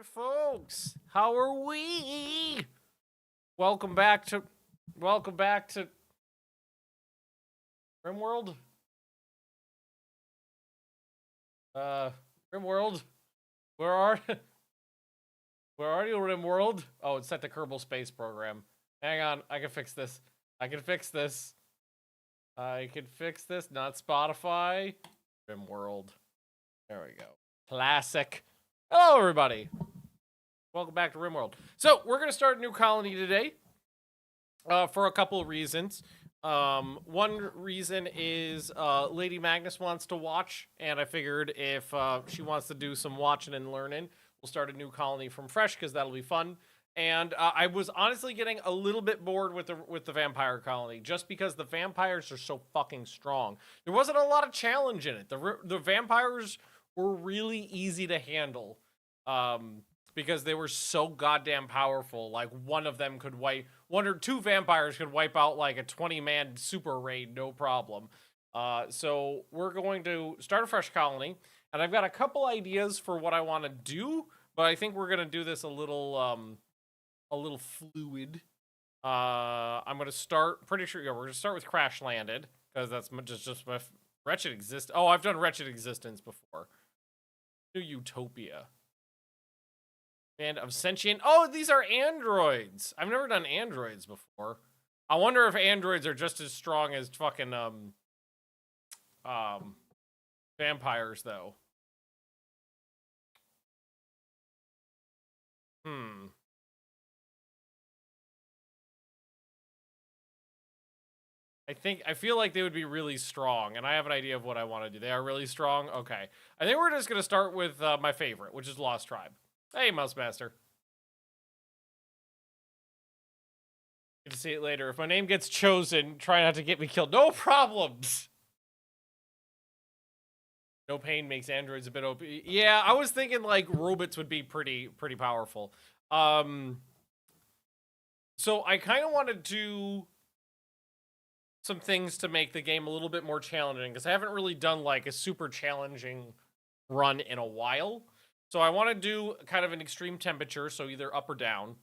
folks. How are we? Welcome back to RimWorld. RimWorld. Where are where are you, RimWorld? Oh, it's set to Kerbal Space Program. Hang on, I can fix this. I can fix this. Not Spotify. RimWorld. There we go. Classic. Hello, everybody. Welcome back to RimWorld. So, we're going to start a new colony today for a couple of reasons. One reason is Lady Magnus wants to watch, and I figured if she wants to do some watching and learning, we'll start a new colony from fresh because that'll be fun. And I was honestly getting a little bit bored with the vampire colony just because the vampires are so fucking strong. There wasn't a lot of challenge in it. The vampires were really easy to handle. Because they were so goddamn powerful. Like, one or two vampires could wipe out like a 20-man super raid, no problem. So we're going to start a fresh colony, and I've got a couple ideas for what I want to do, but I think we're gonna do this a little fluid. I'm gonna start. Pretty sure, yeah, we're gonna start with Crash Landed because that's just my Wretched Existence. Oh, I've done Wretched Existence before. New Utopia. And of sentient. Oh, these are androids. I've never done androids before. I wonder if androids are just as strong as fucking vampires though. I feel like they would be really strong, and I have an idea of what I want to do. They are really strong. Okay, I think we're just gonna start with my favorite, which is Lost Tribe. Hey, Mouse Master. Get to see it later. If my name gets chosen, try not to get me killed. No problems. No pain makes androids a bit OP. Yeah, I was thinking like robots would be pretty powerful. So I kind of want to do some things to make the game a little bit more challenging because I haven't really done like a super challenging run in a while. So I want to do kind of an extreme temperature, so either up or down.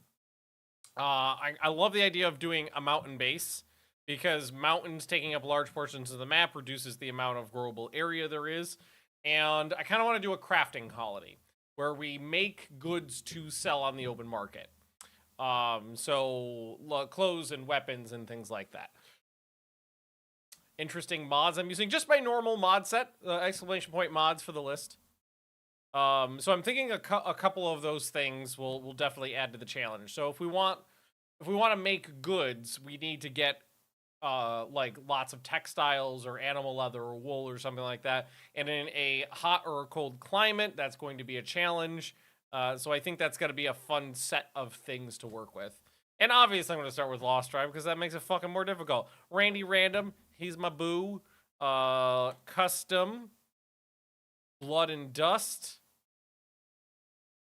I love the idea of doing a mountain base because mountains taking up large portions of the map reduces the amount of growable area there is. And I kind of want to do a crafting colony where we make goods to sell on the open market. So clothes and weapons and things like that. Interesting mods I'm using just my normal mod set, exclamation point mods for the list. So I'm thinking a couple of those things will definitely add to the challenge. So if we want to make goods, we need to get like lots of textiles or animal leather or wool or something like that. And in a hot or a cold climate, that's going to be a challenge. So I think that's going to be a fun set of things to work with. And obviously I'm going to start with Lost Tribe because that makes it fucking more difficult. Randy Random, he's my boo. Custom. Blood and Dust.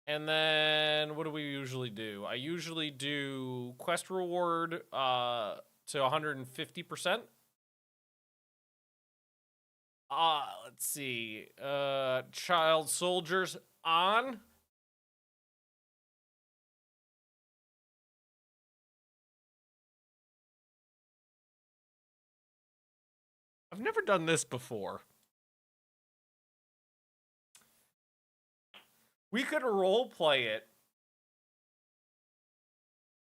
And then what do we usually do? I usually do quest reward to 150%. Let's see. Child soldiers on. I've never done this before. We could role play it.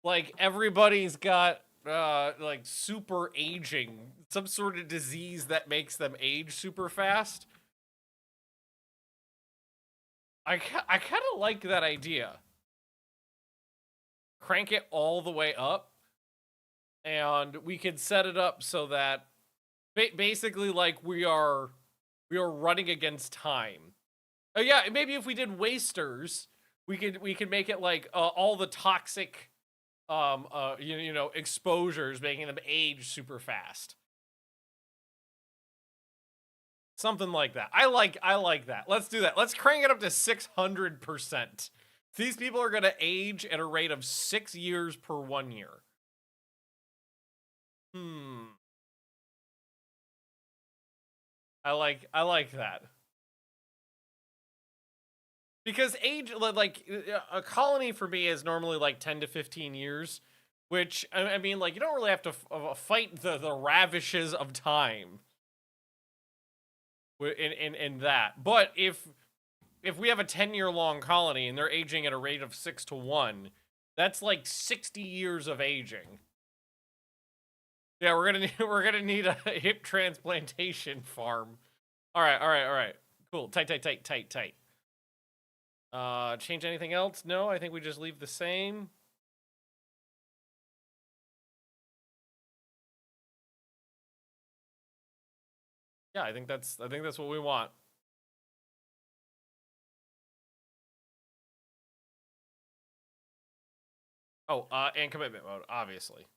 Like everybody's got like super aging, some sort of disease that makes them age super fast. I kind of like that idea. Crank it all the way up, and we could set it up so that basically like we are running against time. Oh yeah, maybe if we did wasters, we could make it like all the toxic you know, exposures making them age super fast. Something like that. I like that. Let's do that. Let's crank it up to 600%. These people are going to age at a rate of 6 years per 1 year. I like that. Because age, like, a colony for me is normally like 10 to 15 years, which, I mean, like, you don't really have to fight the ravishes of time in that. But if we have a 10-year-long colony and they're aging at a rate of 6 to 1, that's like 60 years of aging. Yeah, we're gonna need a hip transplantation farm. All right. Cool. Tight. Change anything else? No, I think we just leave the same. Yeah, I think that's what we want. Oh, and commitment mode, obviously.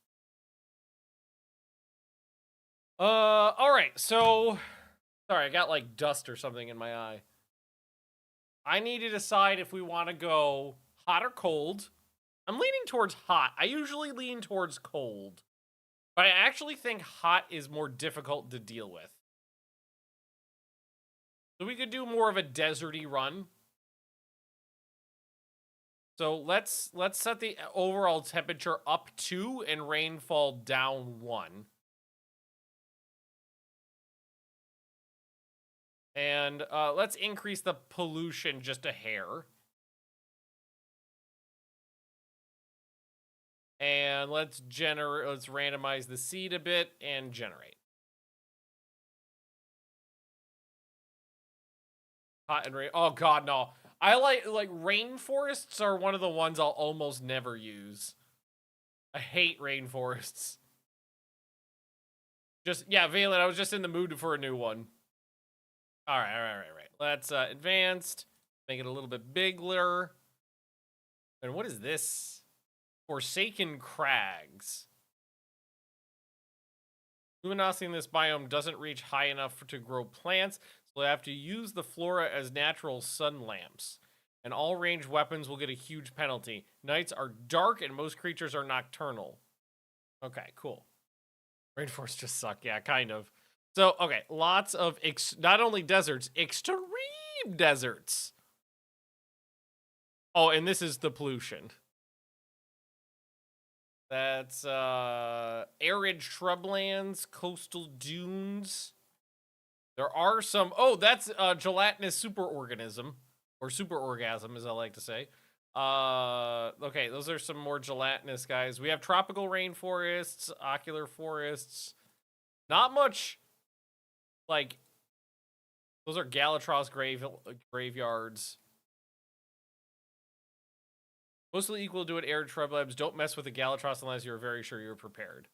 All right. So, sorry, I got like dust or something in my eye. I need to decide if we want to go hot or cold. I'm leaning towards hot. I usually lean towards cold, but I actually think hot is more difficult to deal with. So we could do more of a deserty run. So let's set the overall temperature up 2 and rainfall down 1. And let's increase the pollution just a hair. And let's randomize the seed a bit and generate. Hot and rain. Oh god, no. I like rainforests are one of the ones I'll almost never use. I hate rainforests. Just, yeah, Valen, I was just in the mood for a new one. All right. Let's advanced. Make it a little bit bigger. And what is this? Forsaken crags. Luminosity in this biome doesn't reach high enough to grow plants, so they have to use the flora as natural sun lamps. And all ranged weapons will get a huge penalty. Nights are dark and most creatures are nocturnal. Okay, cool. Rainforests just suck. Yeah, kind of. So, okay, lots of not only deserts, extreme deserts. Oh, and this is the pollution. That's arid shrublands, coastal dunes. There are some. Oh, that's gelatinous superorganism, or superorgasm, as I like to say. Okay, those are some more gelatinous guys. We have tropical rainforests, ocular forests. Not much. Like, those are Galatros graveyards. Mostly equal to it, arid shrublands. Don't mess with the Galatros unless you're very sure you're prepared.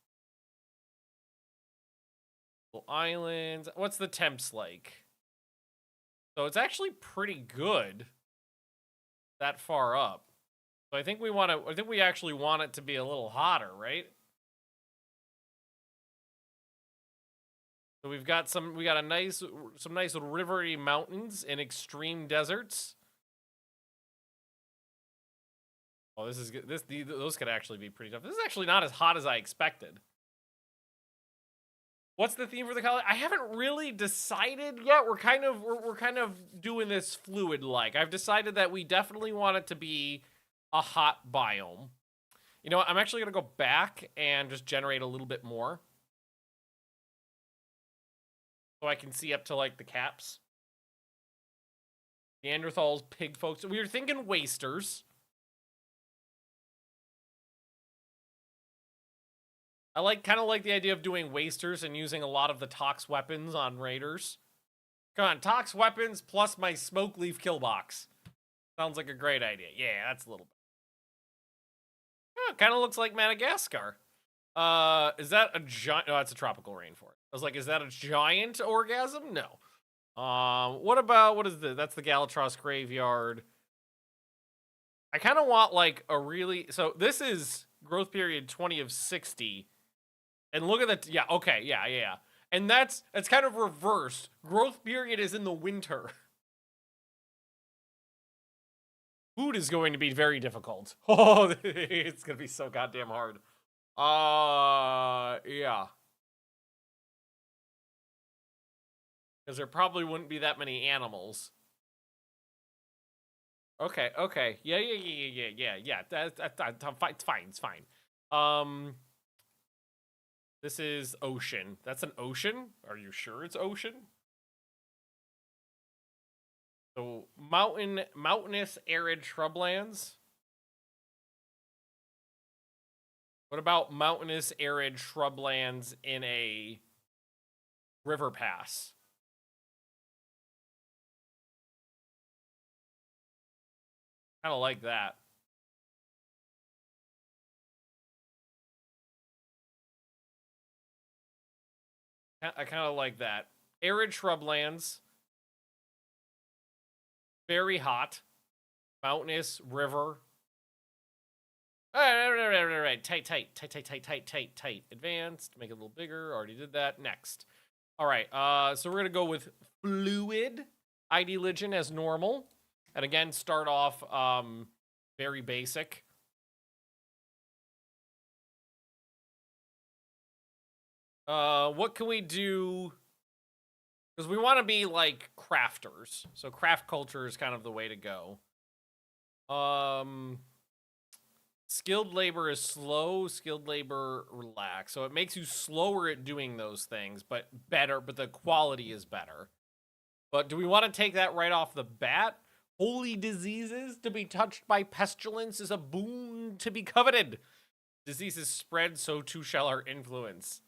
Islands. What's the temps like? So it's actually pretty good that far up. So I think we actually want it to be a little hotter, right? So we got some nice rivery mountains and extreme deserts. Oh, this is good. Those could actually be pretty tough. This is actually not as hot as I expected. What's the theme for the color? I haven't really decided yet. We're kind of doing this fluid like. I've decided that we definitely want it to be a hot biome. You know what? I'm actually going to go back and just generate a little bit more. So I can see up to like the caps. Neanderthals, pig folks. We were thinking wasters. I kind of like the idea of doing wasters and using a lot of the tox weapons on raiders. Come on, tox weapons plus my smoke leaf kill box. Sounds like a great idea. Yeah, that's a little bit. Oh, kind of looks like Madagascar. Is that a giant? No, it's a tropical rainforest. I was like, is that a giant orgasm? No. What is this? That's the Galatros graveyard. I kind of want like a really, so this is growth period 20 of 60. And look at that. Yeah, okay, yeah. And that's kind of reversed. Growth period is in the winter. Food is going to be very difficult. Oh, it's going to be so goddamn hard. Yeah. Because there probably wouldn't be that many animals. Okay, okay. Yeah. That's fine. It's fine. It's fine. This is ocean. That's an ocean? Are you sure it's ocean? So mountainous arid shrublands. What about mountainous arid shrublands in a river pass? Kind of like that. I kind of like that. Arid shrublands, very hot, mountainous river. Right. Tight. Advanced. Make it a little bigger. Already did that. Next. All right. So we're gonna go with fluid ID Legend as normal, and again start off very basic. What can we do? Because we want to be like crafters, so craft culture is kind of the way to go. Skilled labor is slow, skilled labor relax. So it makes you slower at doing those things, but better, but the quality is better. But do we want to take that right off the bat? Holy diseases, to be touched by pestilence is a boon to be coveted. Diseases spread, so too shall our influence.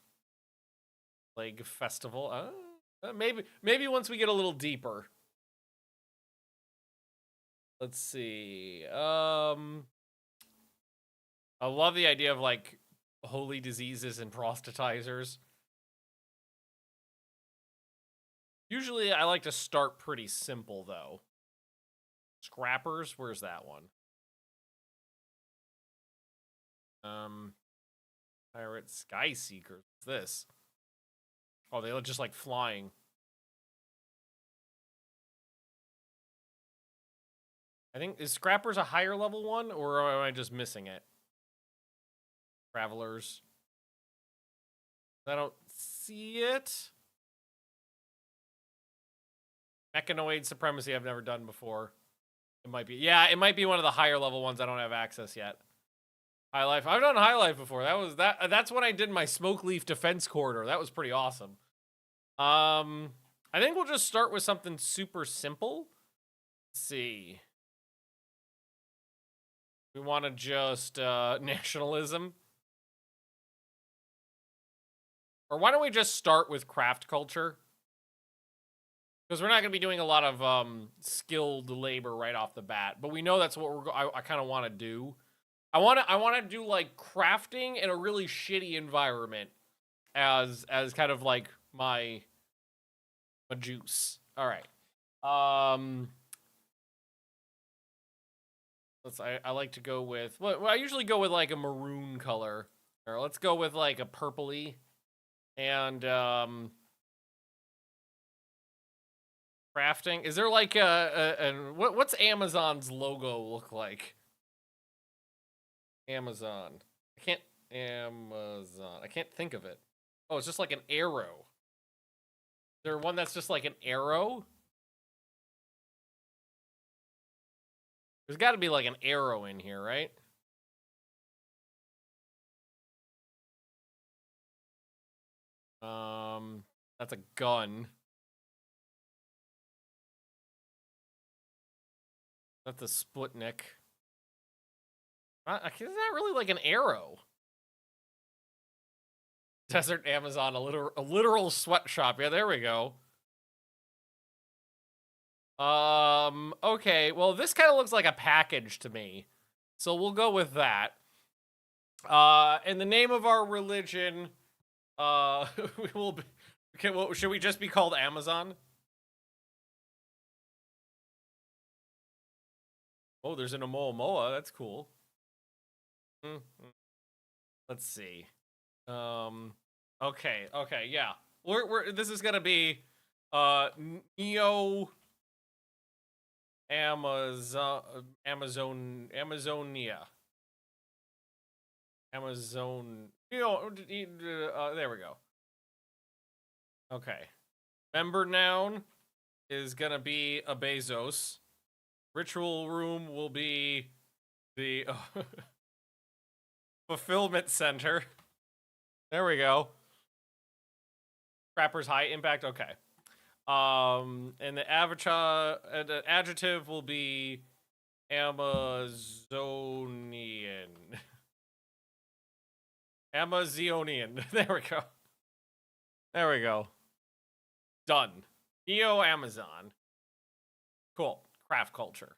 Plague festival. Maybe once we get a little deeper. Let's see. I love the idea of like holy diseases and prostitizers. Usually I like to start pretty simple though. Scrappers, where's that one? Pirate Sky Seekers. What's this? Oh, they look just like flying. I think, is Scrappers a higher level one, or am I just missing it? Travelers. I don't see it. Mechanoid Supremacy I've never done before. It might be. Yeah, it might be one of the higher level ones I don't have access yet. High Life. I've done High Life before. That's when I did my Smoke Leaf Defense Corridor. That was pretty awesome. I think we'll just start with something super simple. Let's see. We want to just nationalism. Or why don't we just start with craft culture? Because we're not going to be doing a lot of skilled labor right off the bat, but we know that's what I kind of want to do. I want to do like crafting in a really shitty environment as kind of like my juice. All right. I like to go with, well, I usually go with like a maroon color. Or let's go with like a purpley. And crafting. Is there like what's Amazon's logo look like? Amazon. I can't think of it. Oh, it's just like an arrow. Is there one that's just like an arrow? There's got to be like an arrow in here, right? That's a gun. That's a Sputnik. Is that really like an arrow? Desert Amazon, a literal sweatshop. Yeah, there we go. Okay, well, this kind of looks like a package to me. So we'll go with that. In the name of our religion, we will be, okay, well, should we just be called Amazon? Oh, there's an Oumuamua. That's cool. Let's see. Okay, yeah. This is gonna be Neo Amazonia. Amazon. There we go. Okay. Member noun is gonna be a Bezos. Ritual room will be the fulfillment center. There we go. Crapper's high impact. Okay. And the avatar, the adjective will be Amazonian. Amazonian. There we go. There we go. Done. Neo Amazon. Cool. Craft culture.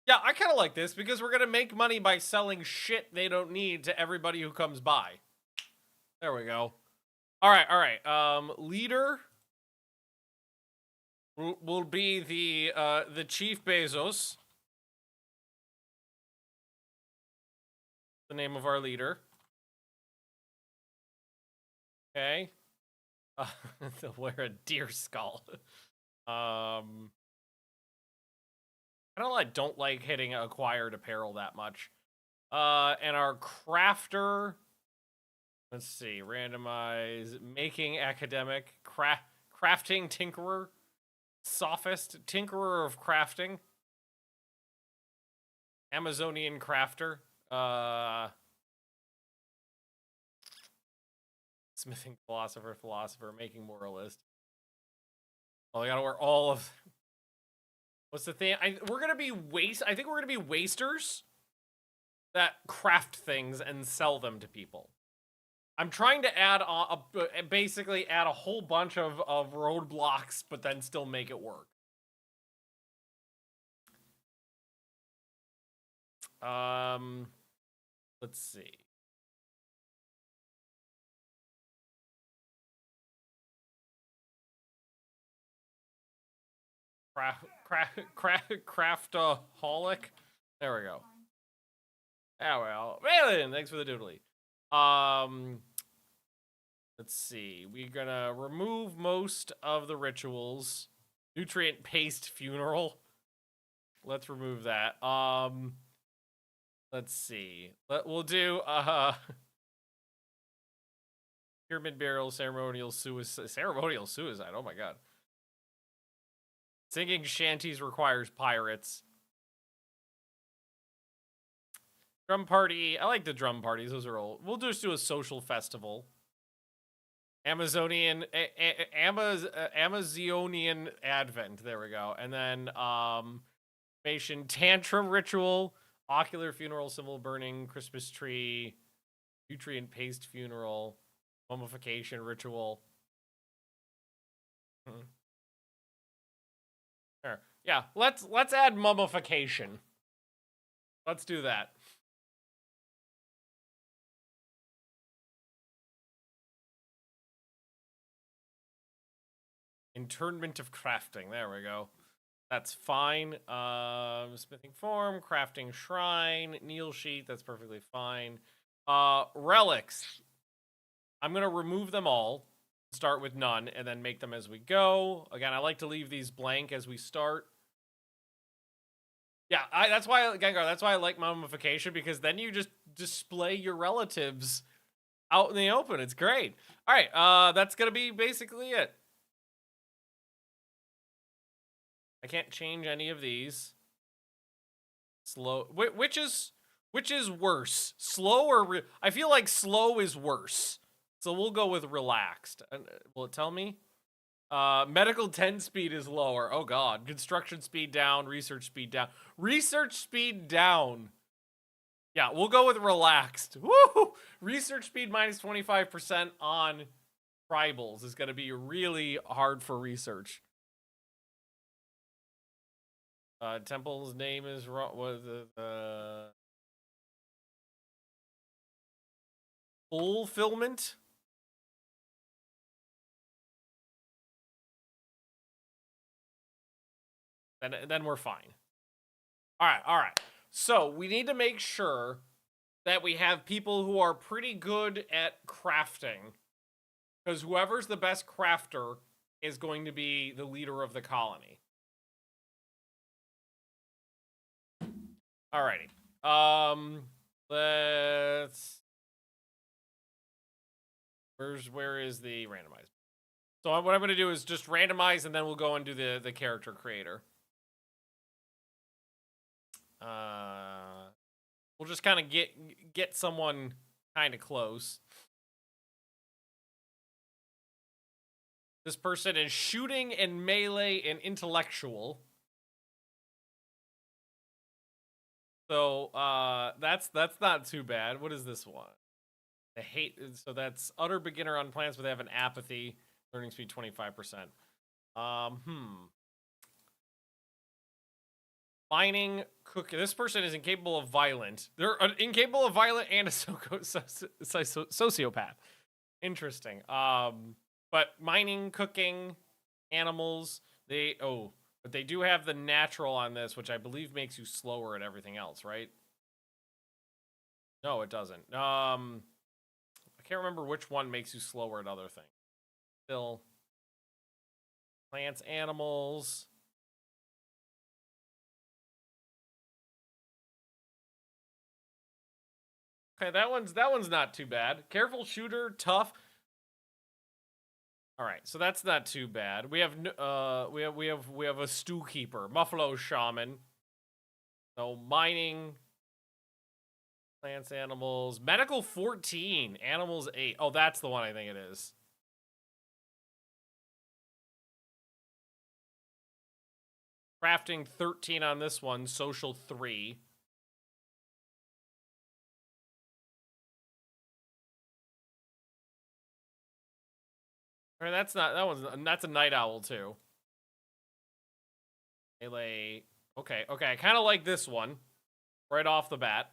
Yeah, I kind of like this because we're going to make money by selling shit they don't need to everybody who comes by. There we go. All right. Leader will be the Chief Bezos. The name of our leader. Okay. They'll wear a deer skull. I don't like hitting acquired apparel that much. And our crafter, let's see, randomize, making academic, crafting tinkerer, sophist, tinkerer of crafting, Amazonian crafter, smithing philosopher, making moralist. Oh, I gotta wear all of. What's the thing? We're gonna be I think we're gonna be wasters that craft things and sell them to people. I'm trying to add basically add a whole bunch of roadblocks, but then still make it work. Let's see. Craftaholic. There we go. Ah, well. Raylan, thanks for the doodly. Let's see. We're gonna remove most of the rituals. Nutrient paste funeral. Let's remove that. Let's see. We'll do pyramid burial, ceremonial suicide. Oh my god. Singing shanties requires pirates. Drum party. I like the drum parties. Those are old. We'll just do a social festival. Amazonian Amazonian Advent. There we go. And then Nation tantrum ritual, ocular funeral, symbol burning, Christmas tree, nutrient paste funeral, mummification ritual. Sure. Yeah, let's add mummification. Let's do that. Internment of crafting. There we go. That's fine. Smithing form, crafting shrine, kneel sheet. That's perfectly fine. Relics. I'm gonna remove them all. Start with none, and then make them as we go. Again, I like to leave these blank as we start. Yeah, that's why Gengar. That's why I like mummification, because then you just display your relatives out in the open. It's great. All right, that's gonna be basically it. I can't change any of these. Slow. Which is worse? Slow or I feel like slow is worse. So we'll go with relaxed. Will it tell me? Medical 10 speed is lower. Oh god. Construction speed down, research speed down. Research speed down. Yeah, we'll go with relaxed. Woo! Research speed minus 25% on tribals is going to be really hard for research. Temple's name is wrong. Was fulfillment? Then we're fine. All right. So we need to make sure that we have people who are pretty good at crafting, because whoever's the best crafter is going to be the leader of the colony. Alrighty. Let's. Where is the randomized? So what I'm going to do is just randomize, and then we'll go and do the character creator. We'll just kind of get someone kind of close. This person is shooting and melee and intellectual. So that's not too bad. What is this one? The hate. So that's utter beginner on plants, but they have an apathy. Learning speed 25%. Mining, cook. This person is incapable of violent. They're incapable of violent and a sociopath. Interesting. But mining, cooking, animals. But they do have the natural on this, which I believe makes you slower at everything else, right? No, it doesn't. I can't remember which one makes you slower at other things. Still, plants, animals. Okay, that one's not too bad. Careful shooter, tough. All right, so that's not too bad. We have a stew keeper, Muffalo shaman. So mining, plants, animals, medical 14, animals 8. Oh, that's the one I think it is. Crafting 13 on this one, social 3. All right, that's a night owl too. Melee. Okay, I kind of like this one right off the bat.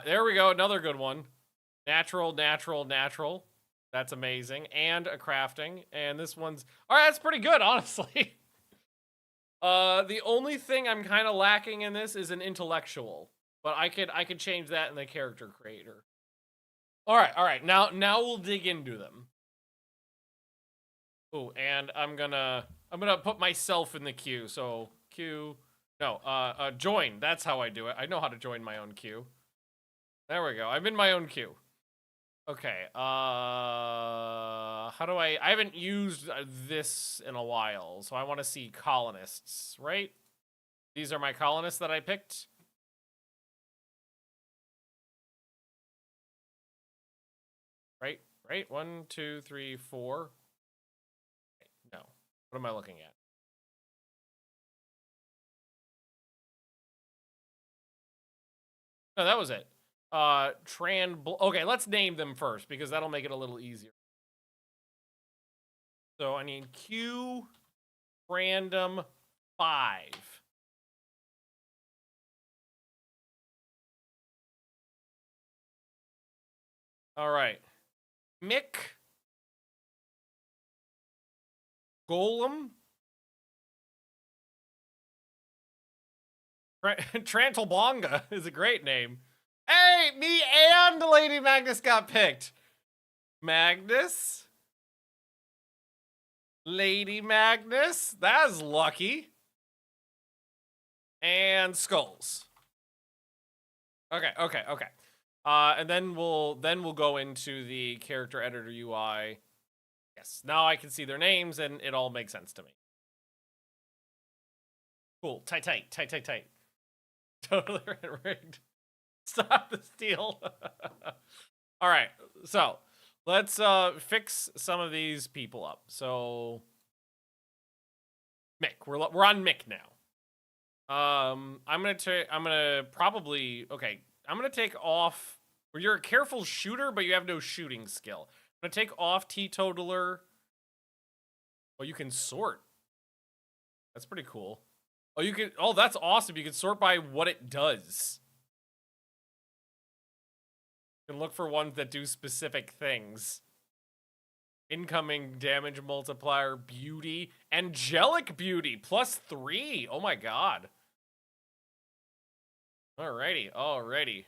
There we go, another good one. Natural. That's amazing. And a crafting. And this one's all right. That's pretty good, honestly. The only thing I'm kind of lacking in this is an intellectual, but I could change that in the character creator. All right. Now we'll dig into them. Oh, and I'm gonna put myself in the queue. So join. That's how I do it. I know how to join my own queue. There we go. I'm in my own queue. Okay. How do I haven't used this in a while, so I want to see colonists, right? These are my colonists that I picked. Right? 1, 2, 3, 4. Okay, no. What am I looking at? No, that was it. Okay, let's name them first because that'll make it a little easier. So I need Q random 5. All right. Mick Golem Trantalbonga is a great name. Hey, me and Lady Magnus got picked. Magnus? Lady Magnus? That is lucky. And skulls. Okay. And then we'll go into the character editor UI. Yes, now I can see their names and it all makes sense to me. Cool. Tight. Totally rigged. Stop the steal. All right, so let's fix some of these people up. So Mick, we're on Mick now. I'm gonna take off. Well, you're a careful shooter, but you have no shooting skill. I'm gonna take off teetotaler. Oh, you can sort. That's pretty cool. Oh, that's awesome. You can sort by what it does. You can look for ones that do specific things. Incoming damage multiplier, beauty, angelic beauty, +3. Oh my god. Alrighty.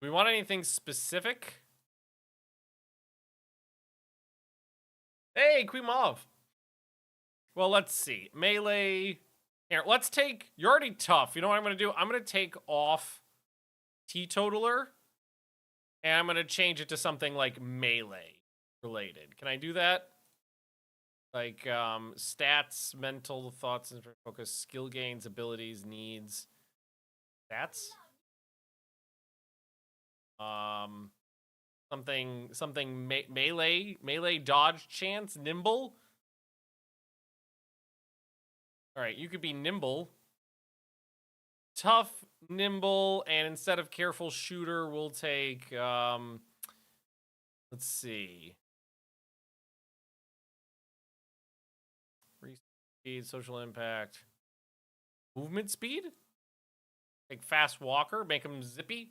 Do we want anything specific? Hey, Queen Mauve. Well, let's see. Melee. Here, let's take... You're already tough. You know what I'm going to do? I'm going to take off teetotaler. And I'm going to change it to something like melee related. Can I do that? Like stats, mental thoughts, and focus, skill gains, abilities, needs, stats. Something melee dodge chance, nimble. All right, you could be nimble, tough, nimble, and instead of careful shooter, we'll take let's see. Speed, social impact, movement speed. Take fast walker, make him zippy.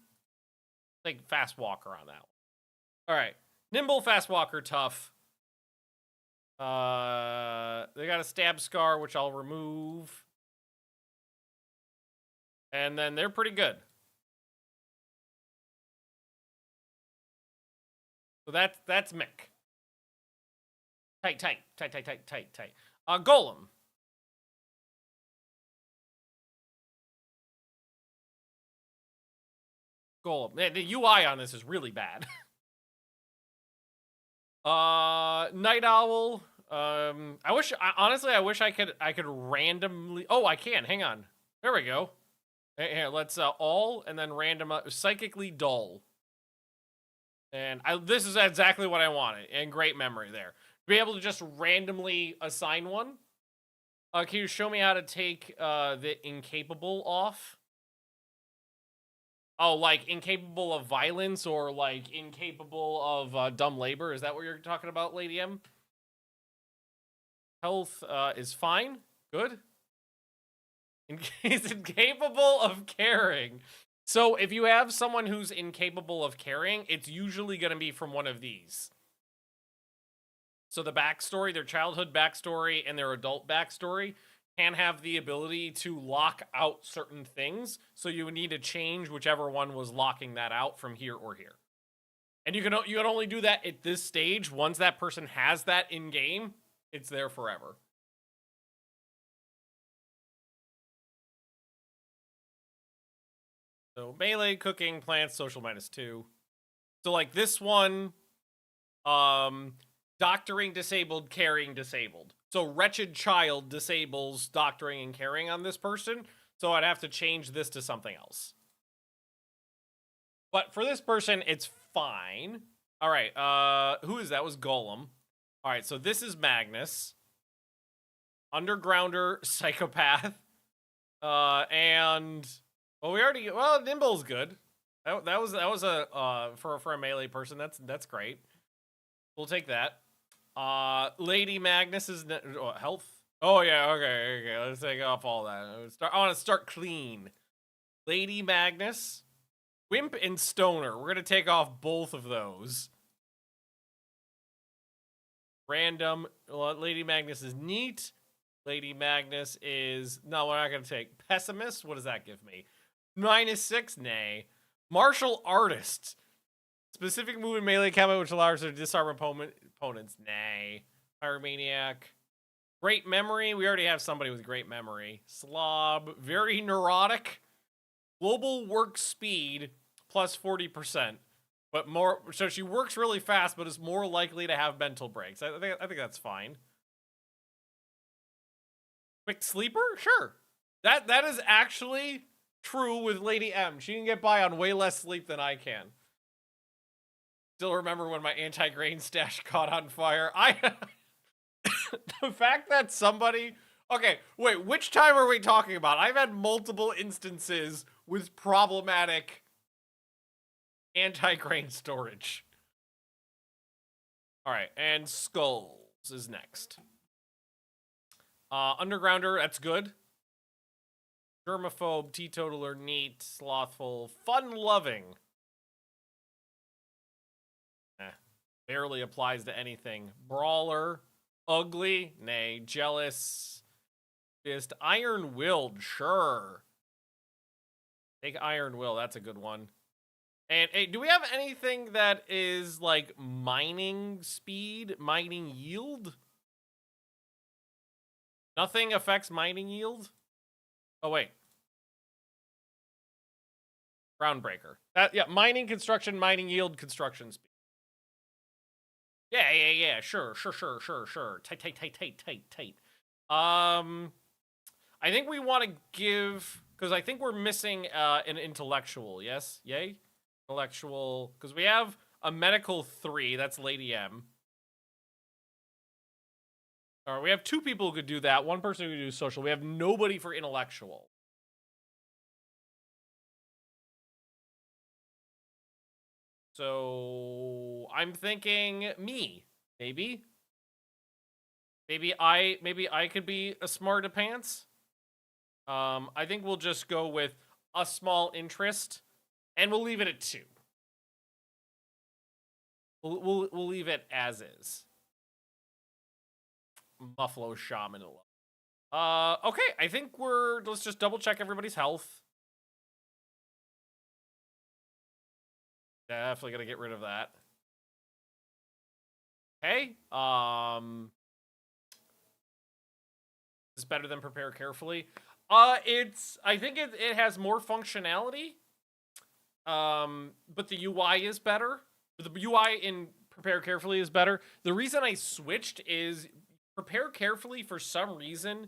Take fast walker on that one. All right, nimble, fast walker, tough. They got a stab scar, which I'll remove, and then they're pretty good. So that's Mick. Tight. Golem. The UI on this is really bad. Night Owl. Honestly I wish I could randomly. Oh, I can. Hang on. There we go. Here, let's all and then random psychically dull. And this is exactly what I wanted. And great memory there. Be able to just randomly assign one. Can you show me how to take the incapable off? Oh, like incapable of violence or like incapable of dumb labor? Is that what you're talking about, Lady M? Health is fine. Good. He's incapable of caring. So if you have someone who's incapable of caring, it's usually going to be from one of these. So the backstory, their childhood backstory, and their adult backstory can have the ability to lock out certain things. So you would need to change whichever one was locking that out from here or here. And you can only do that at this stage. Once that person has that in game, it's there forever. So melee, cooking, plants, social -2. So like this one, doctoring disabled, caring disabled. So wretched child disables doctoring and caring on this person. So I'd have to change this to something else. But for this person, it's fine. All right, who is that? That was Golem. All right, so this is Magnus. Undergrounder, psychopath. And well, Nimble's good. That was a for a melee person. That's great. We'll take that. Lady Magnus is health. Oh yeah, okay. Let's take off all that. I want to start clean. Lady Magnus, Wimp, and Stoner. We're gonna take off both of those. Random. Lady Magnus is neat. Lady Magnus is no. We're not gonna take pessimist. What does that give me? -6. Nay. Martial artist. Specific move in melee combat which allows her to disarm opponents. Nay. Pyromaniac. Great memory. We already have somebody with great memory. Slob. Very neurotic. Global work speed plus 40%. But more. So she works really fast, but is more likely to have mental breaks. I think that's fine. Quick sleeper? Sure. That is actually true with Lady M. She can get by on way less sleep than I can. Still remember when my anti-grain stash caught on fire. The fact that somebody... Okay, wait, which time are we talking about? I've had multiple instances with problematic anti-grain storage. All right, and Skulls is next. Undergrounder, that's good. Germaphobe, teetotaler, neat, slothful, fun-loving. Barely applies to anything. Brawler, ugly, nay, jealous. Just iron-willed, sure. Take Iron Will, that's a good one. And hey, do we have anything that is like mining speed, mining yield? Nothing affects mining yield? Oh, wait. Groundbreaker. Yeah, mining, construction, mining, yield, construction speed. Yeah. Sure. Tight. I think we want to give, because I think we're missing an intellectual. Yes, yay, intellectual, because we have a medical 3. That's Lady M. Or we have 2 people who could do that. 1 person who could do social. We have nobody for intellectual. So I'm thinking me, maybe. Maybe I could be a smarta pants. I think we'll just go with a small interest, and we'll leave it at 2. We'll leave it as is. Buffalo Shaman. Okay, I think let's just double check everybody's health. Definitely gonna get rid of that. Okay, it's better than prepare carefully. I think it has more functionality. But the UI is better. The UI in prepare carefully is better. The reason I switched is prepare carefully for some reason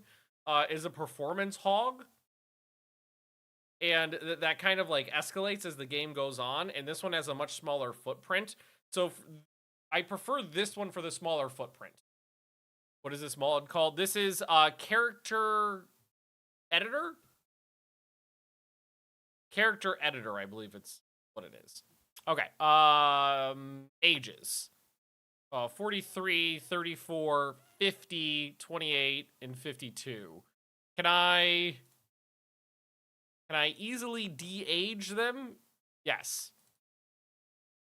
is a performance hog. And that kind of like escalates as the game goes on. And this one has a much smaller footprint. So I prefer this one for the smaller footprint. What is this mod called? This is character editor. Character editor, I believe it's what it is. Okay. Ages. 43, 34, 50, 28, and 52. Can I easily de-age them? Yes.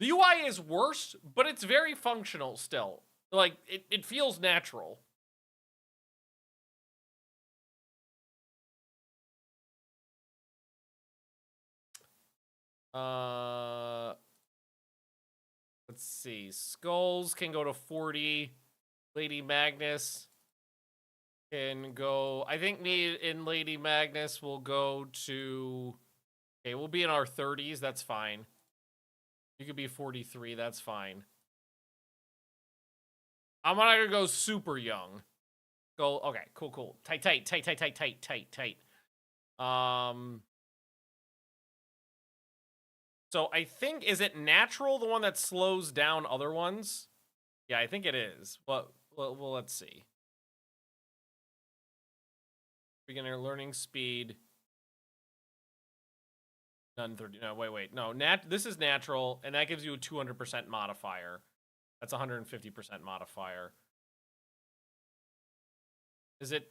The UI is worse, but it's very functional still. Like, it feels natural. Let's see. Skulls can go to 40. Lady Magnus can go... I think me and Lady Magnus will go to... Okay, we'll be in our 30s. That's fine. You could be 43. That's fine. I'm not gonna go super young. Go... Okay, cool. Tight. So I think... Is it natural, the one that slows down other ones? Yeah, I think it is. Well, let's see. Beginner learning speed. None 30. No, wait. No, this is natural, and that gives you a 200% modifier. That's a 150% modifier. Is it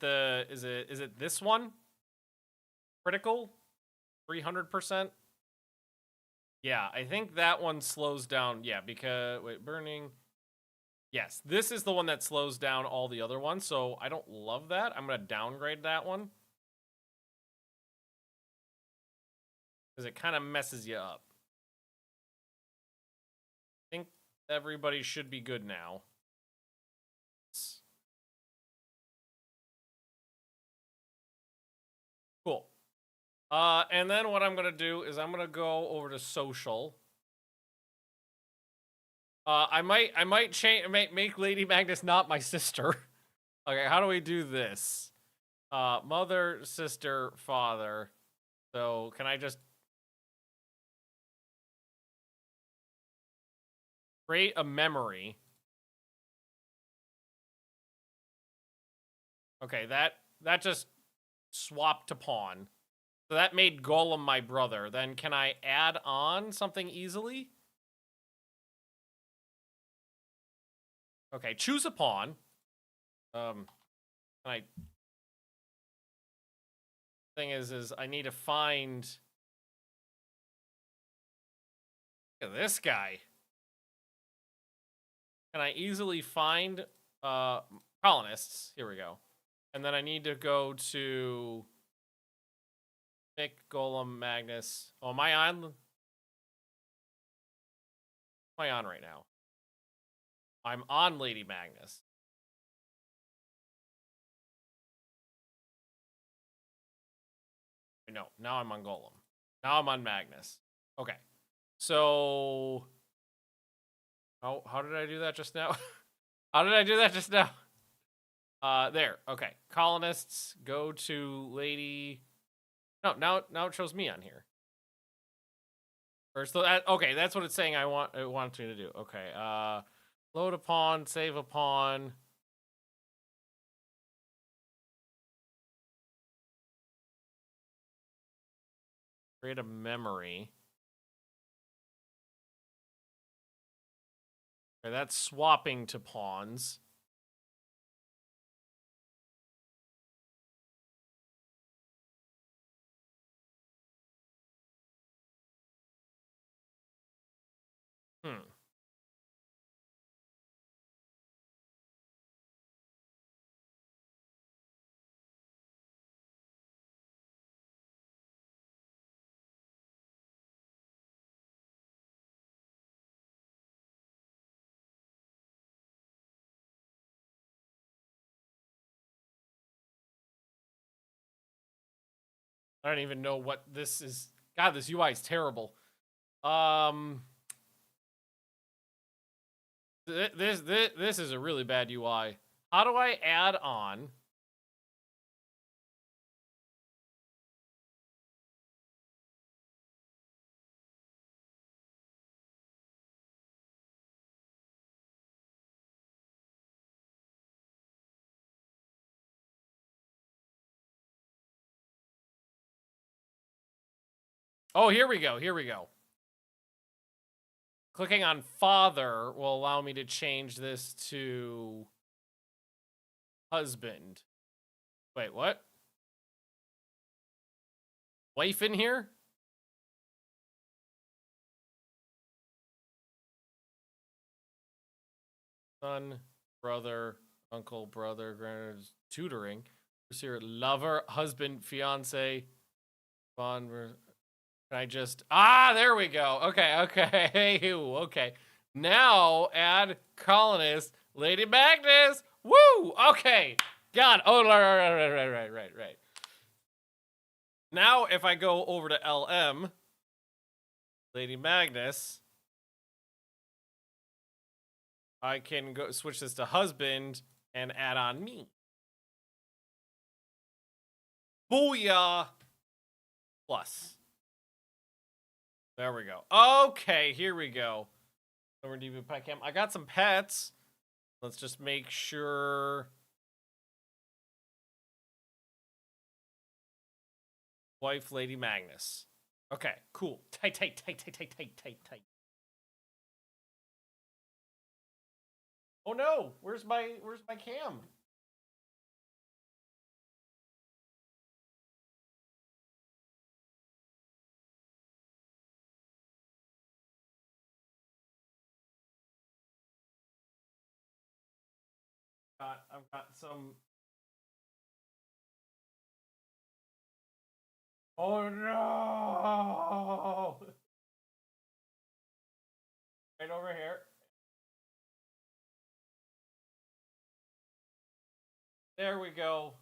this one? Critical? 300%? Yeah, I think that one slows down. Yeah, because wait, burning. Yes, this is the one that slows down all the other ones, so I don't love that. I'm gonna downgrade that one. Because it kind of messes you up. I think everybody should be good now. Cool. And then what I'm gonna do is I'm gonna go over to social. I might change, make Lady Magnus not my sister. Okay, how do we do this? Mother, sister, father. So can I just create a memory? Okay, that just swapped to pawn. So that made Golem my brother. Then can I add on something easily? Okay, choose a pawn. Can I... Thing is I need to find... Look at this guy. Can I easily find colonists? Here we go. And then I need to go to Mick, Golem, Magnus. Oh, am I on? Am I on right now? I'm on Lady Magnus. No, now I'm on Golem. Now I'm on Magnus. Okay. So how did I do that just now? How did I do that just now? There. Okay. Colonists go to lady. No, now it shows me on here. Or so that, okay, that's what it's saying it wants me to do. Okay. Load a pawn, save a pawn. Create a memory. Okay, that's swapping to pawns. Hmm. I don't even know what this is. God, this UI is terrible. This is a really bad UI. How do I add on? Oh, here we go. Here we go. Clicking on father will allow me to change this to husband. Wait, what? Wife in here? Son, brother, uncle, brother, grand, tutoring. Who's here? Lover, husband, fiance, bond. Can I just there we go. Okay, okay. Okay. Now add colonist, Lady Magnus. Woo! Okay. God. Oh, right. Now if I go over to LM, Lady Magnus, I can go switch this to husband and add on me. Booyah! Plus. There we go. Okay, here we go. Over DB pet cam. I got some pets. Let's just make sure. Wife, Lady Magnus. Okay, cool. Tight. Oh no, where's my cam? I've got some. Oh no! Right over here. There we go.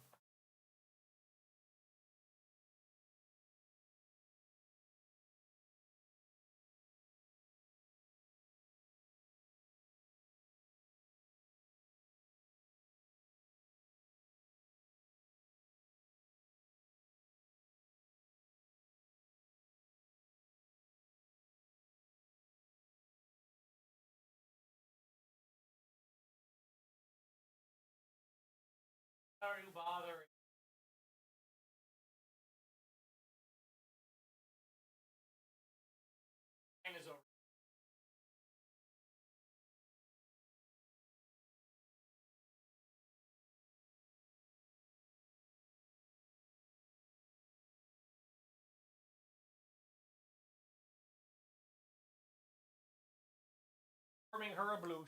How are you bothering? Mine is over. Forming her a blue.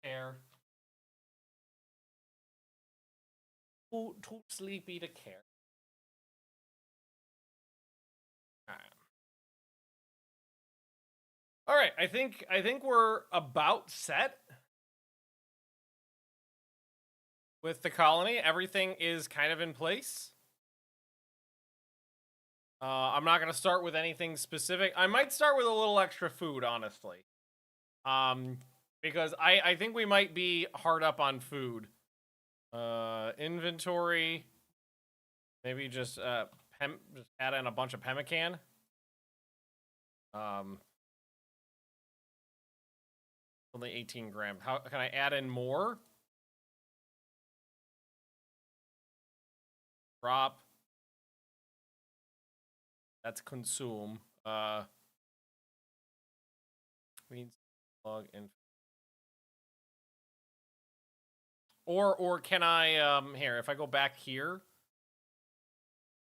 Care. Too sleepy to care. Alright. All right, I think we're about set with the colony. Everything is kind of in place. I'm not gonna start with anything specific. I might start with a little extra food, honestly. Because I think we might be hard up on food. Inventory. Maybe just just add in a bunch of pemmican. Only 18 grams. How can I add in more? Drop. That's consume. Means log in. Or can I here, if I go back here?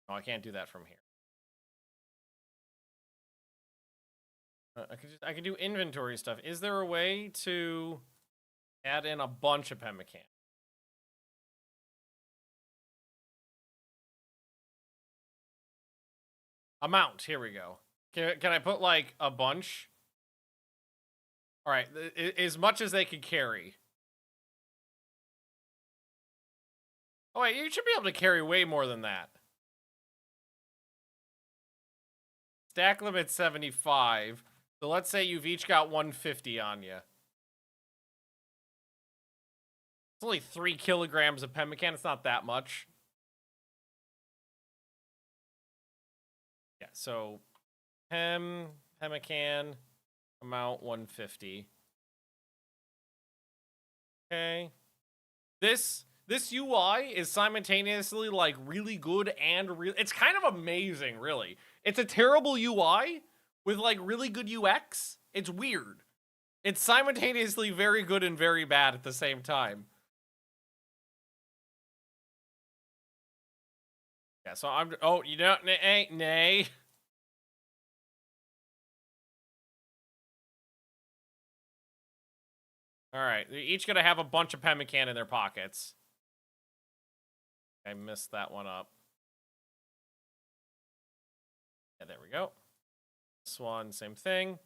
No, I can't do that from here. I could do inventory stuff. Is there a way to add in a bunch of pemmican? Amount. Here we go. Can I put like a bunch? All right, as much as they could carry. Oh wait, you should be able to carry way more than that. Stack limit 75. So let's say you've each got 150 on you. It's only 3 kilograms of pemmican. It's not that much. Yeah, so pemmican, amount 150. Okay. This UI is simultaneously like really good and it's kind of amazing, really. It's a terrible UI with like really good UX. It's weird. It's simultaneously very good and very bad at the same time. Yeah, so I'm you know, nay. All right, they're each gonna have a bunch of pemmican in their pockets. I messed that one up. Yeah, there we go. This one, same thing.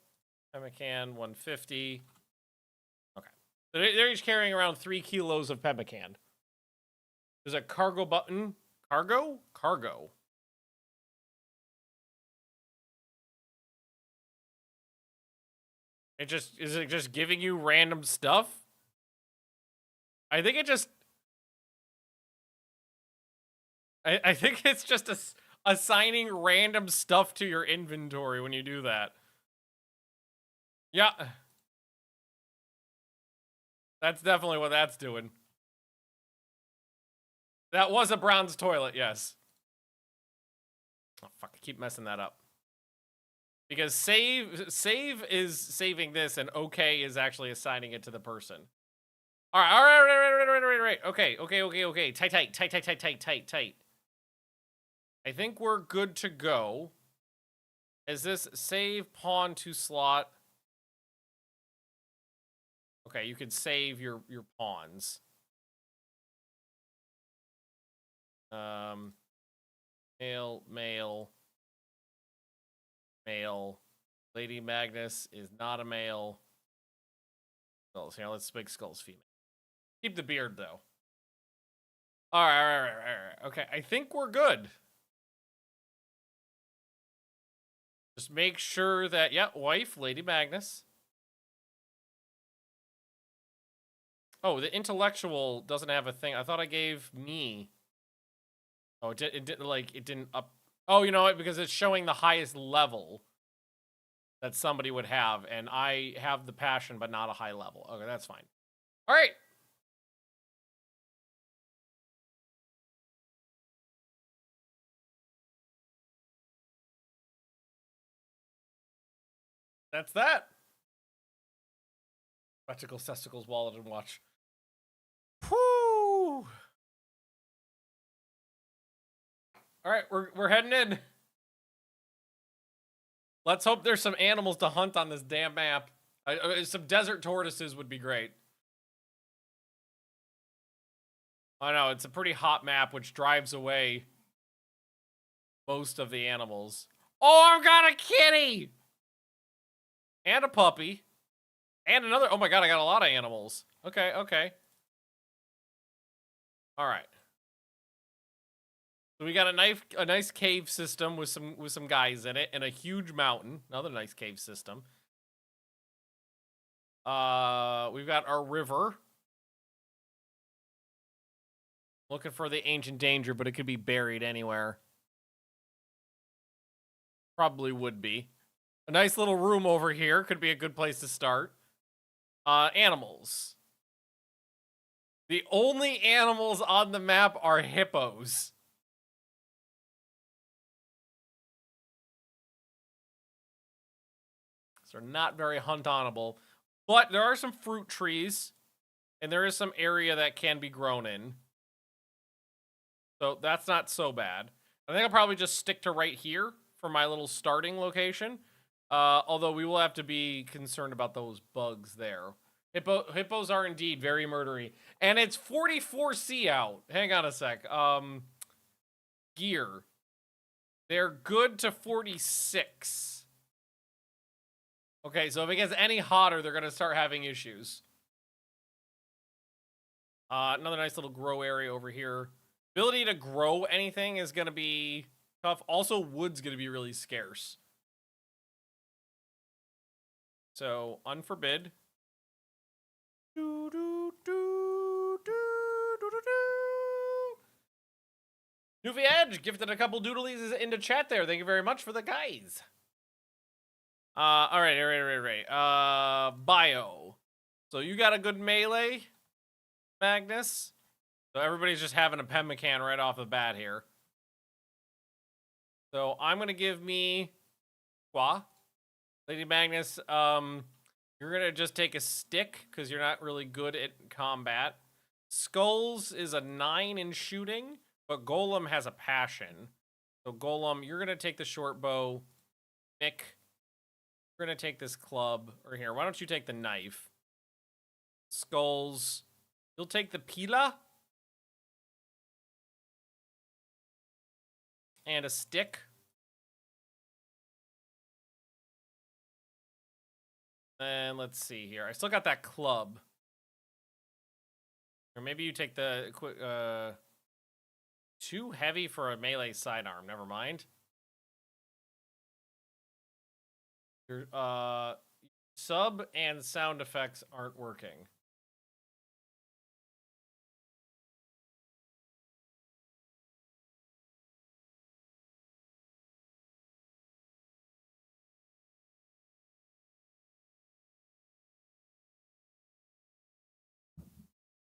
Pemmican, 150. Okay. So they're each carrying around 3 kilos of pemmican. There's a cargo button. Cargo? Cargo. Is it just giving you random stuff? I think it just... I think it's just assigning random stuff to your inventory when you do that. Yeah. That's definitely what that's doing. That was a bronze toilet, yes. Oh, fuck, I keep messing that up. Because save is saving this, and okay is actually assigning it to the person. All right. Okay. Tight. I think we're good to go. Is this save pawn to slot? Okay, you can save your pawns. Male. Lady Magnus is not a male. Skulls here. Let's make Skulls female. Keep the beard though. All right. Okay, I think we're good. Just make sure that wife, Lady Magnus. Oh, the intellectual doesn't have a thing. I thought I gave me. Oh, it didn't up. Oh, you know what? Because it's showing the highest level that somebody would have, and I have the passion, but not a high level. Okay, that's fine. All right. That's that. Spectacles, testicles, wallet, and watch. Whoo! All right, we're heading in. Let's hope there's some animals to hunt on this damn map. Some desert tortoises would be great. I know, it's a pretty hot map, which drives away most of the animals. Oh, I've got a kitty! and a puppy, and another. Oh my god, I got a lot of animals. Okay, okay. All right. So we got a nice cave system with some guys in it, and a huge mountain. Another nice cave system. We've got our river. Looking for the ancient danger, but it could be buried anywhere. Probably would be. A nice little room over here could be a good place to start. Animals. The only animals on the map are hippos. So they're not very hunt-onable. But there are some fruit trees. And there is some area that can be grown in. So that's not so bad. I think I'll probably just stick to right here for my little starting location. Although we will have to be concerned about those bugs there. Hippos are indeed very murdery. And it's 44C out. Hang on a sec. Gear. They're good to 46. Okay, so if it gets any hotter, they're going to start having issues. Another nice little grow area over here. Ability to grow anything is going to be tough. Also, wood's going to be really scarce. So, unforbid. Newfie Edge gifted a couple doodlies into chat there. Thank you very much for the guys. All right. Bio. So you got a good melee, Magnus. So everybody's just having a pemmican right off the bat here. So I'm gonna give me Lady Magnus. You're gonna just take a stick because you're not really good at combat. Skulls is a 9 in shooting, but Golem has a passion. So Golem, you're gonna take the short bow. Mick, we're gonna take this club. Or here, why don't you take the knife? Skulls, you'll take the pila. And a stick. And let's see here. I still got that club. Or maybe you take the too heavy for a melee sidearm. Never mind. Your sub and sound effects aren't working.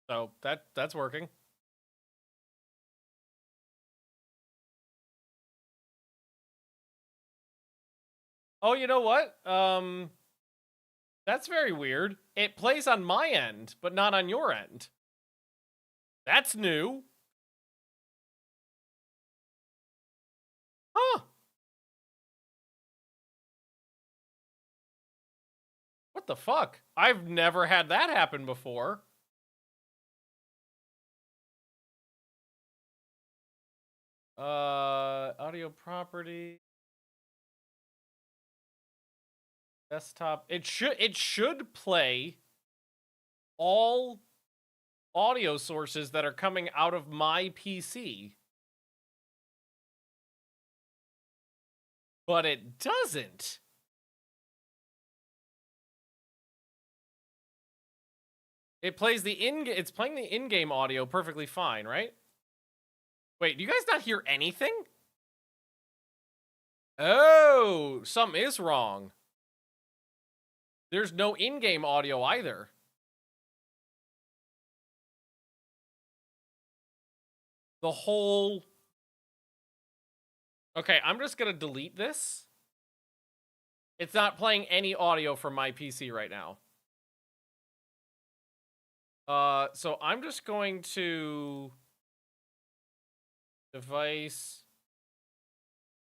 So that's working. Oh, you know what? That's very weird. It plays on my end, but not on your end. That's new. Huh. What the fuck? I've never had that happen before. Audio property. Desktop. It should play all audio sources that are coming out of my PC. But it doesn't. It plays it's playing the in-game audio perfectly fine, right? Wait, do you guys not hear anything? Oh, something is wrong. There's no in-game audio either. The whole... Okay, I'm just gonna delete this. It's not playing any audio from my PC right now. So I'm just going to... Device...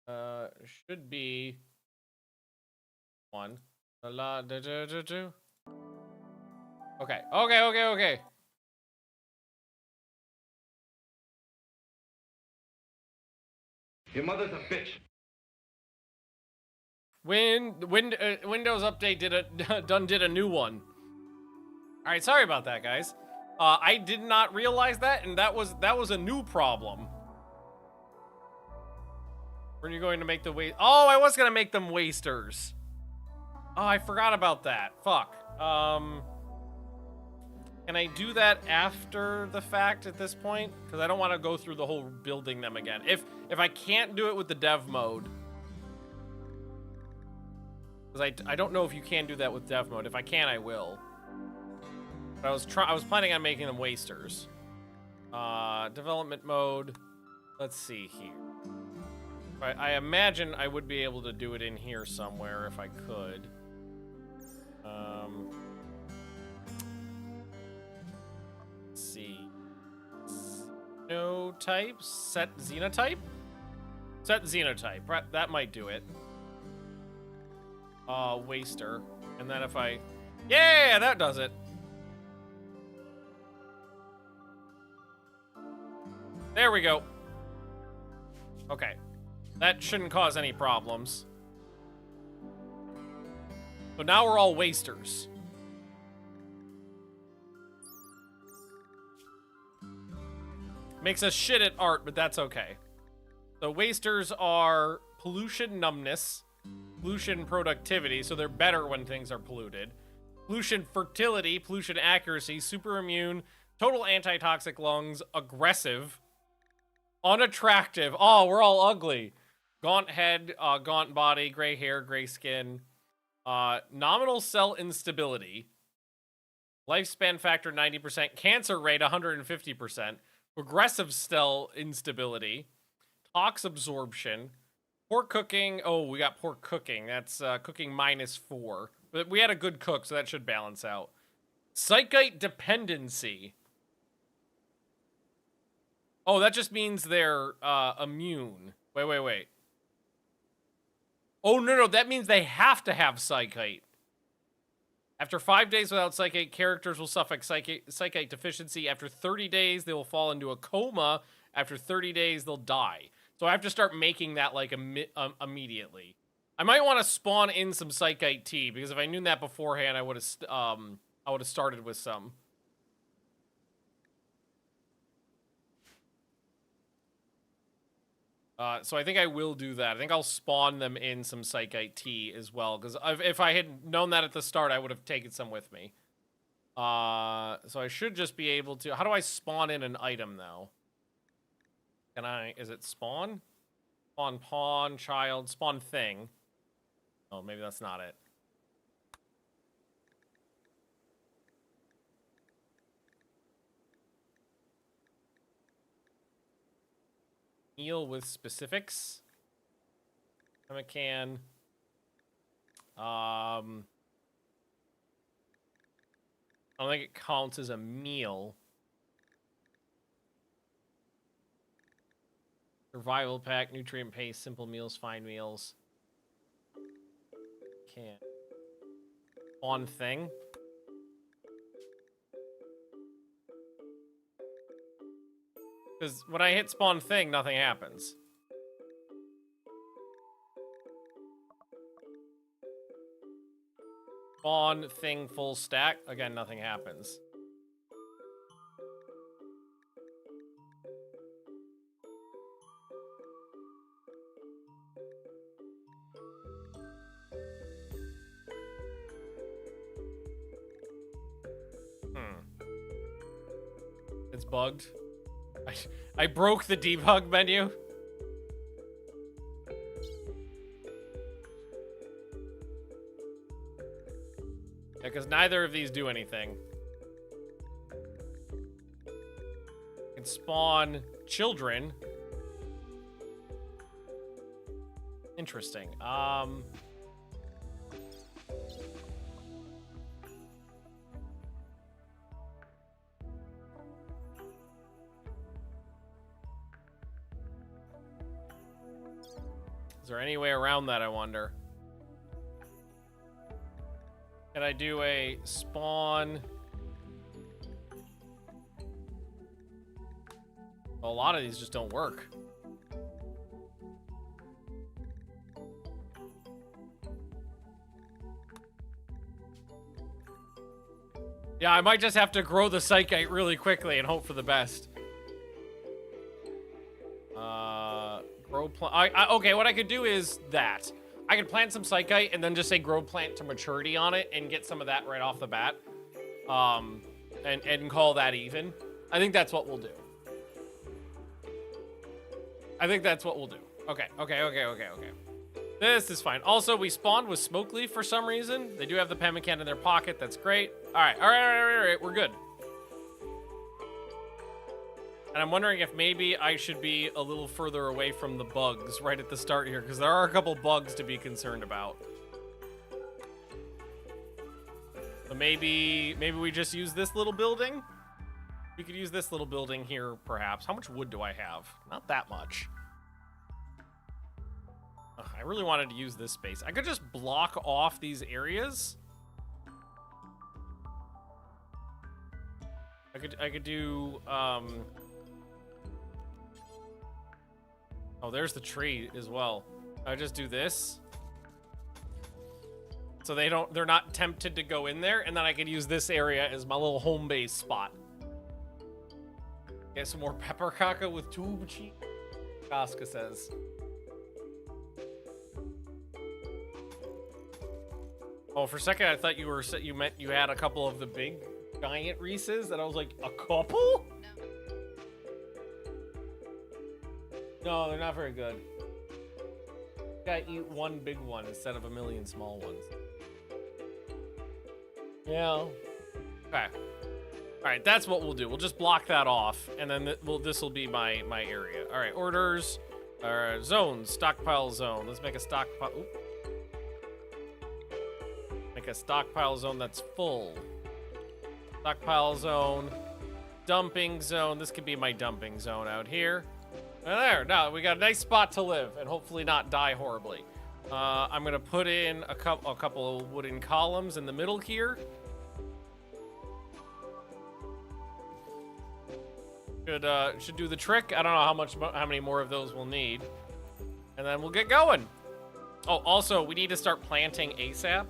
should be... 1. Okay. Your mother's a bitch. Windows update did a new one. All right, sorry about that, guys. I did not realize that, and that was a new problem. When you're going to make the waste? Oh, I was gonna make them wasters. Oh, I forgot about that. Fuck. Can I do that after the fact at this point? Because I don't want to go through the whole building them again. If I can't do it with the dev mode, because I don't know if you can do that with dev mode. If I can, I will. But I was planning on making them wasters. Development mode. Let's see here. I imagine I would be able to do it in here somewhere if I could. Let's see. No types. Set xenotype? Set xenotype. That might do it. Waster. And then if I... Yeah, that does it. There we go. Okay. That shouldn't cause any problems. So now we're all wasters. Makes us shit at art, but that's okay. So wasters are pollution numbness, pollution productivity, so they're better when things are polluted. Pollution fertility, pollution accuracy, super immune, total antitoxic lungs, aggressive, unattractive. Oh, we're all ugly. Gaunt head, gaunt body, gray hair, gray skin. Nominal cell instability. Lifespan factor 90%. Cancer rate 150%. Progressive cell instability. Tox absorption. Poor cooking. Oh, we got poor cooking. That's cooking -4. But we had a good cook, so that should balance out. Psychite dependency. Oh, that just means they're immune. Wait. Oh, no, that means they have to have Psychite. After 5 days without Psychite, characters will suffer Psychite deficiency. After 30 days, they will fall into a coma. After 30 days, they'll die. So I have to start making that, like, immediately. I might want to spawn in some Psychite tea, because if I knew that beforehand, I would have started with some. So I think I will do that. I think I'll spawn them in some Psychite tea as well, because if I had known that at the start, I would have taken some with me. So I should just be able to... How do I spawn in an item, though? Can I... Is it spawn? Spawn pawn, child, spawn thing. Oh, maybe that's not it. Meal with specifics. I can. I don't think it counts as a meal. Survival pack, nutrient paste, simple meals, fine meals. Can't. On thing. Because when I hit spawn thing, nothing happens. Spawn thing full stack. Again, nothing happens. It's bugged. I broke the debug menu. Yeah, because neither of these do anything. You can spawn children. Interesting. Is there any way around that, I wonder? Can I do a spawn? Well, a lot of these just don't work. Yeah, I might just have to grow the psychite really quickly and hope for the best. Grow plant. Okay, what I could do is that. I could plant some psychite and then just say grow plant to maturity on it and get some of that right off the bat. And call that even. I think that's what we'll do. Okay. This is fine. Also, we spawned with Smoke Leaf for some reason. They do have the pemmican in their pocket. That's great. All right. We're good. And I'm wondering if maybe I should be a little further away from the bugs right at the start here, because there are a couple bugs to be concerned about. So maybe we just use this little building. We could use this little building here, perhaps. How much wood do I have? Not that much. Ugh, I really wanted to use this space. I could just block off these areas. I could do oh, there's the tree as well. I just do this. So they're not tempted to go in there, and then I could use this area as my little home base spot. Get some more pepper caca with tube cheese, Casca says. Oh, for a second I thought you meant you had a couple of the big giant Reese's, and I was like, a couple? No, they're not very good. You gotta eat one big one instead of a million small ones. Yeah. Okay. All right, that's what we'll do. We'll just block that off, and then this will be my area. All right, orders, zones, stockpile zone. Let's make a stockpile. Oop. Make a stockpile zone that's full. Stockpile zone, dumping zone. This could be my dumping zone out here. And there, now we got a nice spot to live and hopefully not die horribly. I'm gonna put in a couple of wooden columns in the middle here. Should do the trick. I don't know how many more of those we'll need, and then we'll get going. Oh, also we need to start planting ASAP.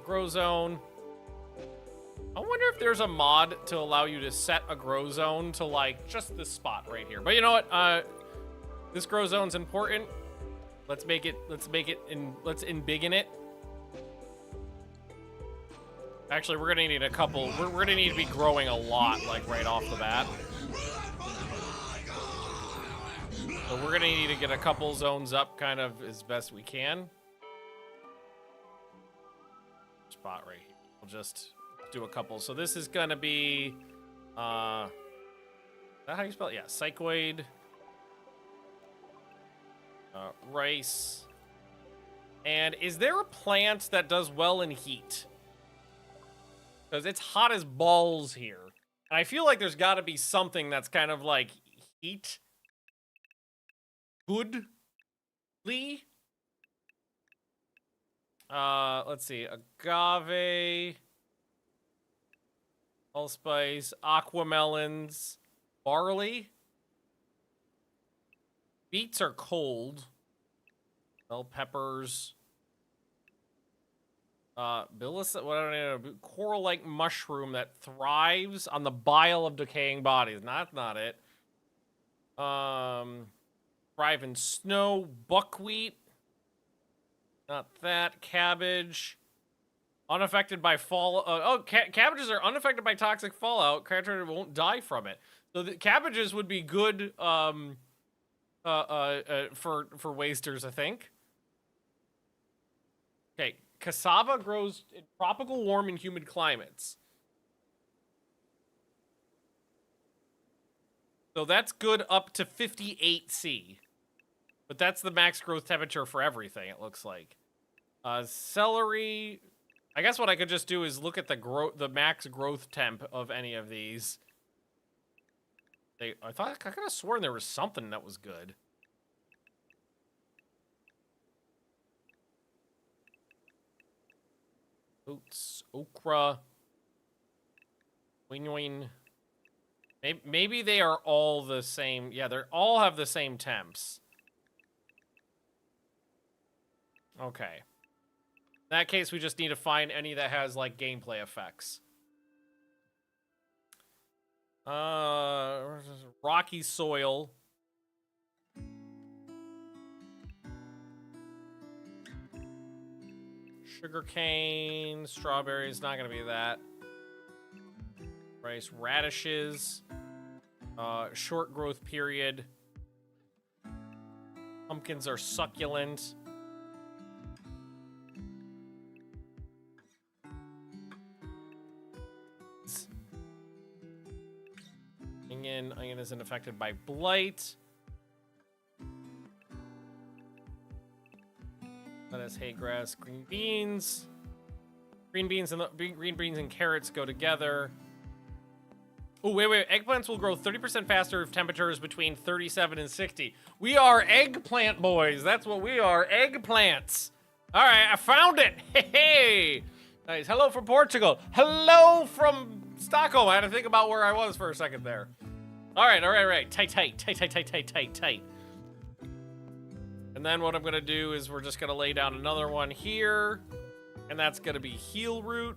Grow zone. I wonder if there's a mod to allow you to set a grow zone to like just this spot right here. But you know what? This grow zone's important. Let's embiggen it. Actually, we're gonna need a couple. We're gonna need to be growing a lot, like right off the bat. So we're gonna need to get a couple zones up, kind of as best we can. Spot right here. We'll just do a couple. So this is gonna be, is that how you spell it? Yeah, psychoid. Rice. And is there a plant that does well in heat? Because it's hot as balls here. And I feel like there's got to be something that's kind of like heat. Goodly. Let's see. Agave. Allspice. Aquamelons. Barley. Beets are cold. Bell peppers. What I don't know. Coral-like mushroom that thrives on the bile of decaying bodies. That's not it. Thrive in snow. Buckwheat. Not that. Cabbage. Unaffected by fall. Cabbages are unaffected by toxic fallout. Character won't die from it. So the cabbages would be good for wasters, I think. Okay, cassava grows in tropical, warm, and humid climates. So that's good up to 58°C. But that's the max growth temperature for everything, it looks like. Celery. I guess what I could just do is look at the max growth temp of any of these. I could have sworn there was something that was good. Oats, okra, wing. Maybe they are all the same. Yeah, they all have the same temps. Okay. In that case, we just need to find any that has, like, gameplay effects. Rocky soil. Sugarcane, strawberries, not gonna be that. Rice, radishes, short growth period. Pumpkins are succulent. Onion isn't affected by blight. Lettuce, hay grass, green beans. Green beans and carrots go together. Oh, wait. Eggplants will grow 30% faster if temperature is between 37 and 60. We are eggplant boys. That's what we are. Eggplants. All right, I found it. Hey. Nice. Hello from Portugal. Hello from Stockholm. I had to think about where I was for a second there. All right. Tight. And then what I'm going to do is we're just going to lay down another one here. And that's going to be heel root.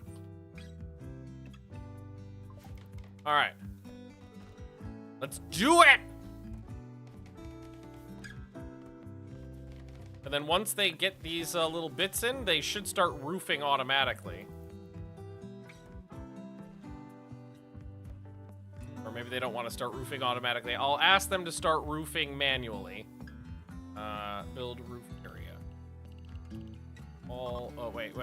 All right. Let's do it! And then once they get these little bits in, they should start roofing automatically. Or maybe they don't want to start roofing automatically. I'll ask them to start roofing manually. Build roof area. Oh, wait.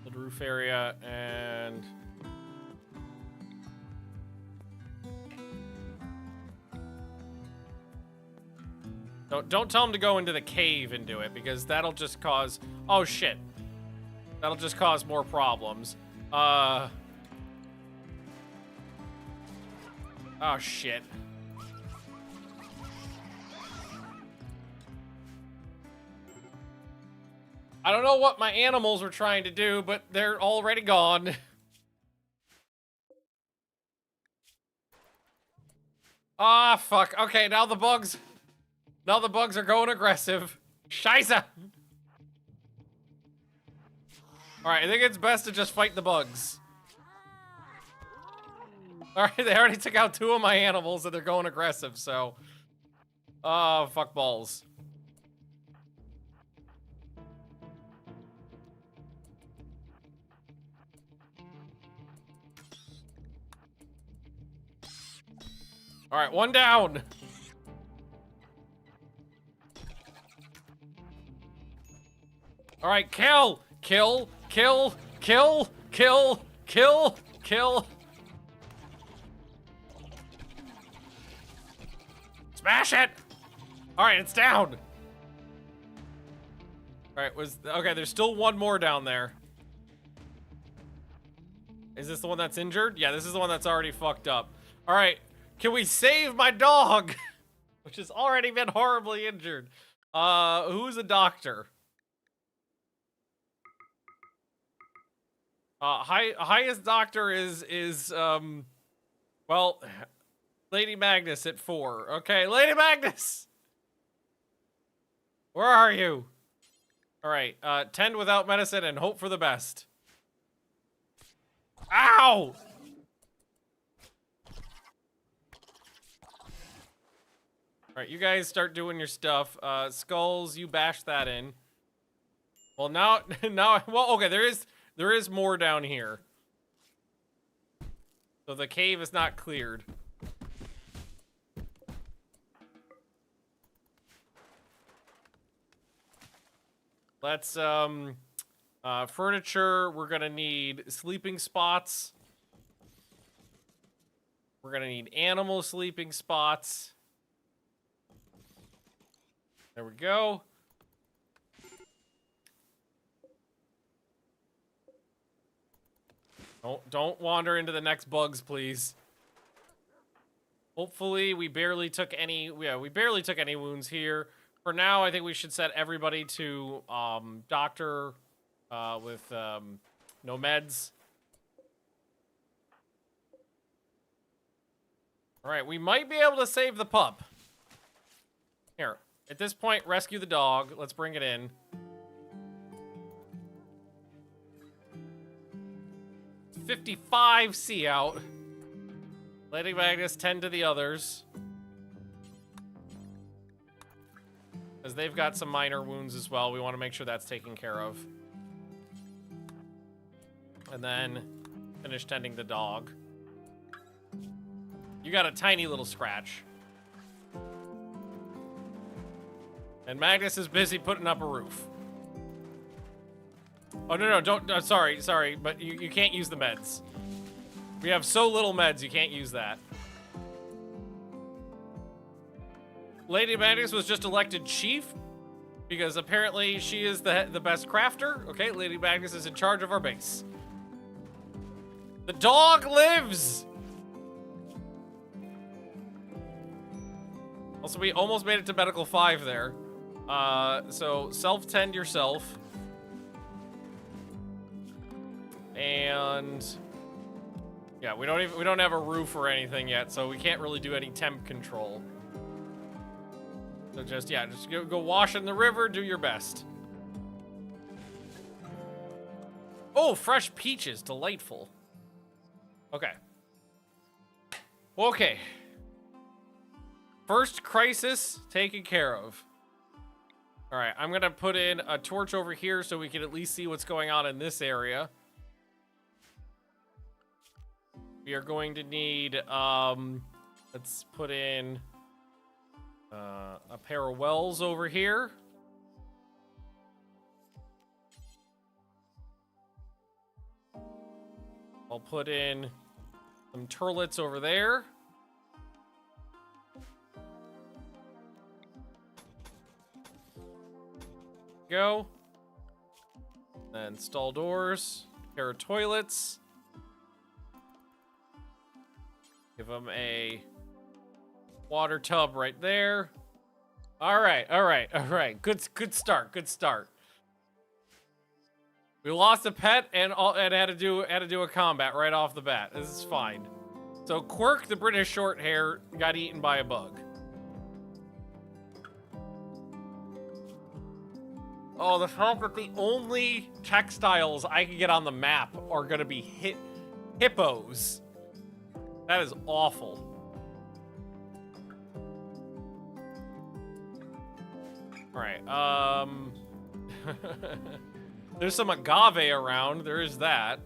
Build roof area and... Don't tell them to go into the cave and do it, because that'll just cause... Oh, shit. That'll just cause more problems. Oh, shit. I don't know what my animals were trying to do, but they're already gone. Ah, fuck. Okay, now the bugs are going aggressive. Scheiße! Alright, I think it's best to just fight the bugs. Alright, they already took out 2 of my animals and they're going aggressive, so... Oh, fuck balls. Alright, 1 down! Alright, kill! Smash it! Alright, it's down! Alright, okay, there's still 1 more down there. Is this the one that's injured? Yeah, this is the one that's already fucked up. Alright, can we save my dog? Which has already been horribly injured. Who's a doctor? Highest doctor is well, Lady Magnus at 4. Okay, Lady Magnus! Where are you? Alright, tend without medicine and hope for the best. Ow! Alright, you guys start doing your stuff. Skulls, you bash that in. Well, now, well, okay, there is more down here. So the cave is not cleared. Let's, furniture, we're gonna need sleeping spots. We're gonna need animal sleeping spots. There we go. Don't wander into the next bugs, please. Hopefully, we barely took any wounds here. For now, I think we should set everybody to doctor with no meds. All right, we might be able to save the pup. Here, At this point, rescue the dog. Let's bring it in. $55 sea out. Lady Magnus, tend to the others. Because they've got some minor wounds as well. We want to make sure that's taken care of. And then finish tending the dog. You got a tiny little scratch. And Magnus is busy putting up a roof. Oh, no, don't, sorry, but you can't use the meds. We have so little meds, you can't use that. Lady Magnus was just elected chief because apparently she is the best crafter. Okay, Lady Magnus is in charge of our base. The dog lives! Also, we almost made it to medical 5 there. So self-tend yourself. And yeah, we don't have a roof or anything yet, so we can't really do any temp control. So just go wash in the river, do your best. Oh, fresh peaches, delightful. Okay. Okay. First crisis taken care of. All right, I'm gonna put in a torch over here so we can at least see what's going on in this area. We are going to need, let's put in a pair of wells over here. I'll put in some turlets over there. Go. Then stall doors, pair of toilets. Give them a water tub right there. All right. Good start. We lost a pet and had to do a combat right off the bat. This is fine. So Quirk, the British short hair, got eaten by a bug. Oh, the fact that the only textiles I can get on the map are gonna be hippos. That is awful. All right, there's some agave around. There is that.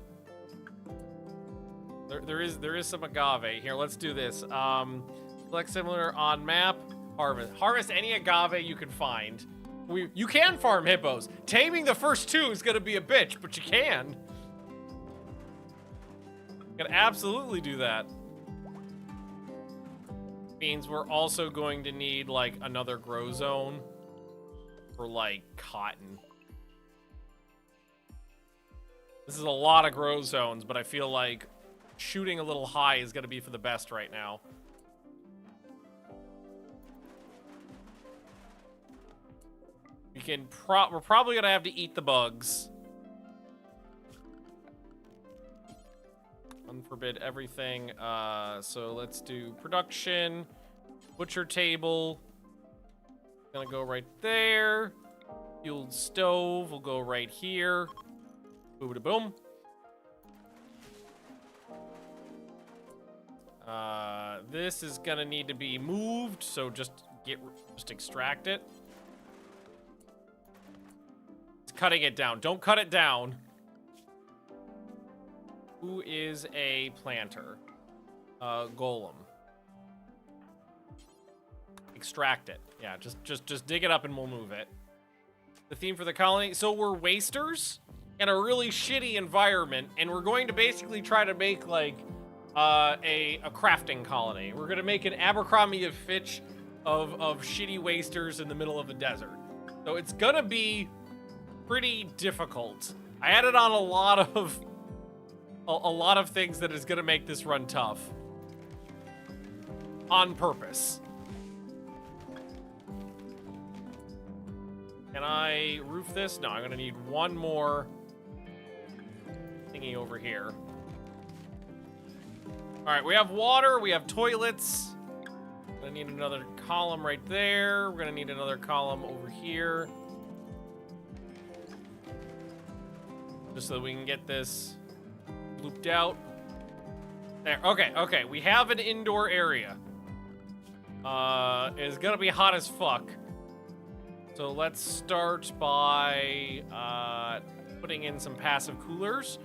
There is some agave. Here, let's do this. Select similar on map. Harvest any agave you can find. You can farm hippos. Taming the first 2 is gonna be a bitch, but you can. You can absolutely do that. Means we're also going to need like another grow zone for like cotton. This is a lot of grow zones, but I feel like shooting a little high is going to be for the best right now. We're probably going to have to eat the bugs. Unforbid everything. So let's do production. Butcher table. Gonna go right there. Fueled stove will go right here. Boom. This is gonna need to be moved, so just extract it. It's cutting it down. Don't cut it down. Who is a planter? Golem. Extract it. Yeah, just dig it up and we'll move it. The theme for the colony. So we're wasters in a really shitty environment, and we're going to basically try to make like a crafting colony. We're gonna make an Abercrombie and Fitch of shitty wasters in the middle of the desert. So it's gonna be pretty difficult. I added on a lot of things that is gonna make this run tough. On purpose. Can I roof this? No, I'm gonna need one more thingy over here. All right, we have water, we have toilets. Gonna need another column right there. We're gonna need another column over here. Just so that we can get this looped out. There, okay, we have an indoor area. It's gonna be hot as fuck. So let's start by putting in some passive coolers.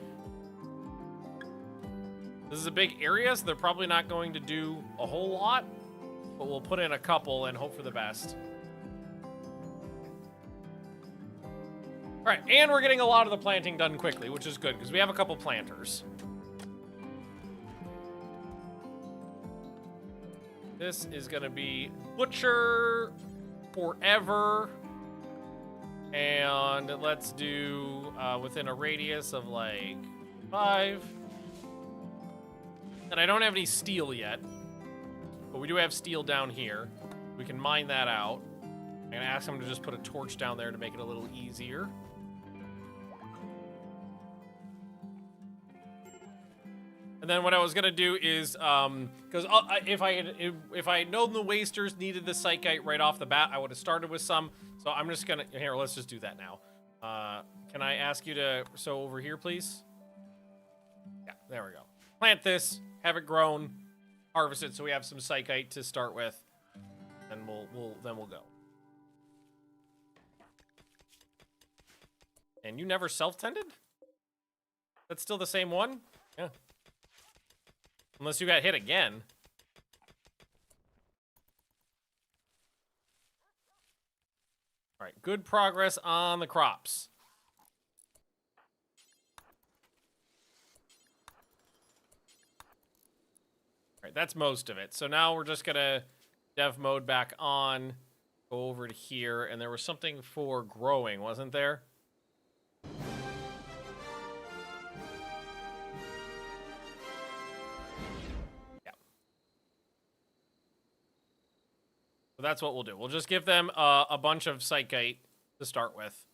This is a big area, so they're probably not going to do a whole lot, but we'll put in a couple and hope for the best. All right, and we're getting a lot of the planting done quickly, which is good, because we have a couple planters. This is gonna be butcher forever. And let's do within a radius of like 5. And I don't have any steel yet, but we do have steel down here. We can mine that out. I'm gonna ask him to just put a torch down there to make it a little easier. And then what I was gonna do is, because if I had known the wasters needed the psychite right off the bat, I would have started with some. So I'm just gonna, here, let's just do that now. Can I ask you to, so over here, please? Yeah, there we go. Plant this, have it grown, harvest it so we have some psychite to start with, and then we'll go. And you never self-tended? That's still the same one? Yeah. Unless you got hit again. All right, good progress on the crops. All right, that's most of it. So now we're just gonna dev mode back on, go over to here, and there was something for growing, wasn't there? That's what we'll do. We'll just give them a bunch of psychite to start with.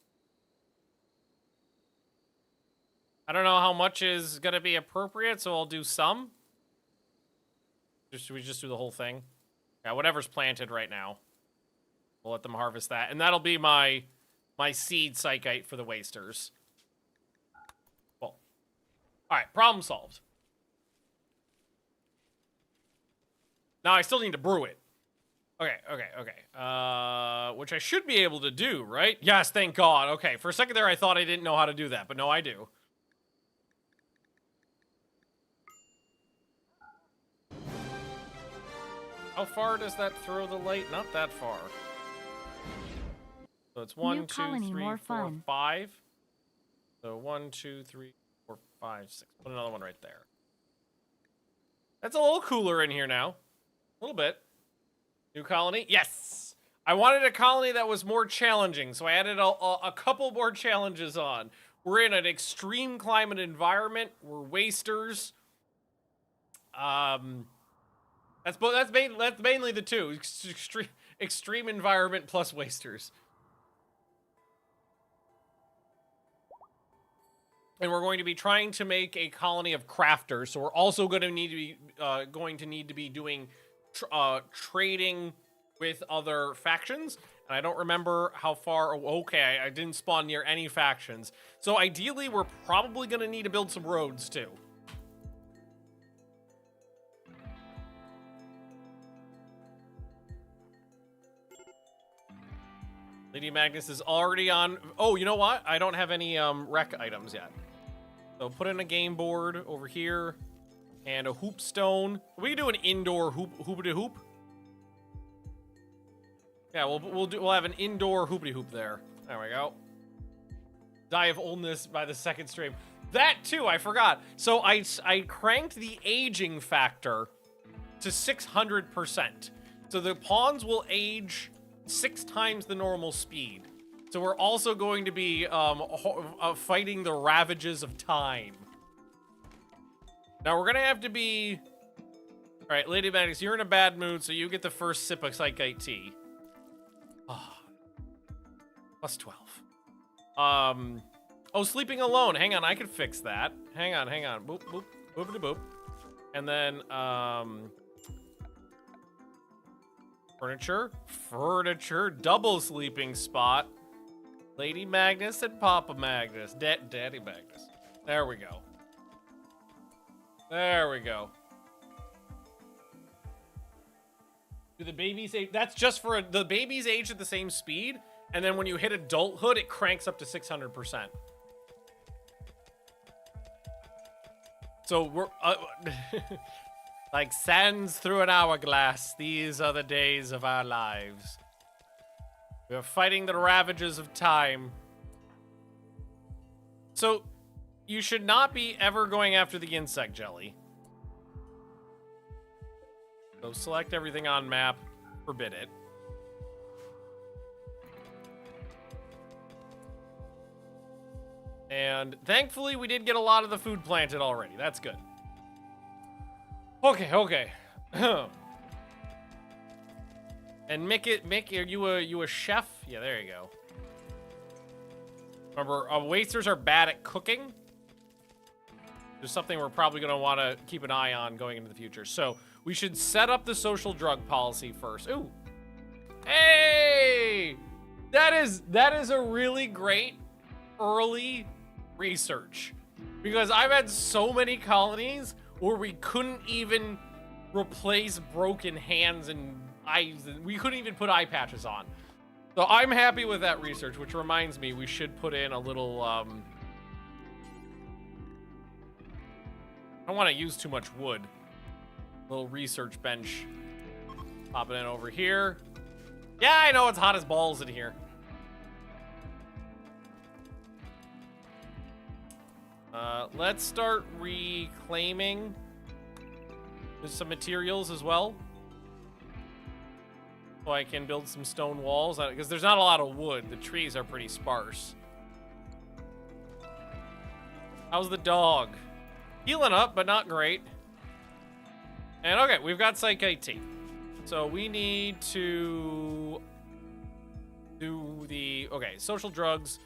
I don't know how much is going to be appropriate, so I'll do some. Should we just do the whole thing? Yeah, whatever's planted right now. We'll let them harvest that. And that'll be my seed psychite for the wasters. Cool. All right, problem solved. Now I still need to brew it. Okay. Which I should be able to do, right? Yes, thank God. Okay, for a second there I thought I didn't know how to do that, but no, I do. How far does that throw the light? Not that far. So it's 1, 2, 3, 4, 5. So 1, 2, 3, 4, 5, 6. Put another one right there. That's a little cooler in here now. A little bit. New colony? Yes! I wanted a colony that was more challenging, so I added a couple more challenges on. We're in an extreme climate environment. We're wasters. That's mainly the two. Extreme environment plus wasters. And we're going to be trying to make a colony of crafters, so we're also going to need to be doing trading with other factions, and I don't remember how far. Okay, I didn't spawn near any factions, so ideally we're probably going to need to build some roads too. Lady Magnus is already on. Oh, you know what? I don't have any rec items yet, so put in a game board over here. And a hoop stone. We can do an indoor hoopity hoop. Yeah, we'll have an indoor hoopity hoop there. There we go. Die of oldness by the second stream. That too, I forgot. So I cranked the aging factor to 600%. So the pawns will age 6 times the normal speed. So we're also going to be fighting the ravages of time. Now we're gonna have to be. All right, Lady Magnus, you're in a bad mood, so you get the first sip of psychite tea. Oh. Plus 12. Oh, sleeping alone. Hang on, I can fix that. Hang on. Boop, boop, boopity boop. And then, Furniture, double sleeping spot. Lady Magnus and Papa Magnus. Daddy Magnus. There we go. There we go. Do the babies age? That's just for the babies age at the same speed, and then when you hit adulthood, it cranks up to 600%. So we're like sands through an hourglass. These are the days of our lives. We are fighting the ravages of time. So you should not be ever going after the insect jelly. So select everything on map, forbid it. And thankfully we did get a lot of the food planted already. That's good. Okay. And Mick, are you a chef? Yeah, there you go. Remember, wasters are bad at cooking. There's something we're probably going to want to keep an eye on going into the future. So we should set up the social drug policy first. Ooh. Hey! That is a really great early research. Because I've had so many colonies where we couldn't even replace broken hands and eyes. We couldn't even put eye patches on. So I'm happy with that research, which reminds me we should put in a little, I don't want to use too much wood. Little research bench. Pop it in over here. Yeah, I know it's hot as balls in here. Let's start reclaiming some materials as well. So I can build some stone walls, because there's not a lot of wood. The trees are pretty sparse. How's the dog? Healing up, but not great. And okay, we've got Psych IT. So we need to do the, okay, social drugs.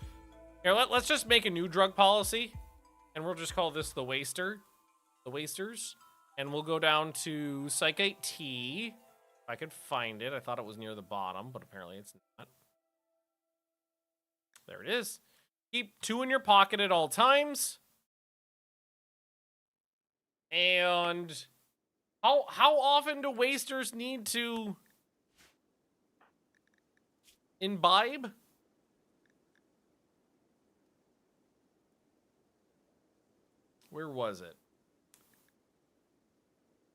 Here, let's just make a new drug policy. And we'll just call this the Wasters. And we'll go down to Psych IT. If I could find it. I thought it was near the bottom, but apparently it's not. There it is. Keep 2 in your pocket at all times. And how often do wasters need to imbibe? Where was it?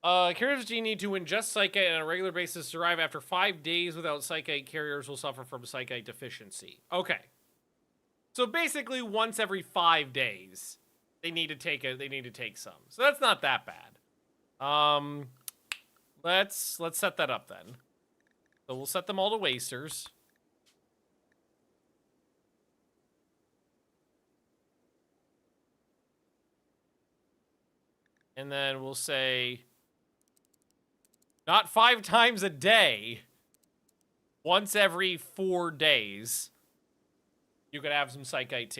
Carriers do need to ingest psychite on a regular basis to arrive after 5 days without psychite. Carriers will suffer from psychite deficiency. Okay. So basically once every 5 days they need to take some. So that's not that bad. Let's set that up then. So we'll set them all to wasters. And then we'll say not 5 times a day. Once every 4 days, you could have some Psych IT.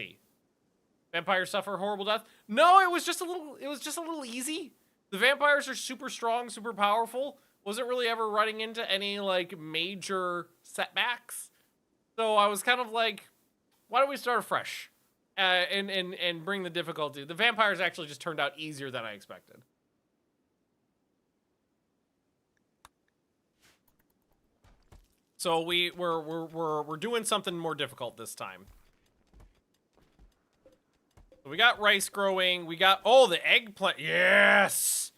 Vampires suffer horrible death. No, it was just a little easy. The vampires are super strong, super powerful. Wasn't really ever running into any like major setbacks. So I was kind of like, why don't we start afresh? And bring the difficulty. The vampires actually just turned out easier than I expected. So we're doing something more difficult this time. So we got rice growing. We got the eggplant. Yes,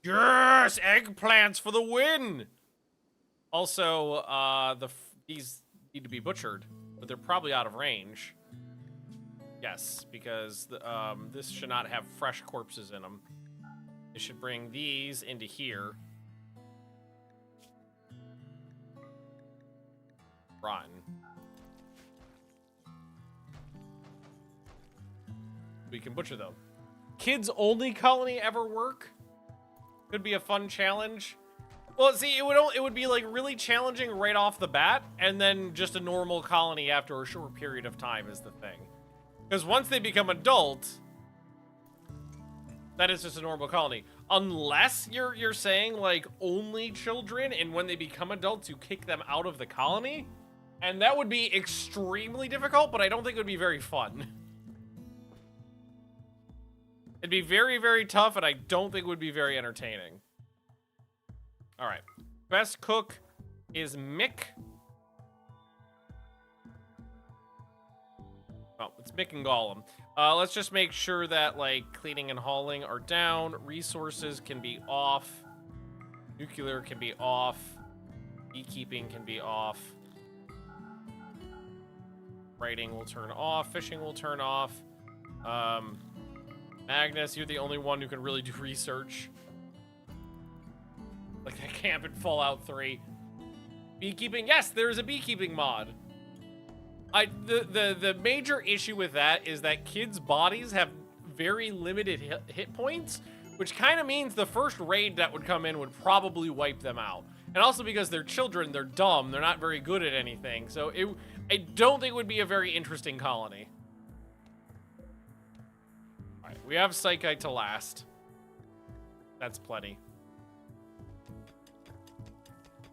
yes, eggplants for the win. Also, these need to be butchered, but they're probably out of range. Yes, because this should not have fresh corpses in them. They should bring these into here. Run. We can butcher them. Kids only colony ever work? Could be a fun challenge. Well, see, it would be like really challenging right off the bat, and then just a normal colony after a short period of time is the thing. Because once they become adult, that is just a normal colony. Unless you're saying, like, only children, and when they become adults, you kick them out of the colony. And that would be extremely difficult, but I don't think it would be very fun. It'd be very, very tough, and I don't think it would be very entertaining. All right. Best cook is Mick. Oh, it's Mick and Gollum. Let's just make sure that, like, cleaning and hauling are down. Resources can be off. Nuclear can be off. Beekeeping can be off. Writing will turn off. Fishing will turn off. Magnus, you're the only one who can really do research. Like that camp in Fallout 3. Beekeeping, yes, there's a beekeeping mod. The major issue with that is that kids' bodies have very limited hit points, which kind of means the first raid that would come in would probably wipe them out. And also because they're children, they're dumb, they're not very good at anything. So I don't think it would be a very interesting colony. All right, we have Psychite to last. That's plenty.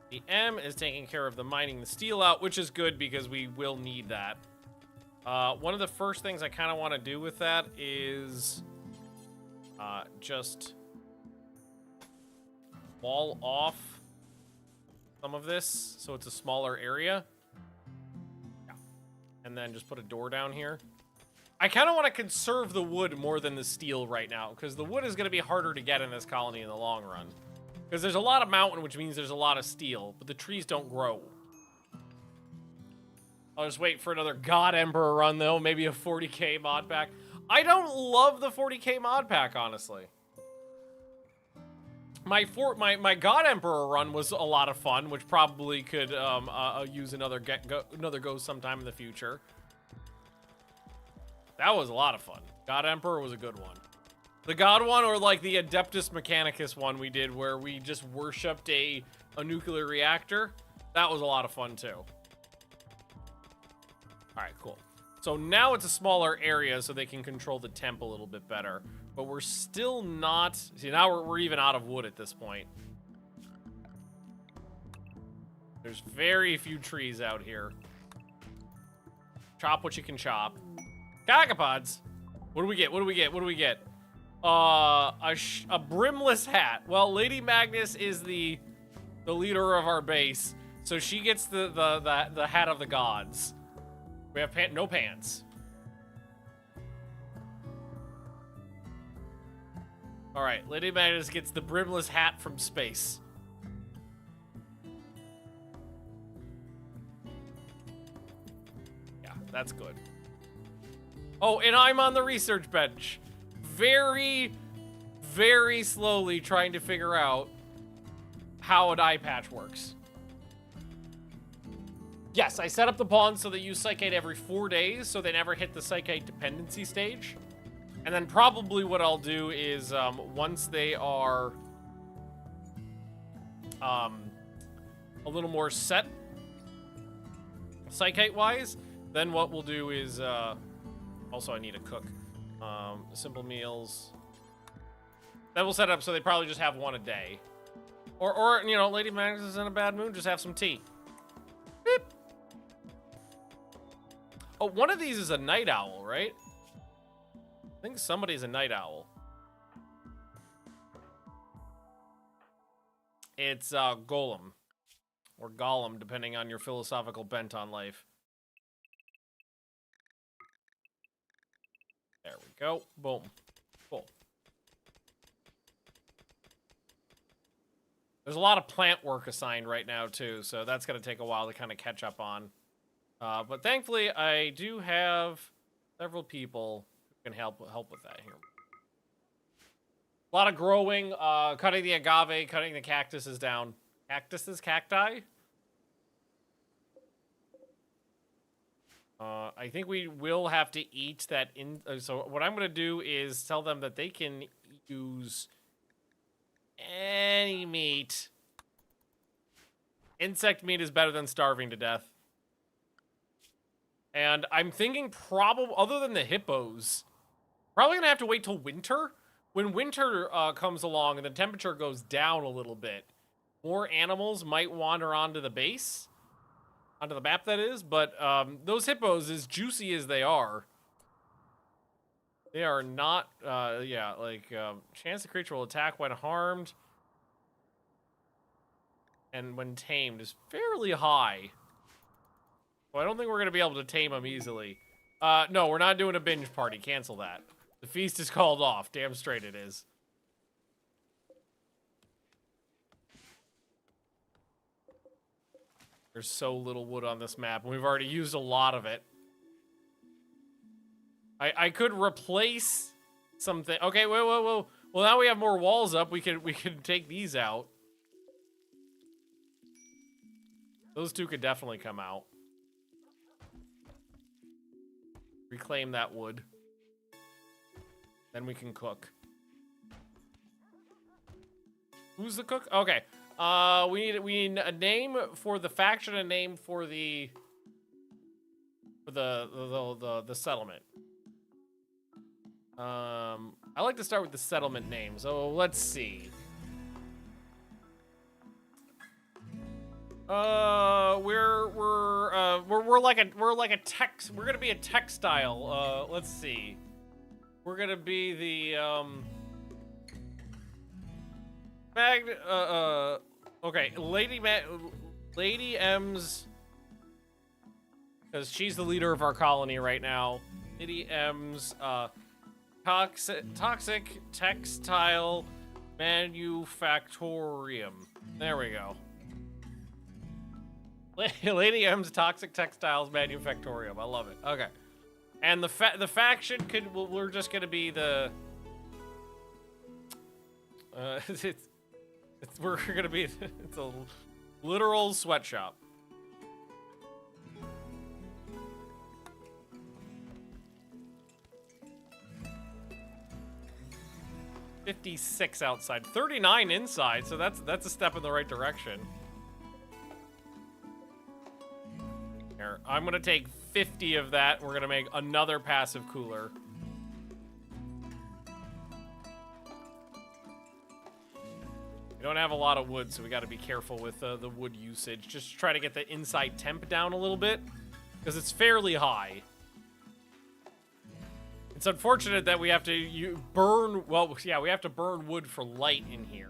The M is taking care of the mining the steel out, which is good because we will need that. One of the first things I kind of want to do with that is just wall off some of this so it's a smaller area. Yeah. And then just put a door down here. I kind of want to conserve the wood more than the steel right now because the wood is going to be harder to get in this colony in the long run. Because there's a lot of mountain, which means there's a lot of steel, but the trees don't grow. I'll just wait for another God Emperor run, though. Maybe a 40k mod pack. I don't love the 40k mod pack, honestly. My God Emperor run was a lot of fun, which probably could use another go sometime in the future. That was a lot of fun. God Emperor was a good one. The God one, or like the Adeptus Mechanicus one we did where we just worshipped a nuclear reactor. That was a lot of fun too. All right, cool. So now it's a smaller area so they can control the temp a little bit better. But we're still not... See, now we're even out of wood at this point. There's very few trees out here. Chop what you can chop. Cagapods! What do we get? What do we get? What do we get? A brimless hat. Well, Lady Magnus is the leader of our base, so she gets the hat of the gods. We have no pants. All right, Lady Magnus gets the brimless hat from space. Yeah, that's good. Oh, and I'm on the research bench. Very, very slowly trying to figure out how an eye patch works. Yes, I set up the pawns so they use Psychite every 4 days, so they never hit the Psychite dependency stage. And then probably what I'll do is, once they are a little more set Psychite-wise, then what we'll do is, also I need a cook. Simple meals. That will set up so they probably just have one a day. Or you know, Lady Magnus is in a bad mood, just have some tea. Beep. Oh, one of these is a night owl, right? I think somebody's a night owl. It's Golem. Or Gollum, depending on your philosophical bent on life. There we go. Boom. Cool. There's a lot of plant work assigned right now, too, so that's going to take a while to kind of catch up on. But thankfully, I do have several people who can help with that here. A lot of growing, cutting the agave, cutting the cactuses down. Cactuses? Cacti? I think we will have to eat that in... so what I'm going to do is tell them that they can use any meat. Insect meat is better than starving to death. And I'm thinking probably, other than the hippos, probably going to have to wait till winter, when winter comes along and the temperature goes down a little bit, more animals might wander onto the base, onto the map that is, but those hippos, as juicy as they are not, yeah, like, chance the creature will attack when harmed and when tamed is fairly high. So I don't think we're gonna be able to tame them easily. No, we're not doing a binge party, cancel that. The feast is called off, damn straight it is. There's so little wood on this map, and we've already used a lot of it. I could replace something. Okay, whoa. Well, now we have more walls up. We can take these out. Those two could definitely come out. Reclaim that wood. Then we can cook. Who's the cook? Okay. We need a name for the faction, a name for the settlement. I like to start with the settlement name. So let's see. We're gonna be a textile. Let's see. We're gonna be the okay, Lady M's, because she's the leader of our colony right now. Lady M's toxic textile manufactorium. There we go. Lady M's toxic textiles manufactorium. I love it. Okay, and the faction could. We're just gonna be the. We're gonna be. It's a literal sweatshop. $56 outside, 39 inside, so that's a step in the right direction. Here, I'm gonna take 50 of that. We're gonna make another passive cooler. We don't have a lot of wood, so we got to be careful with the wood usage. Just try to get the inside temp down a little bit, because it's fairly high. It's unfortunate that we have to burn, well, yeah, we have to burn wood for light in here.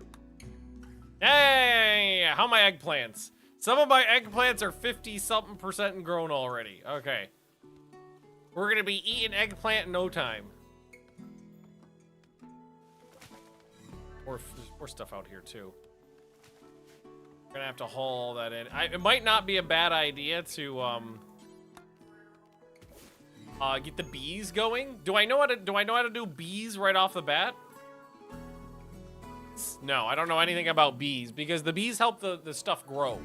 Hey, how are my eggplants? Some of my eggplants are 50-something% grown already. Okay. We're going to be eating eggplant in no time. There's more stuff out here, too. We're going to have to haul that in. It might not be a bad idea to, get the bees going. Do I know how to do bees right off the bat? No, I don't know anything about bees because the bees help the stuff grow.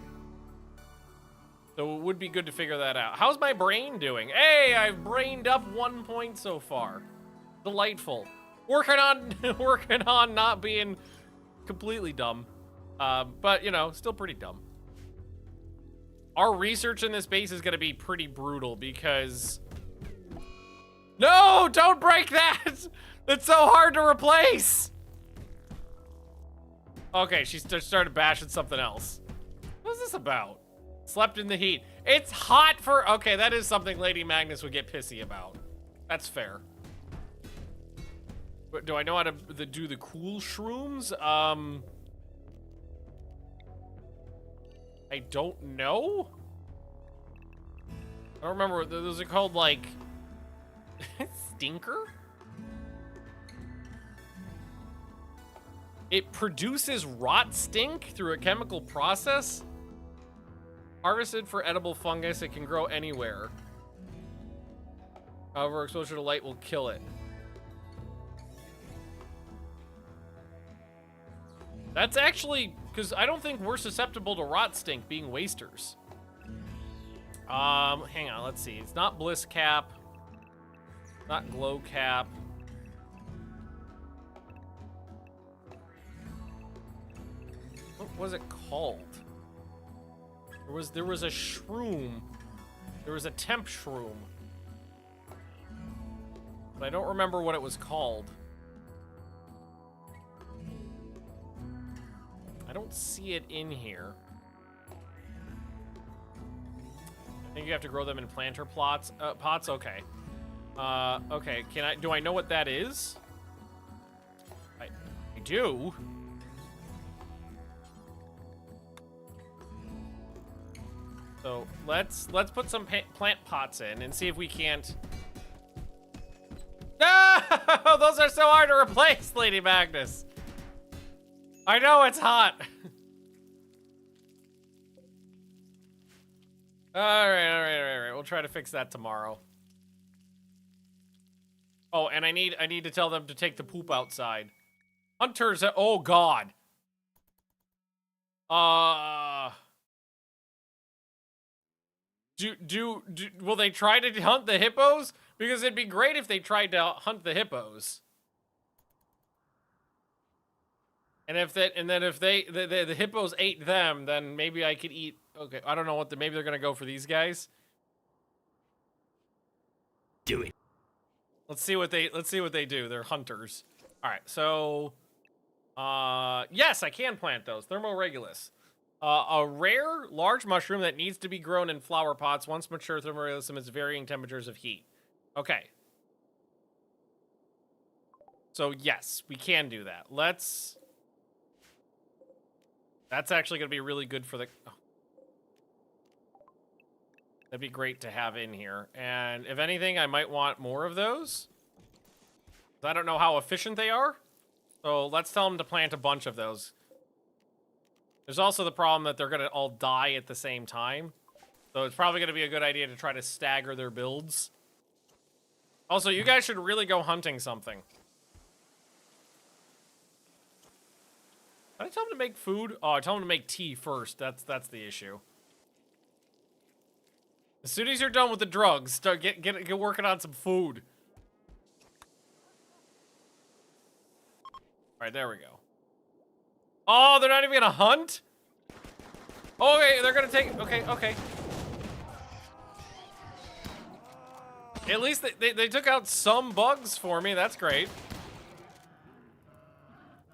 So it would be good to figure that out. How's my brain doing? Hey, I've brained up 1 point so far. Delightful. Working on not being completely dumb. But you know, still pretty dumb. Our research in this base is gonna be pretty brutal because no, don't break that! That's so hard to replace! Okay, she started bashing something else. What is this about? Slept in the heat. It's hot for... Okay, that is something Lady Magnus would get pissy about. That's fair. But do I know how to do the cool shrooms? I don't know? I don't remember. Those are called, like... Stinker? It produces rot stink through a chemical process. Harvested for edible fungus, it can grow anywhere. However, exposure to light will kill it. That's actually, because I don't think we're susceptible to rot stink being wasters. Hang on, let's see. It's not bliss cap. Not glow cap. What was it called? There was a shroom. There was a temp shroom. But I don't remember what it was called. I don't see it in here. I think you have to grow them in planter pots. Okay. Okay. Do I know what that is? I do. So let's put some plant pots in and see if we can't. No, those are so hard to replace, Lady Magnus. I know it's hot. All right. We'll try to fix that tomorrow. Oh, and I need to tell them to take the poop outside. Hunters, oh God. Will they try to hunt the hippos? Because it'd be great if they tried to hunt the hippos. And if the hippos ate them, then maybe I could eat. Okay, I don't know what maybe they're gonna go for these guys. Do it. Let's see what they do. They're hunters. All right, so yes, I can plant those. Thermoregulus. A rare large mushroom that needs to be grown in flower pots. Once mature, Thermoregulus emits varying temperatures of heat. Okay. So yes, we can do that. That's actually going to be really good for the... Oh. That'd be great to have in here. And if anything, I might want more of those. I don't know how efficient they are. So let's tell them to plant a bunch of those. There's also the problem that they're going to all die at the same time. So it's probably going to be a good idea to try to stagger their builds. Also, you guys should really go hunting something. Did I tell him to make food? Oh, I told him to make tea first. That's the issue. As soon as you're done with the drugs, start get working on some food. All right, there we go. Oh, they're not even gonna hunt? Okay, they're gonna take. Okay. At least they took out some bugs for me. That's great.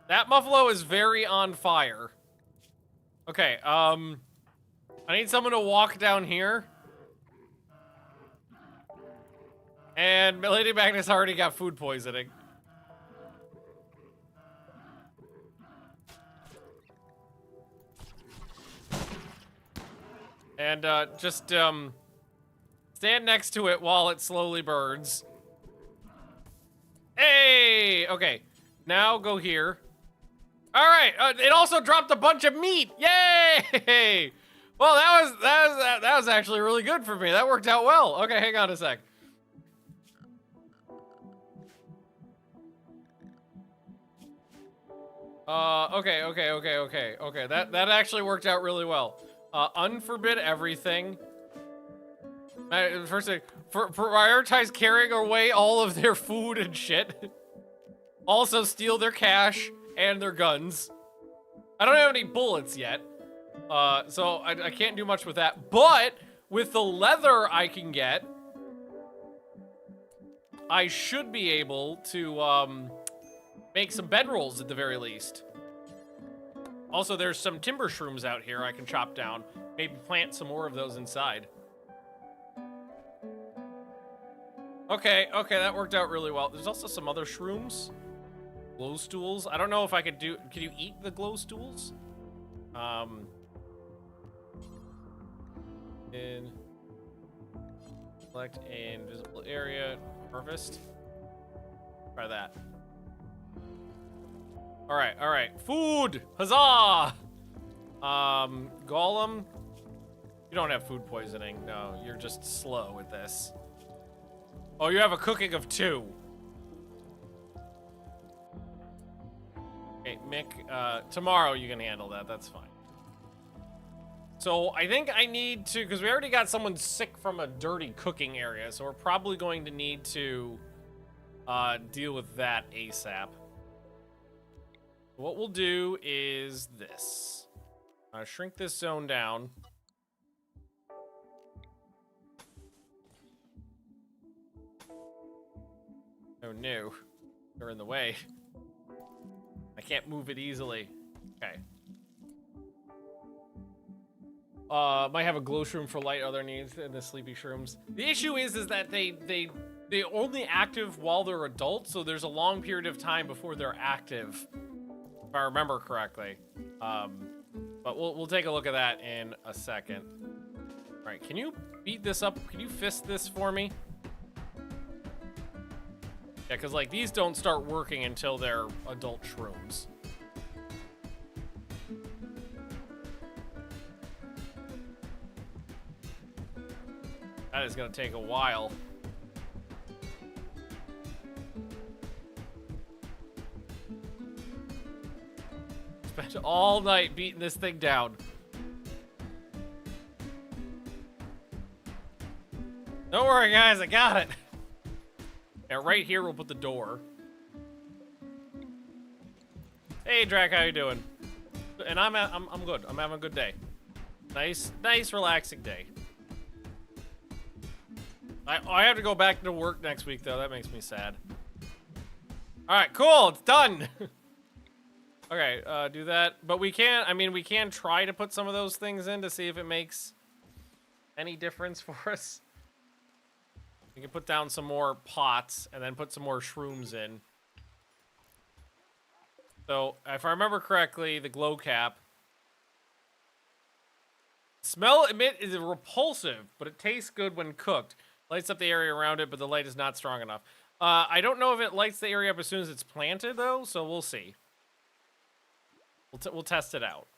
That Muffalo is very on fire. Okay, I need someone to walk down here. And Lady Magnus already got food poisoning. And, just, stand next to it while it slowly burns. Hey! Okay, now go here. All right, it also dropped a bunch of meat. Yay! Well, that was actually really good for me. That worked out well. Okay, hang on a sec. Okay. That actually worked out really well. Unforbid everything. First thing, prioritize carrying away all of their food and shit. Also steal their cash and their guns. I don't have any bullets yet, so I can't do much with that. But with the leather I can get, I should be able to make some bedrolls at the very least. Also, there's some timber shrooms out here I can chop down. Maybe plant some more of those inside. Okay, that worked out really well. There's also some other shrooms. Glow stools. I don't know if I could do... Can you eat the glow stools? In... Select an invisible area. Harvest. Try that. All right. Food! Huzzah! Golem. You don't have food poisoning. No, you're just slow with this. Oh, you have a cooking of 2. Okay, Mick, tomorrow you can handle that. That's fine. So I think I need to, because we already got someone sick from a dirty cooking area, so we're probably going to need to deal with that ASAP. What we'll do is this. Shrink this zone down. Oh no, they're in the way. I can't move it easily. Okay. Might have a glow shroom for light, other needs, and the sleepy shrooms. The issue is that they only active while they're adults, so there's a long period of time before they're active, if I remember correctly. But we'll take a look at that in a second. All right, can you beat this up? Can you fist this for me? Yeah, because like these don't start working until they're adult shrooms. That is gonna take a while. Spent all night beating this thing down. Don't worry, guys, I got it. Yeah, right here we'll put the door. Hey, Drac, how you doing? And I'm good. I'm having a good day. Nice, relaxing day. I have to go back to work next week, though. That makes me sad. All right, cool. It's done. Okay, do that. But we can, I mean, we can try to put some of those things in to see if it makes any difference for us. We can put down some more pots and then put some more shrooms in. So, if I remember correctly, the glow cap. Smell emit is repulsive, but it tastes good when cooked. Lights up the area around it, but the light is not strong enough. I don't know if it lights the area up as soon as it's planted, though, so we'll see. We'll test it out.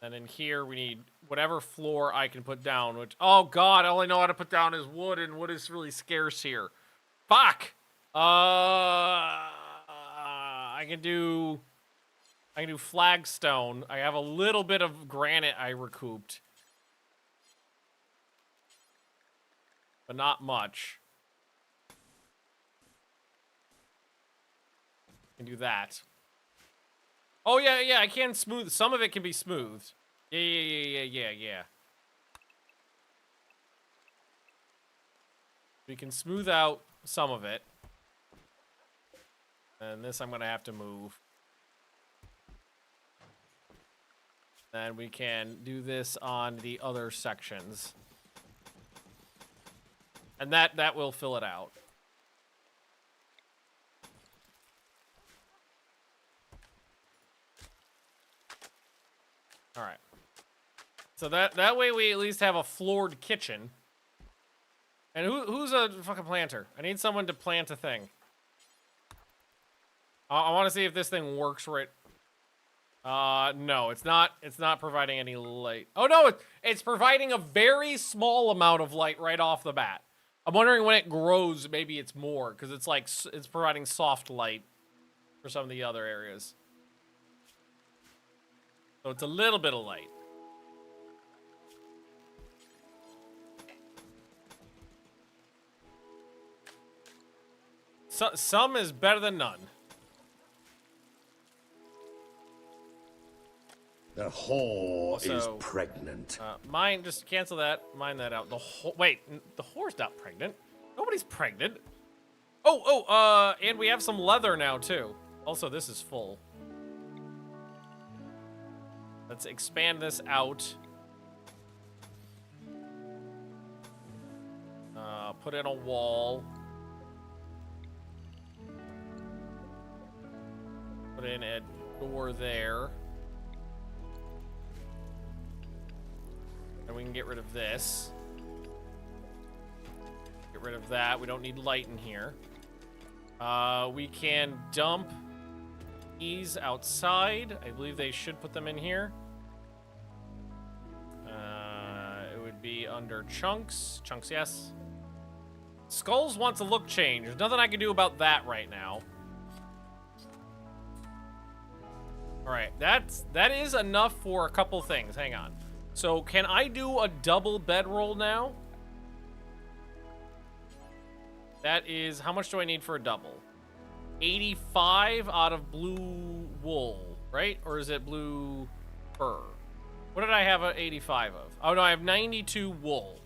And in here, we need whatever floor I can put down, which... Oh, God, all I know how to put down is wood, and wood is really scarce here. Fuck! I can do flagstone. I have a little bit of granite I recouped. But not much. Can do that. Oh, yeah, I can smooth. Some of it can be smoothed. Yeah. We can smooth out some of it. And this I'm going to have to move. And we can do this on the other sections. And that will fill it out. All right. So that way we at least have a floored kitchen. And who's a fucking planter? I need someone to plant a thing. I want to see if this thing works right. No, it's not providing any light. Oh no, it's providing a very small amount of light right off the bat. I'm wondering when it grows, maybe it's more, because it's like it's providing soft light for some of the other areas. So it's a little bit of light. So, some is better than none. The whore is pregnant. Mine, just cancel that. Mine that out. Wait, the whore's not pregnant. Nobody's pregnant. And we have some leather now, too. Also, this is full. Let's expand this out. Put in a wall. Put in a door there. And we can get rid of this. Get rid of that. We don't need light in here. We can dump these outside. I believe they should put them in here. It would be under chunks. Chunks, yes. Skulls wants a look change. There's nothing I can do about that right now. Alright, that is enough for a couple things. Hang on. So, can I do a double bedroll now? That is, how much do I need for a double? 85 out of blue wool, right? Or is it blue fur? What did I have at 85 of? Oh, no, I have 92 wool.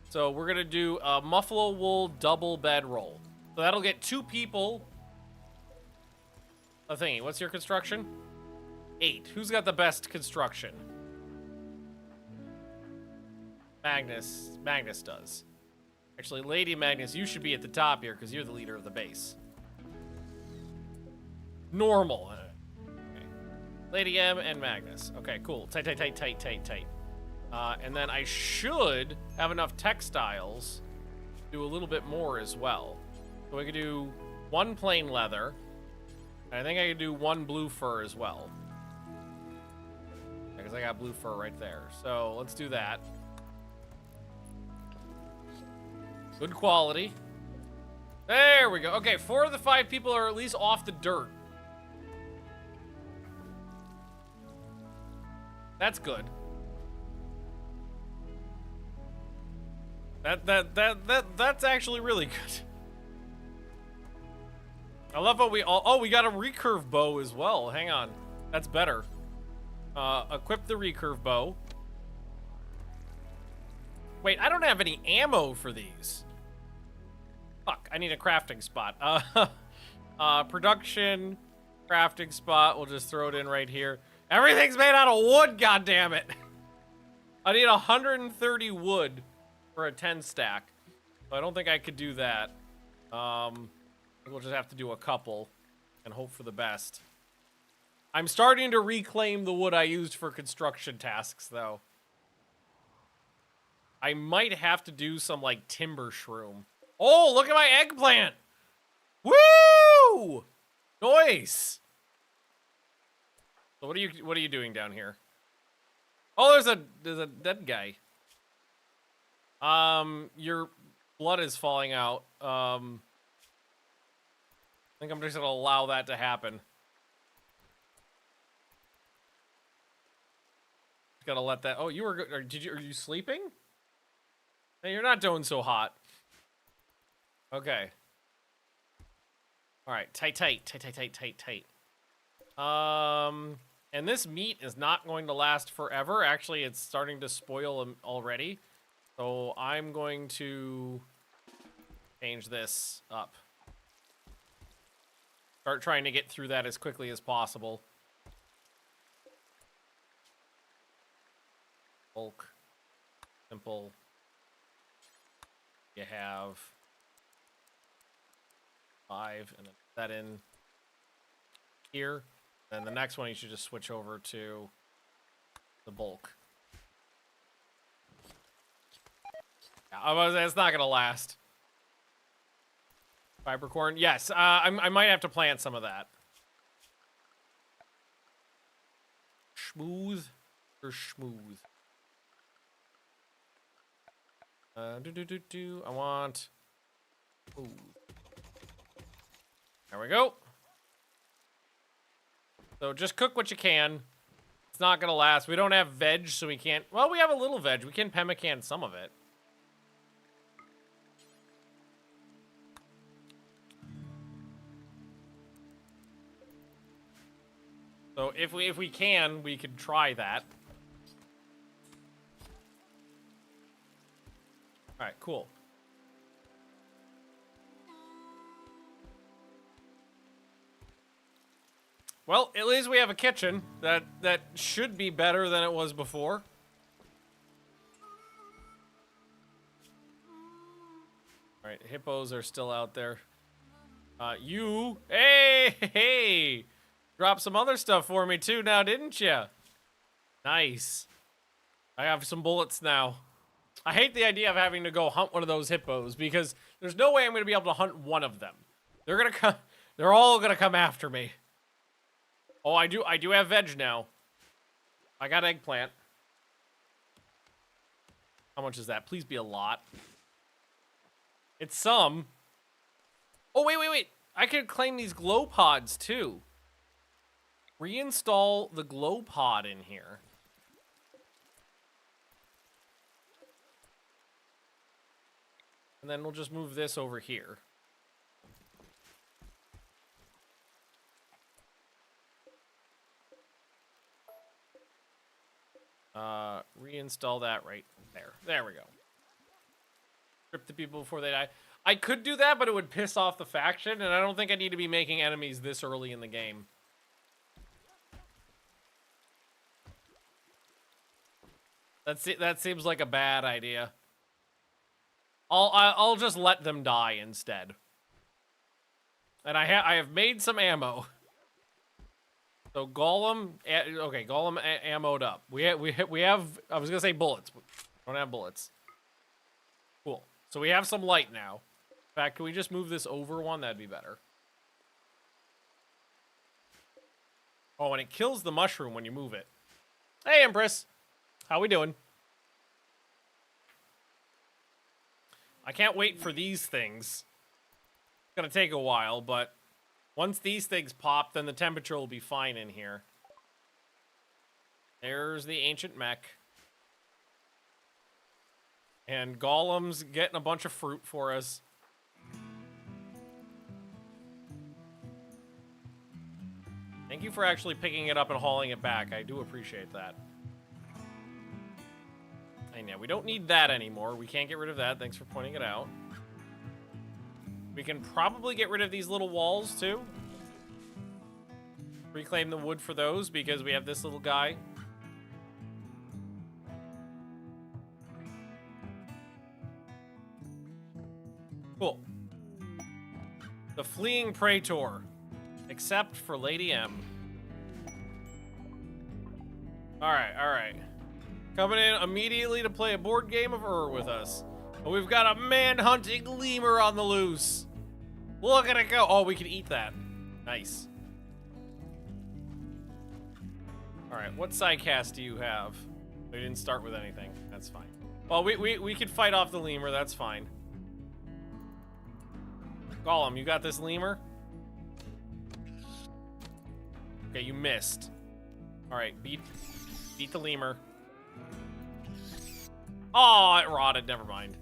So, we're going to do a muffalo wool double bedroll. So, that'll get 2 people a thingy. What's your construction? 8. Who's got the best construction? Magnus does. Actually, Lady Magnus, you should be at the top here because you're the leader of the base. Normal. Okay. Lady M and Magnus. Okay, cool. Tight. And then I should have enough textiles to do a little bit more as well. So we could do 1 plain leather. And I think I could do 1 blue fur as well. Because I got blue fur right there. So let's do that. Good quality. There we go. Okay, 4 of the 5 people are at least off the dirt. That's good. That's actually really good. I love how we all... Oh, we got a recurve bow as well. Hang on. That's better. Equip the recurve bow. Wait, I don't have any ammo for these. Fuck, I need a crafting spot. Production, crafting spot. We'll just throw it in right here. Everything's made out of wood, goddammit. I need 130 wood for a 10 stack. So I don't think I could do that. We'll just have to do a couple and hope for the best. I'm starting to reclaim the wood I used for construction tasks, though. I might have to do some, like, timber shroom. Oh, look at my eggplant! Woo! Nice! So what are you doing down here? Oh, there's a dead guy. Your blood is falling out. I think I'm just gonna allow that to happen. Just gotta let that. Oh, you were good. Are you sleeping? Hey, you're not doing so hot. Okay. All right, tight. And this meat is not going to last forever. Actually, it's starting to spoil already. So I'm going to change this up. Start trying to get through that as quickly as possible. Bulk. Simple. You have 5, and then put that in here. Then the next one you should just switch over to the bulk. Yeah, it's not gonna last. Fibercorn, yes. I might have to plant some of that. Smooth or schmooth. I want. Ooh. There we go. So just cook what you can. It's not gonna last. We don't have veg, so we can't. Well, we have a little veg. We can pemmican some of it. So if we can, we could try that. All right, cool. Well, at least we have a kitchen that should be better than it was before. All right, hippos are still out there. Hey, dropped some other stuff for me too now, didn't you? Nice. I have some bullets now. I hate the idea of having to go hunt one of those hippos because there's no way I'm going to be able to hunt one of them. They're gonna come. They're all gonna come after me. Oh, I do have veg now. I got eggplant. How much is that? Please be a lot. It's some. Oh, wait. I could claim these glow pods too. Reinstall the glow pod in here. And then we'll just move this over here. Reinstall that right there. There we go. Strip the people before they die. I could do that, but it would piss off the faction, and I don't think I need to be making enemies this early in the game. That seems like a bad idea. I'll just let them die instead. And I have made some ammo. So Golem, okay, Golem ammoed up. We have. I was gonna say bullets. We don't have bullets. Cool. So we have some light now. In fact, can we just move this over one? That'd be better. Oh, and it kills the mushroom when you move it. Hey, Empress. How we doing? I can't wait for these things. It's gonna take a while, but once these things pop, then the temperature will be fine in here. There's the ancient mech. And Golem's getting a bunch of fruit for us. Thank you for actually picking it up and hauling it back. I do appreciate that. And yeah, we don't need that anymore. We can't get rid of that. Thanks for pointing it out. We can probably get rid of these little walls, too. Reclaim the wood for those, because we have this little guy. Cool. The Fleeing Praetor. Except for Lady M. Alright, alright. Coming in immediately to play a board game of with us. And we've got a man-hunting lemur on the loose. Look at it go. Oh, we can eat that. Nice. Alright, what sidecast do you have? We didn't start with anything. That's fine. Well, we could fight off the lemur. That's fine. Golem, you got this lemur? Okay, you missed. Alright, beat the lemur. Oh, it rotted. Never mind.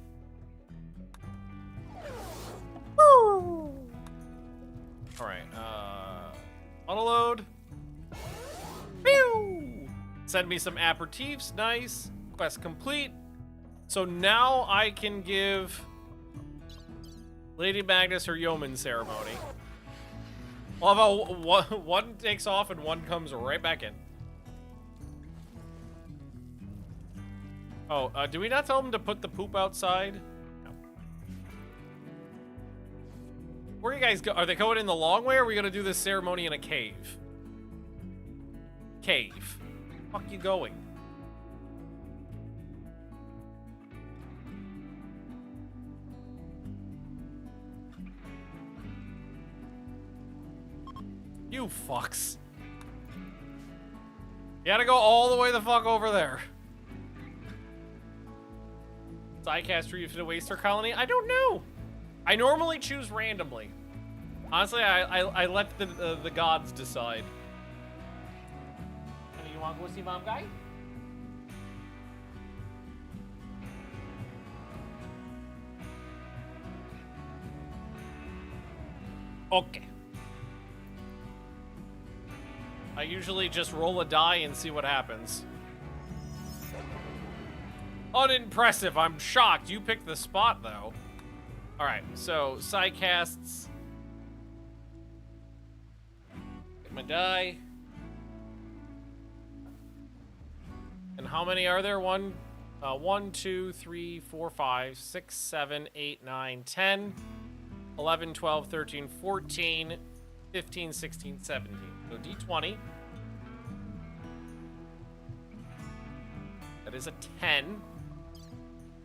Woo! Alright, autoload. Pew! Send me some aperitifs. Nice. Quest complete. So now I can give Lady Magnus her yeoman ceremony. Although one takes off and one comes right back in. Oh, do we not tell them to put the poop outside? No. Where are you guys go? Are they going in the long way, or are we gonna do this ceremony in a cave? Cave. Fuck you going? You fucks. You gotta go all the way the fuck over there. Sidecast for you for the Waster Colony? I don't know. I normally choose randomly. Honestly, I let the gods decide. You wanna go see Mom Guy? Okay. I usually just roll a die and see what happens. Unimpressive. I'm shocked. You picked the spot, though. Alright, so sidecasts. Get my die. And how many are there? 1, 2, 3, 4, 5, 6, 7, 8, 9, 10, 11, 12, 13, 14, 15, 16, 17. So D20. That is a 10.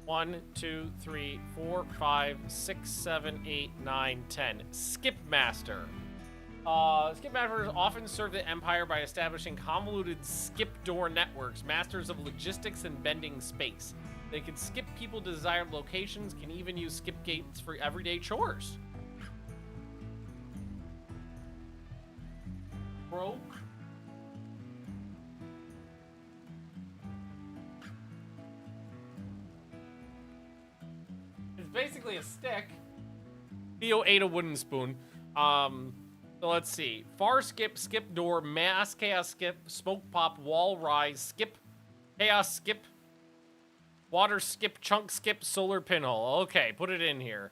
1, 2, 3, 4, 5, 6, 7, 8, 9, 10. Skip Master. Skip Masters often serve the Empire by establishing convoluted skip door networks, masters of logistics and bending space. They can skip people to desired locations, can even use skip gates for everyday chores. Broke. It's basically a stick. Theo ate a wooden spoon. So let's see. Far skip, skip door, mass chaos skip, smoke pop, wall rise, skip, chaos skip, water skip, chunk skip, solar pinhole. Okay, put it in here.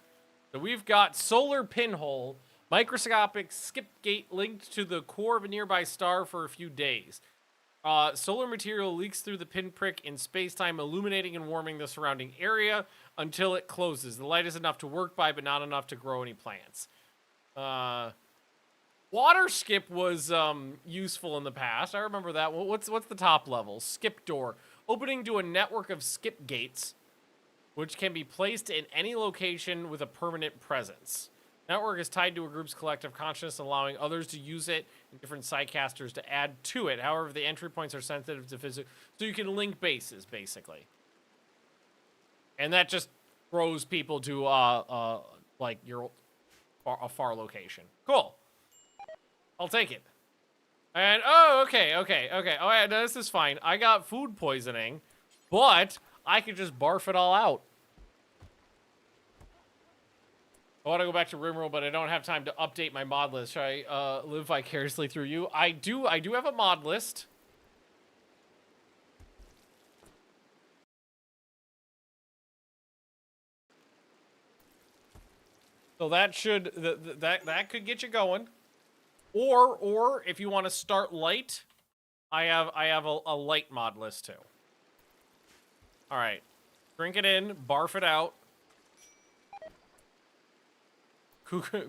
So we've got solar pinhole, microscopic skip gate linked to the core of a nearby star for a few days. Solar material leaks through the pinprick in space-time, illuminating and warming the surrounding area until it closes. The light is enough to work by, but not enough to grow any plants. Water skip was useful in the past. I remember that. What's the top level? Skip door. Opening to a network of skip gates, which can be placed in any location with a permanent presence. Network is tied to a group's collective consciousness, allowing others to use it and different sidecasters to add to it. However, the entry points are sensitive to physics, so you can link bases, basically. And that just throws people to, like, a far location. Cool. I'll take it. And, oh, okay. Oh, yeah, no, this is fine. I got food poisoning, but I could just barf it all out. I want to go back to Rimworld, but I don't have time to update my mod list. Should I live vicariously through you? I do have a mod list. So that should that could get you going. Or if you want to start light, I have a light mod list too. All right. Drink it in, barf it out.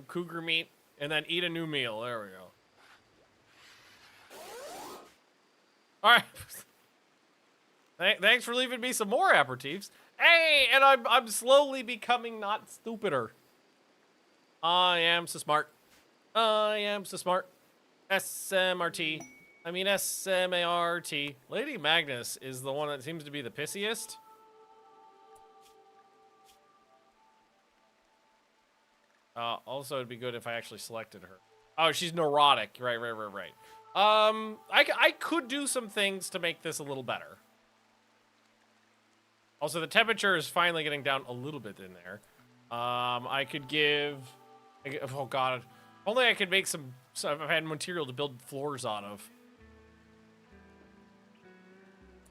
Cougar meat, and then eat a new meal. There we go. All right. Thanks for leaving me some more aperitifs. Hey, and I'm slowly becoming not stupider. I am so smart. I am so smart. SMRT. I mean SMART. Lady Magnus is the one that seems to be the pissiest. Also, it'd be good if I actually selected her. Oh, she's neurotic. Right. I could do some things to make this a little better. Also, the temperature is finally getting down a little bit in there. I could give... Oh, God. Only I could make some... So I've had material to build floors out of.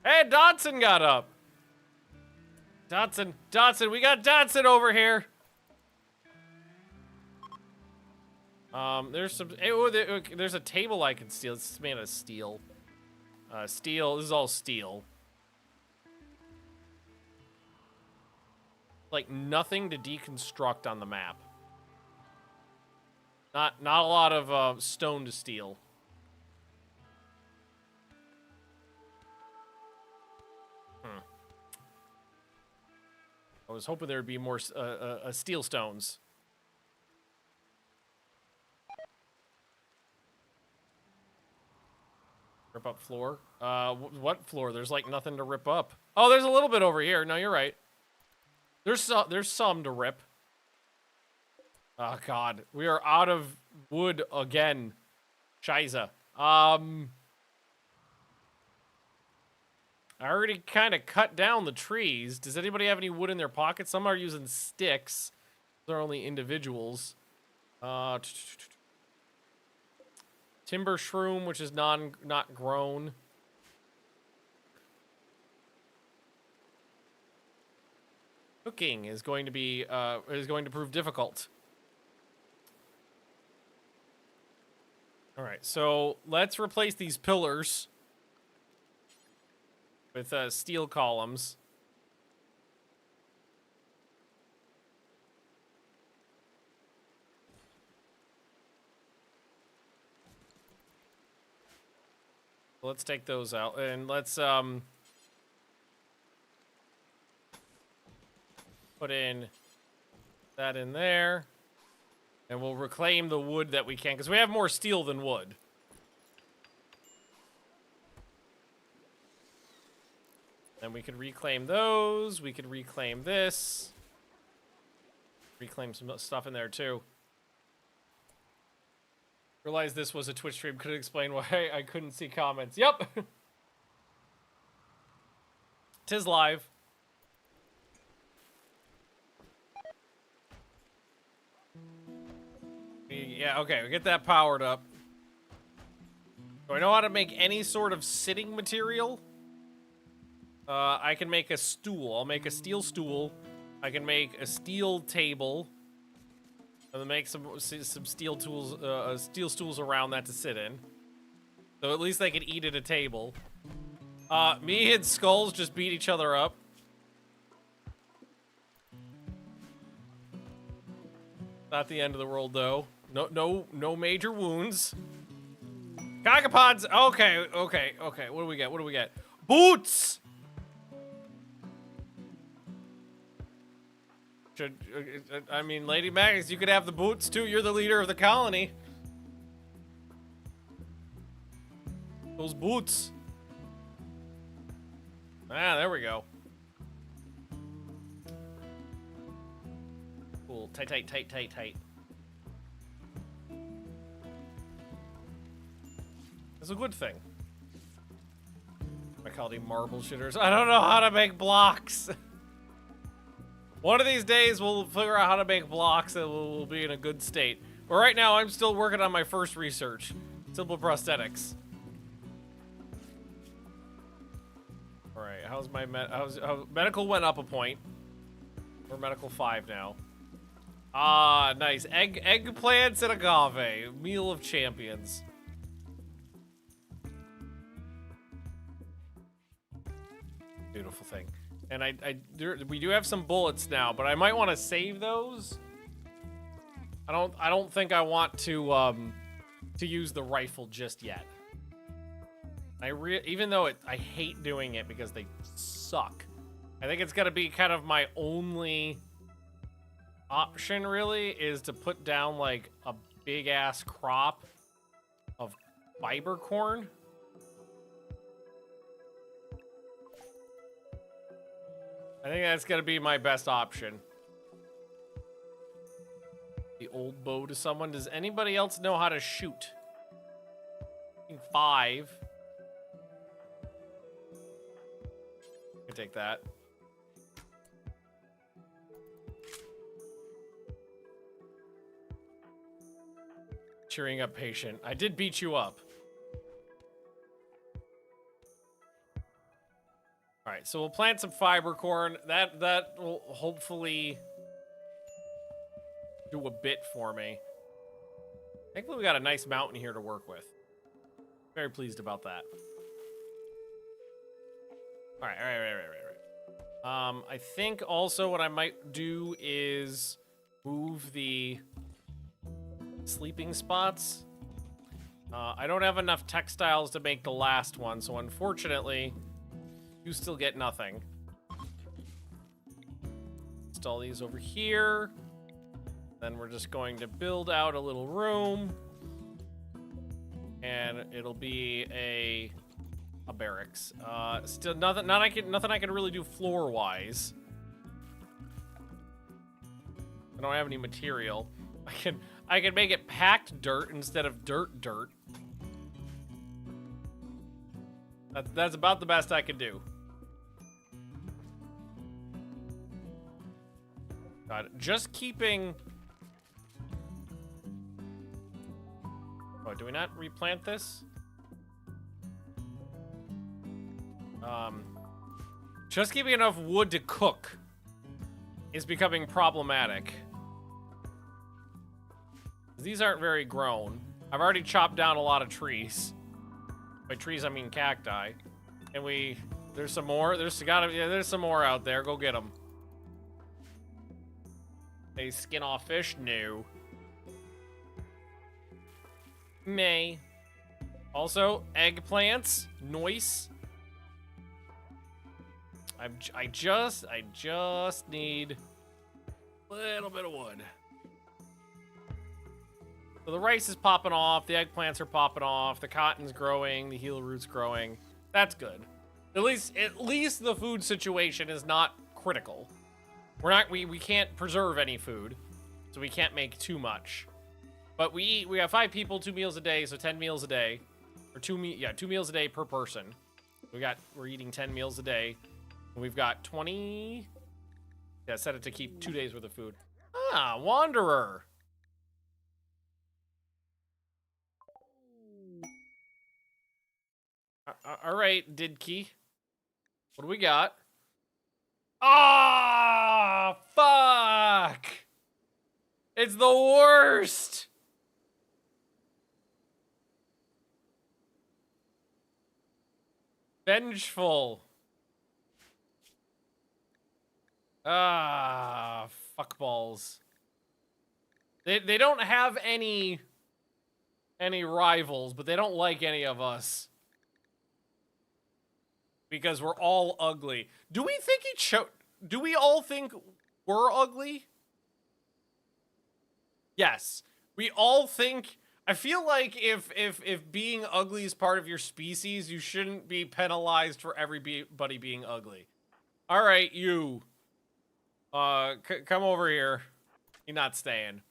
Hey, Dodson got up. Dodson, we got Dodson over here. There's some... there's a table I can steal. It's made of steel. Steel. This is all steel. Like, nothing to deconstruct on the map. Not a lot of stone to steal. I was hoping there'd be more steel stones. Rip up floor? What floor? There's like nothing to rip up. Oh, there's a little bit over here. No, you're right. There's some to rip. Oh, God. We are out of wood again. Shiza. I already kind of cut down the trees. Does anybody have any wood in their pockets? Some are using sticks. They're only individuals. Timber shroom, which is not grown. Cooking is going to prove difficult. All right, so let's replace these pillars with steel columns. Let's take those out and let's put in that in there. And we'll reclaim the wood that we can, because we have more steel than wood. And we could reclaim those. We could reclaim this. Reclaim some stuff in there, too. Realized this was a Twitch stream. Could explain why I couldn't see comments. Yep. Tis live. Yeah, okay, we get that powered up. Do I know how to make any sort of sitting material? I can make a stool. I'll make a steel stool. I can make a steel table. And then make some steel tools, steel stools around that to sit in. So at least they can eat at a table. Me and Skulls just beat each other up. Not the end of the world, though. No major wounds. Cogapods. Okay. What do we get? Boots. I mean, Lady Magnus, you could have the boots too. You're the leader of the colony. Those boots. Ah, there we go. Cool. Tight. It's a good thing. I call them marble shitters. I don't know how to make blocks. One of these days, we'll figure out how to make blocks and we'll be in a good state. But right now, I'm still working on my first research. Simple prosthetics. All right, how's my medical went up a point. We're medical 5 now. Ah, nice. Eggplants and agave. Meal of champions. Beautiful thing. And we do have some bullets now, but I might want to save those. I don't think I want to use the rifle just yet. Even though I hate doing it because they suck. I think it's gonna be kind of my only option really is to put down like a big ass crop of fiber corn. I think that's gonna be my best option. The old bow to someone. Does anybody else know how to shoot? I think 5. I can take that. Cheering up patient. I did beat you up. All right, so we'll plant some fiber corn. That will hopefully do a bit for me. Thankfully, we got a nice mountain here to work with. Very pleased about that. All right. I think also what I might do is move the sleeping spots. I don't have enough textiles to make the last one, so unfortunately, you still get nothing. Install these over here. Then we're just going to build out a little room. And it'll be a barracks. Still nothing I can really do floor-wise. I don't have any material. I can make it packed dirt instead of dirt. That's about the best I can do. God, just keeping... Oh, do we not replant this? Just keeping enough wood to cook is becoming problematic. These aren't very grown. I've already chopped down a lot of trees. By trees, I mean cacti. And there's some more. There's some more out there. Go get them. They skin off fish? No. May. Also, eggplants. Nice. I just need a little bit of wood. So the rice is popping off, the eggplants are popping off, the cotton's growing, the heel root's growing. That's good. At least the food situation is not critical. We can't preserve any food, so we can't make too much. But we have 5 people, 2 meals a day, so 10 meals a day. Or 2 meals a day per person. We're eating 10 meals a day. And we've got 20. Yeah, set it to keep 2 days worth of food. Ah, Wanderer. All right, Didkey. What do we got? Ah, fuck! It's the worst! Vengeful. Ah, fuckballs. They don't have any rivals, but they don't like any of us. Because we're all ugly. Do we think do we all think we're ugly? Yes. We all think. I feel like if being ugly is part of your species, you shouldn't be penalized for everybody being ugly. All right, you. Come over here. You're not staying.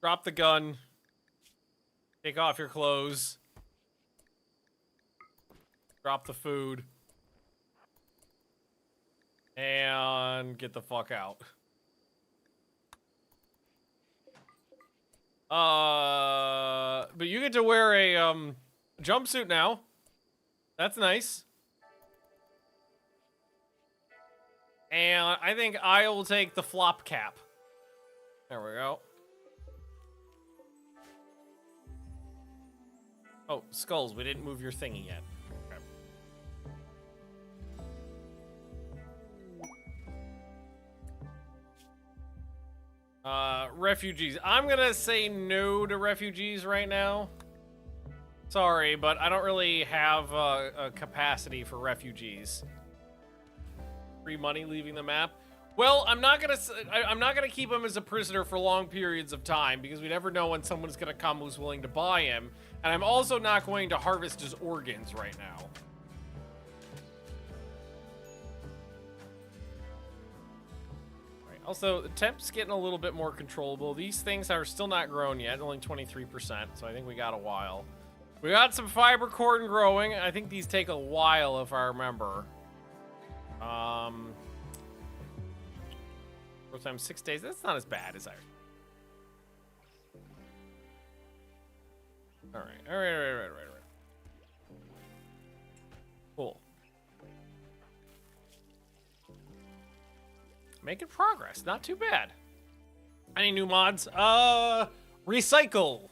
Drop the gun. Take off your clothes. Drop the food. And get the fuck out. But you get to wear a jumpsuit now. That's nice. And I think I will take the flop cap. There we go. Oh, skulls, we didn't move your thingy yet. Okay. Refugees. I'm gonna say no to refugees right now. Sorry, but I don't really have a capacity for refugees. Free money leaving the map. Well, I'm not gonna keep him as a prisoner for long periods of time because we never know when someone's gonna come who's willing to buy him. And I'm also not going to harvest his organs right now. Right. Also, the temp's getting a little bit more controllable. These things are still not grown yet, only 23%, so I think we got a while. We got some fiber corn growing. I think these take a while, if I remember. First time 6 days. That's not as bad as I. All right. Cool. Making progress. Not too bad. Any new mods? Recycle.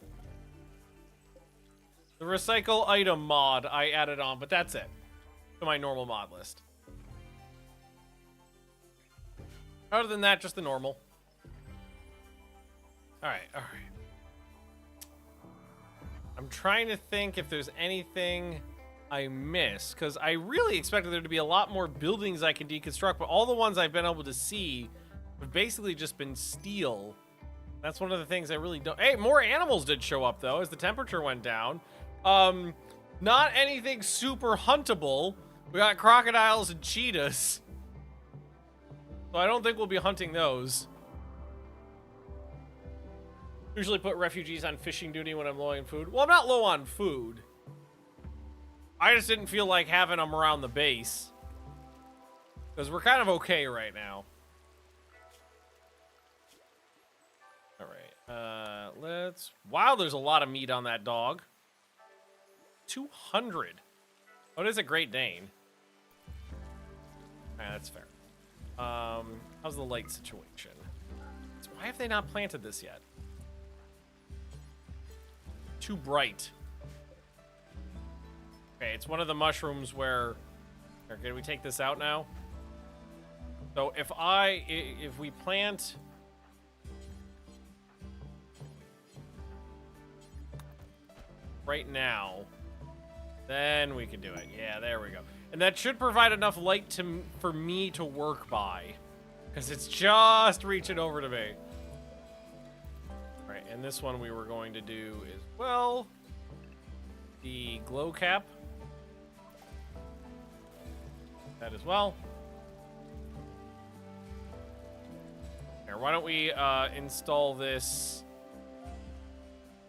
The recycle item mod I added on, but that's it. To my normal mod list. Other than that, just the normal. All right. I'm trying to think if there's anything I missed, because I really expected there to be a lot more buildings I can deconstruct, but all the ones I've been able to see have basically just been steel. That's one of the things I really don't... Hey, more animals did show up, though, as the temperature went down. Not anything super huntable. We got crocodiles and cheetahs. So I don't think we'll be hunting those. Usually put refugees on fishing duty when I'm low on food. Well, I'm not low on food. I just didn't feel like having them around the base. Because we're kind of okay right now. Alright, let's... Wow, there's a lot of meat on that dog. 200. Oh, it is a Great Dane. Alright, that's fair. How's the light situation? So why have they not planted this yet? Too bright. Okay, it's one of the mushrooms where... Here, can we take this out now? So if we plant... right now, then we can do it. Yeah, there we go. And that should provide enough light for me to work by. Because it's just reaching over to me. Right, and this one we were going to do is, well, the glow cap. That as well. Here, why don't we install this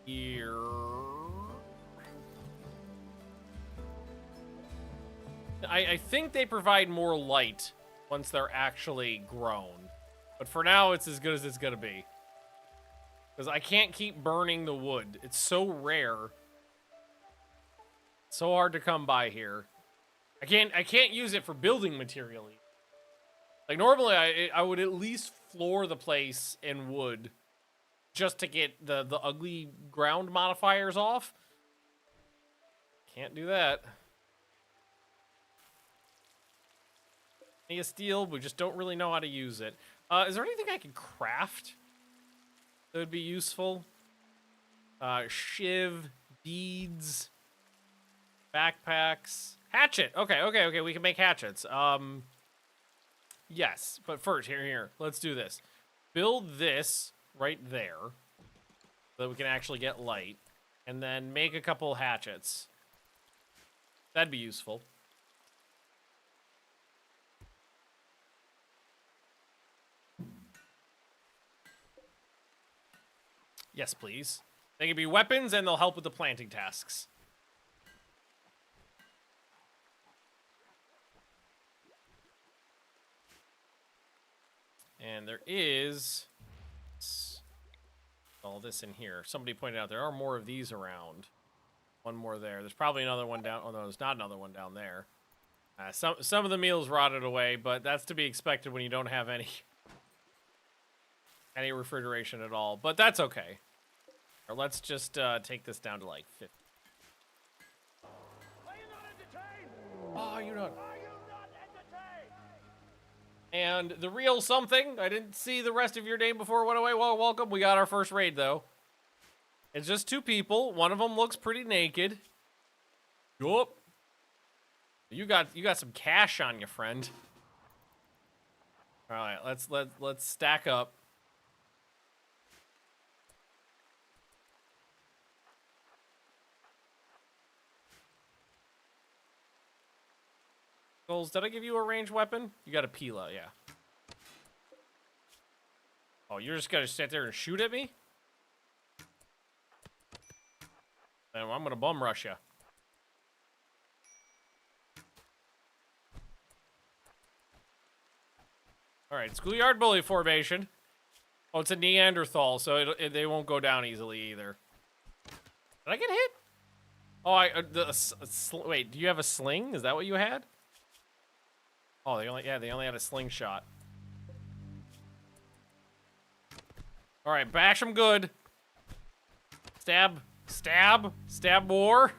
here. I think they provide more light once they're actually grown. But for now, it's as good as it's going to be. Because I can't keep burning the wood. It's so rare. So hard to come by here. I can't use it for building material. Like, normally, I would at least floor the place in wood just to get the ugly ground modifiers off. Can't do that. Need a steel, we just don't really know how to use it. Is there anything I can craft that would be useful? Shiv, beads, backpacks, hatchet. Okay, we can make hatchets. Yes, but first, here, let's do this. Build this right there so that we can actually get light, and then make a couple hatchets. That'd be useful. Yes, please. They can be weapons, and they'll help with the planting tasks. And there is all this in here. Somebody pointed out there are more of these around. One more there. There's probably another one down. Oh, no, there's not another one down there. Some of the meals rotted away, but that's to be expected when you don't have any refrigeration at all. But that's okay. Or let's just take this down to like 50. Are you not entertained? Oh, you're not. Are you not entertained? And the real something. I didn't see the rest of your name before it went away. Well, welcome. We got our first raid, though. It's just 2 people. One of them looks pretty naked. Yup. You got some cash on you, friend. All right, let's stack up. Goals, did I give you a ranged weapon? You got a Pila, yeah. Oh, you're just gonna sit there and shoot at me? Then I'm gonna bum rush you. All right, schoolyard bully formation. Oh, it's a Neanderthal, so they won't go down easily either. Did I get hit? Oh, wait. Do you have a sling? Is that what you had? Oh, they only had a slingshot. All right, bash them good. Stab more.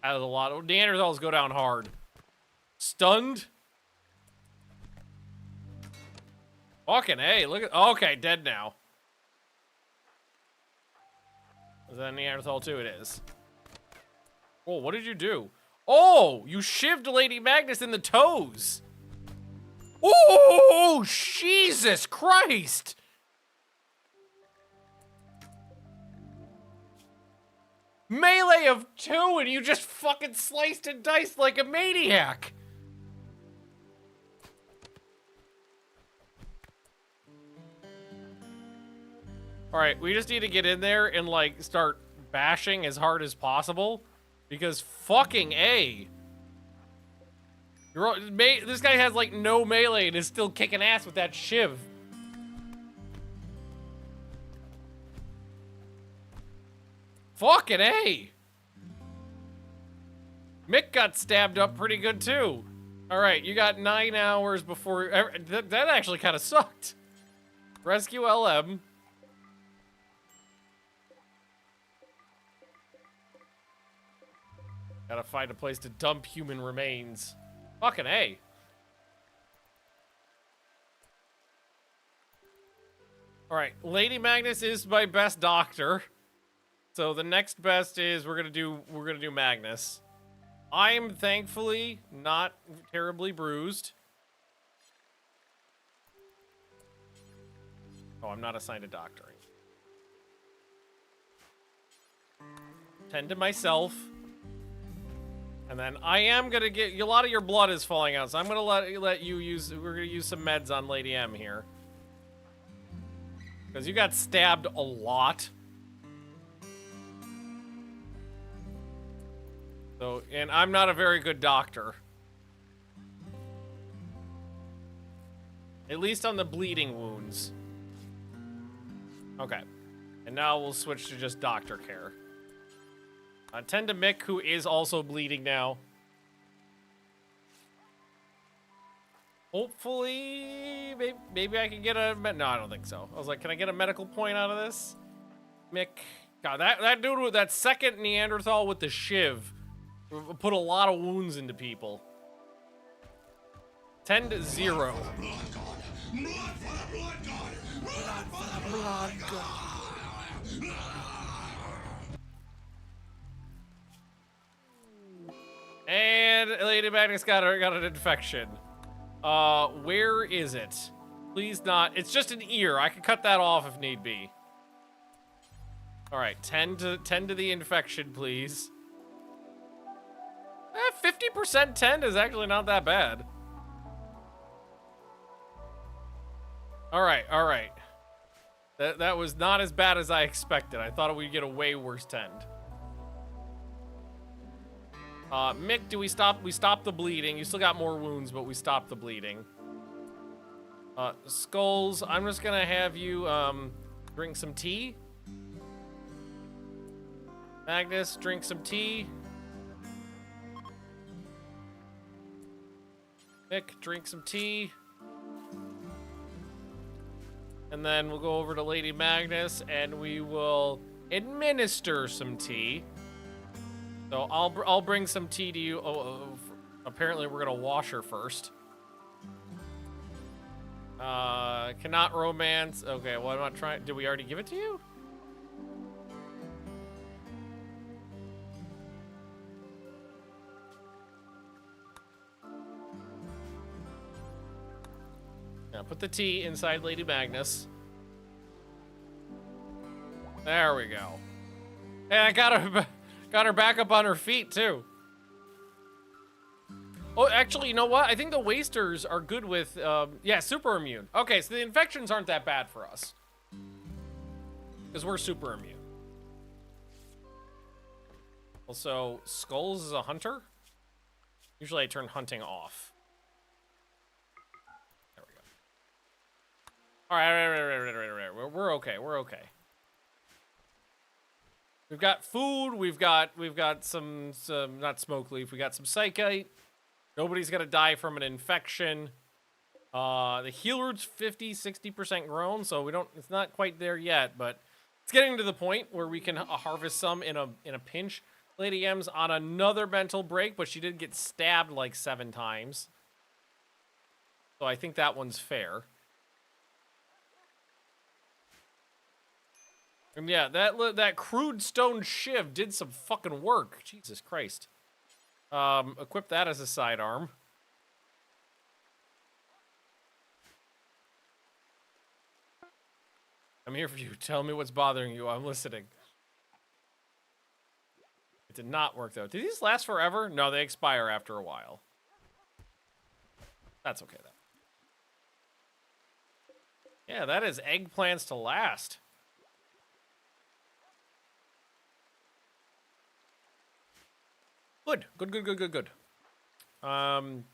That was a lot. Neanderthals go down hard. Stunned. Fucking hey, look at. Okay, dead now. Is that a Neanderthal too? It is. Oh, what did you do? Oh, you shivved Lady Magnus in the toes. Oh, Jesus Christ. Melee of 2 and you just fucking sliced and diced like a maniac. All right, we just need to get in there and like start bashing as hard as possible because fucking A. This guy has like no melee and is still kicking ass with that shiv. Fucking A. Mick got stabbed up pretty good too. All right, you got 9 hours before. That actually kind of sucked. Rescue LM. Gotta find a place to dump human remains. Fucking A. Alright, Lady Magnus is my best doctor. So the next best is we're gonna do Magnus. I'm thankfully not terribly bruised. Oh, I'm not assigned a doctoring. Tend to myself. And then I am gonna get a lot of your blood is falling out, so I'm gonna let you use. We're gonna use some meds on Lady M here because you got stabbed a lot. So, and I'm not a very good doctor, at least on the bleeding wounds. Okay, and now we'll switch to just doctor care. Tend to Mick, who is also bleeding now. Hopefully, maybe I can get a... No, I don't think so. I was like, can I get a medical point out of this? Mick. God, that dude with that second Neanderthal with the shiv put a lot of wounds into people. 10 to 0. Blood god! Blood for the blood god! Blood for the blood god! And Lady Magnus got an infection. Where is it? Please not. It's just an ear. I can cut that off if need be. All right, 10 to the infection, please. 50% 10 is actually not that bad. All right. That was not as bad as I expected. I thought we'd get a way worse 10. Mick, do we stop? We stopped the bleeding. You still got more wounds, but we stopped the bleeding. Skulls, I'm just gonna have you, drink some tea. Magnus, drink some tea. Mick, drink some tea. And then we'll go over to Lady Magnus and we will administer some tea. So I'll bring some tea to you. Apparently we're gonna wash her first. Cannot romance. Okay, well I'm not trying. Did we already give it to you? Now put the tea inside Lady Magnus. There we go. And I got her back up on her feet too. Oh, actually, you know what? I think the wasters are good with, yeah, super immune. Okay, so the infections aren't that bad for us. Because we're super immune. Also, Skulls is a hunter. Usually I turn hunting off. There we go. All right. We're okay. We're okay. We've got food. We've got some not smoke leaf. We got some psychite. Nobody's gonna die from an infection. The heal root's 50-60% grown, so it's not quite there yet, but it's getting to the point where we can harvest some in a pinch. Lady M's on another mental break, but she did get stabbed like 7 times. So I think that one's fair. And yeah, that crude stone shiv did some fucking work. Jesus Christ. Equip that as a sidearm. I'm here for you. Tell me what's bothering you. I'm listening. It did not work, though. Did these last forever? No, they expire after a while. That's okay, though. Yeah, that is eggplants to last. Good. I'm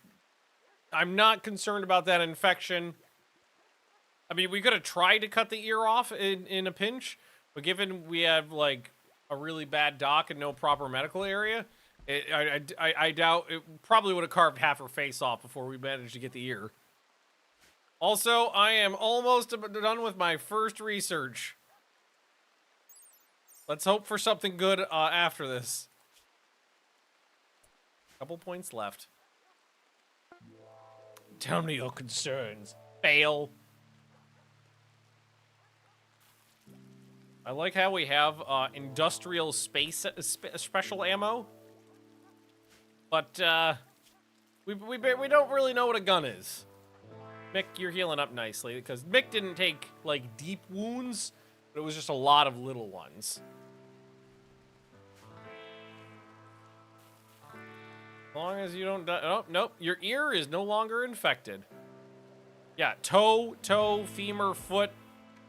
not concerned about that infection. I mean, we could have tried to cut the ear off in a pinch, but given we have, like, a really bad doc and no proper medical area, I doubt it probably would have carved half her face off before we managed to get the ear. Also, I am almost done with my first research. Let's hope for something good after this. Couple points left. Tell me your concerns. Fail. I like how we have industrial space special ammo, but we don't really know what a gun is. Mick, you're healing up nicely because Mick didn't take like deep wounds, but it was just a lot of little ones. As long as you don't die. Oh, nope. Your ear is no longer infected. Yeah, toe, femur, foot,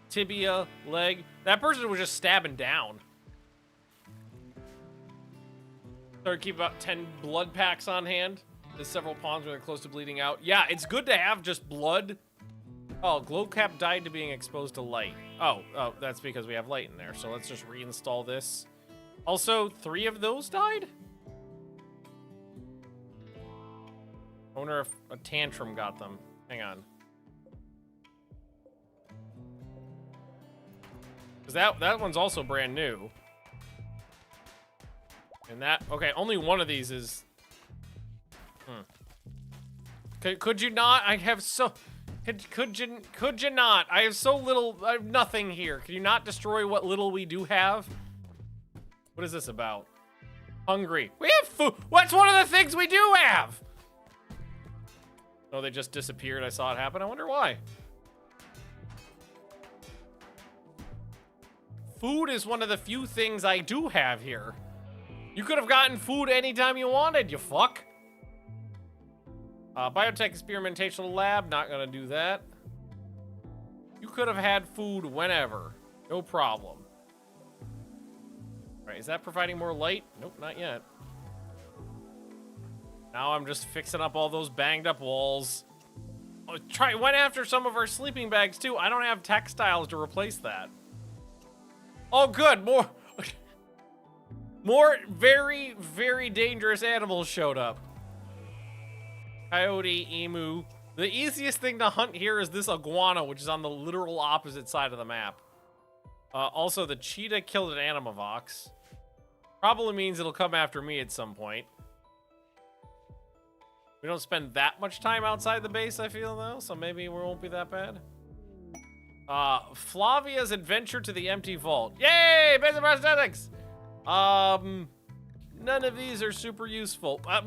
tibia, leg. That person was just stabbing down. So keep about 10 blood packs on hand. There's several pawns where they're close to bleeding out. Yeah, it's good to have just blood. Oh, Glowcap died to being exposed to light. Oh, that's because we have light in there. So let's just reinstall this. Also, 3 of those died? I wonder if a tantrum got them. Hang on. Because that one's also brand new. And that... Okay, only one of these is... Could you not? I have so... Could you not? I have so little... I have nothing here. Could you not destroy what little we do have? What is this about? Hungry. We have food. What's one of the things we do have? Oh, they just disappeared. I saw it happen. I wonder why. Food is one of the few things I do have here. You could have gotten food anytime you wanted, you fuck. Biotech experimental lab, not gonna do that. You could have had food whenever. No problem. All right, is that providing more light? Nope, not yet. Now I'm just fixing up all those banged up walls. Oh, went after some of our sleeping bags too. I don't have textiles to replace that. Oh, good. More very, very dangerous animals showed up. Coyote, emu. The easiest thing to hunt here is this iguana, which is on the literal opposite side of the map. Also, the cheetah killed an Animavox. Probably means it'll come after me at some point. We don't spend that much time outside the base, I feel, though, so maybe we won't be that bad. Flavia's adventure to the empty vault. Yay! Basic prosthetics! None of these are super useful. I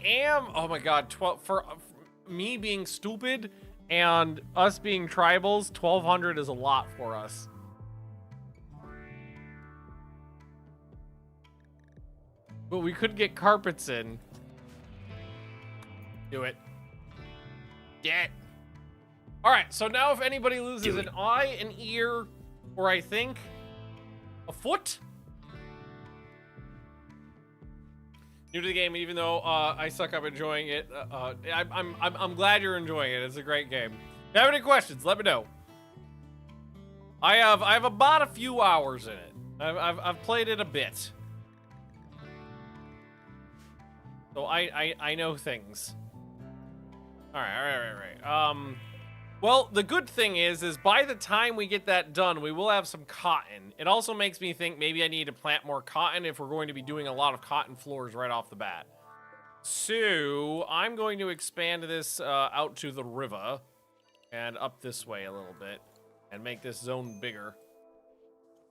am... Oh my god, for me being stupid and us being tribals, 1200 is a lot for us. But we could get carpets in. Do it. Get. All right, so now if anybody loses an eye, an ear, or I think a foot. New to the game, even though I suck up enjoying it. I'm glad you're enjoying it. It's a great game. If you have any questions, let me know. I have about a few hours in it. I've played it a bit. So I know things. All right. Well, the good thing is by the time we get that done, we will have some cotton. It also makes me think maybe I need to plant more cotton if we're going to be doing a lot of cotton floors right off the bat. So I'm going to expand this out to the river and up this way a little bit and make this zone bigger.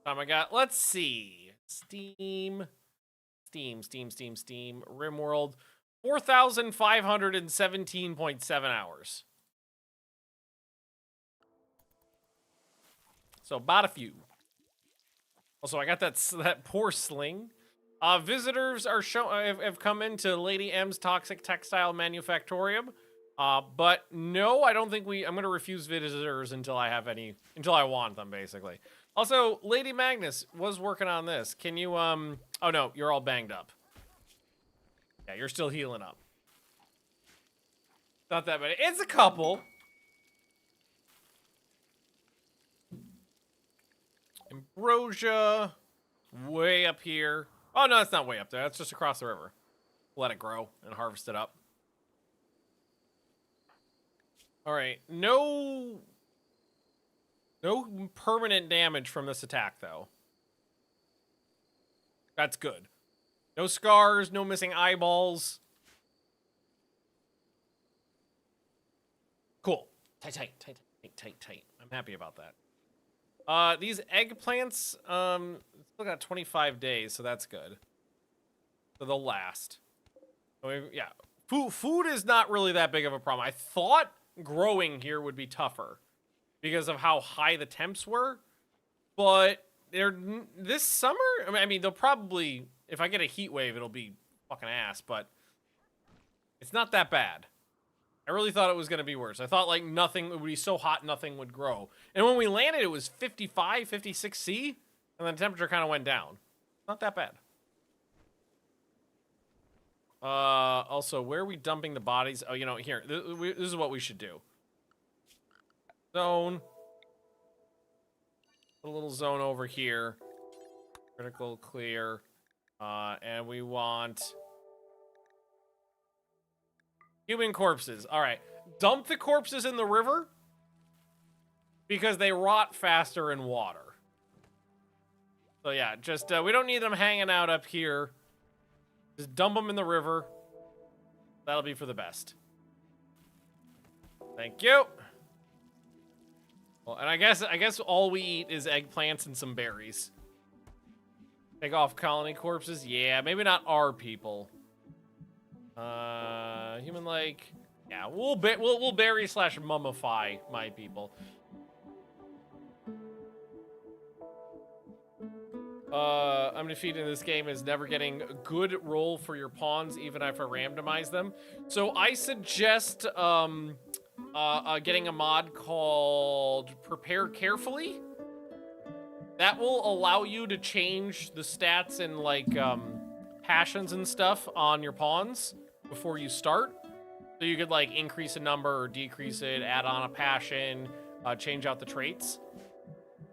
Time I got, let's see, Steam, RimWorld, 4,517.7 hours. So about a few. Also, I got that poor sling. Visitors are have come into Lady M's Toxic Textile Manufactorium. But no, I don't think I'm gonna refuse visitors until I want them, basically. Also, Lady Magnus was working on this. Can you, oh no, you're all banged up. Yeah, you're still healing up. Not that many. It's a couple. Ambrosia, way up here. Oh, no, it's not way up there. That's just across the river. Let it grow and harvest it up. All right, no permanent damage from this attack, though. That's good. No scars, no missing eyeballs. Cool. Tight. I'm happy about that. These eggplants, still got 25 days, so that's good. So they'll last. Yeah, food is not really that big of a problem. I thought growing here would be tougher because of how high the temps were, but this summer, I mean, they'll probably, if I get a heat wave, it'll be fucking ass, but it's not that bad. I really thought it was going to be worse. I thought, like, nothing, it would be so hot, nothing would grow. And when we landed, it was 55, 56 C, and then the temperature kind of went down. Not that bad. Also, where are we dumping the bodies? Oh, you know, here, this is what we should do. Zone. Put a little zone over here. Critical, clear. And we want human corpses. All right. Dump the corpses in the river because they rot faster in water. So yeah, just we don't need them hanging out up here. Just dump them in the river. That'll be for the best. Thank you. Well, and I guess all we eat is eggplants and some berries. Take off colony corpses. Yeah, maybe not our people. Human like, yeah, we'll bury / mummify my people. Undefeated in this game is never getting a good roll for your pawns, even if I randomize them. So I suggest getting a mod called Prepare Carefully. That will allow you to change the stats and like passions and stuff on your pawns before you start. So you could like increase a number or decrease it, add on a passion, change out the traits.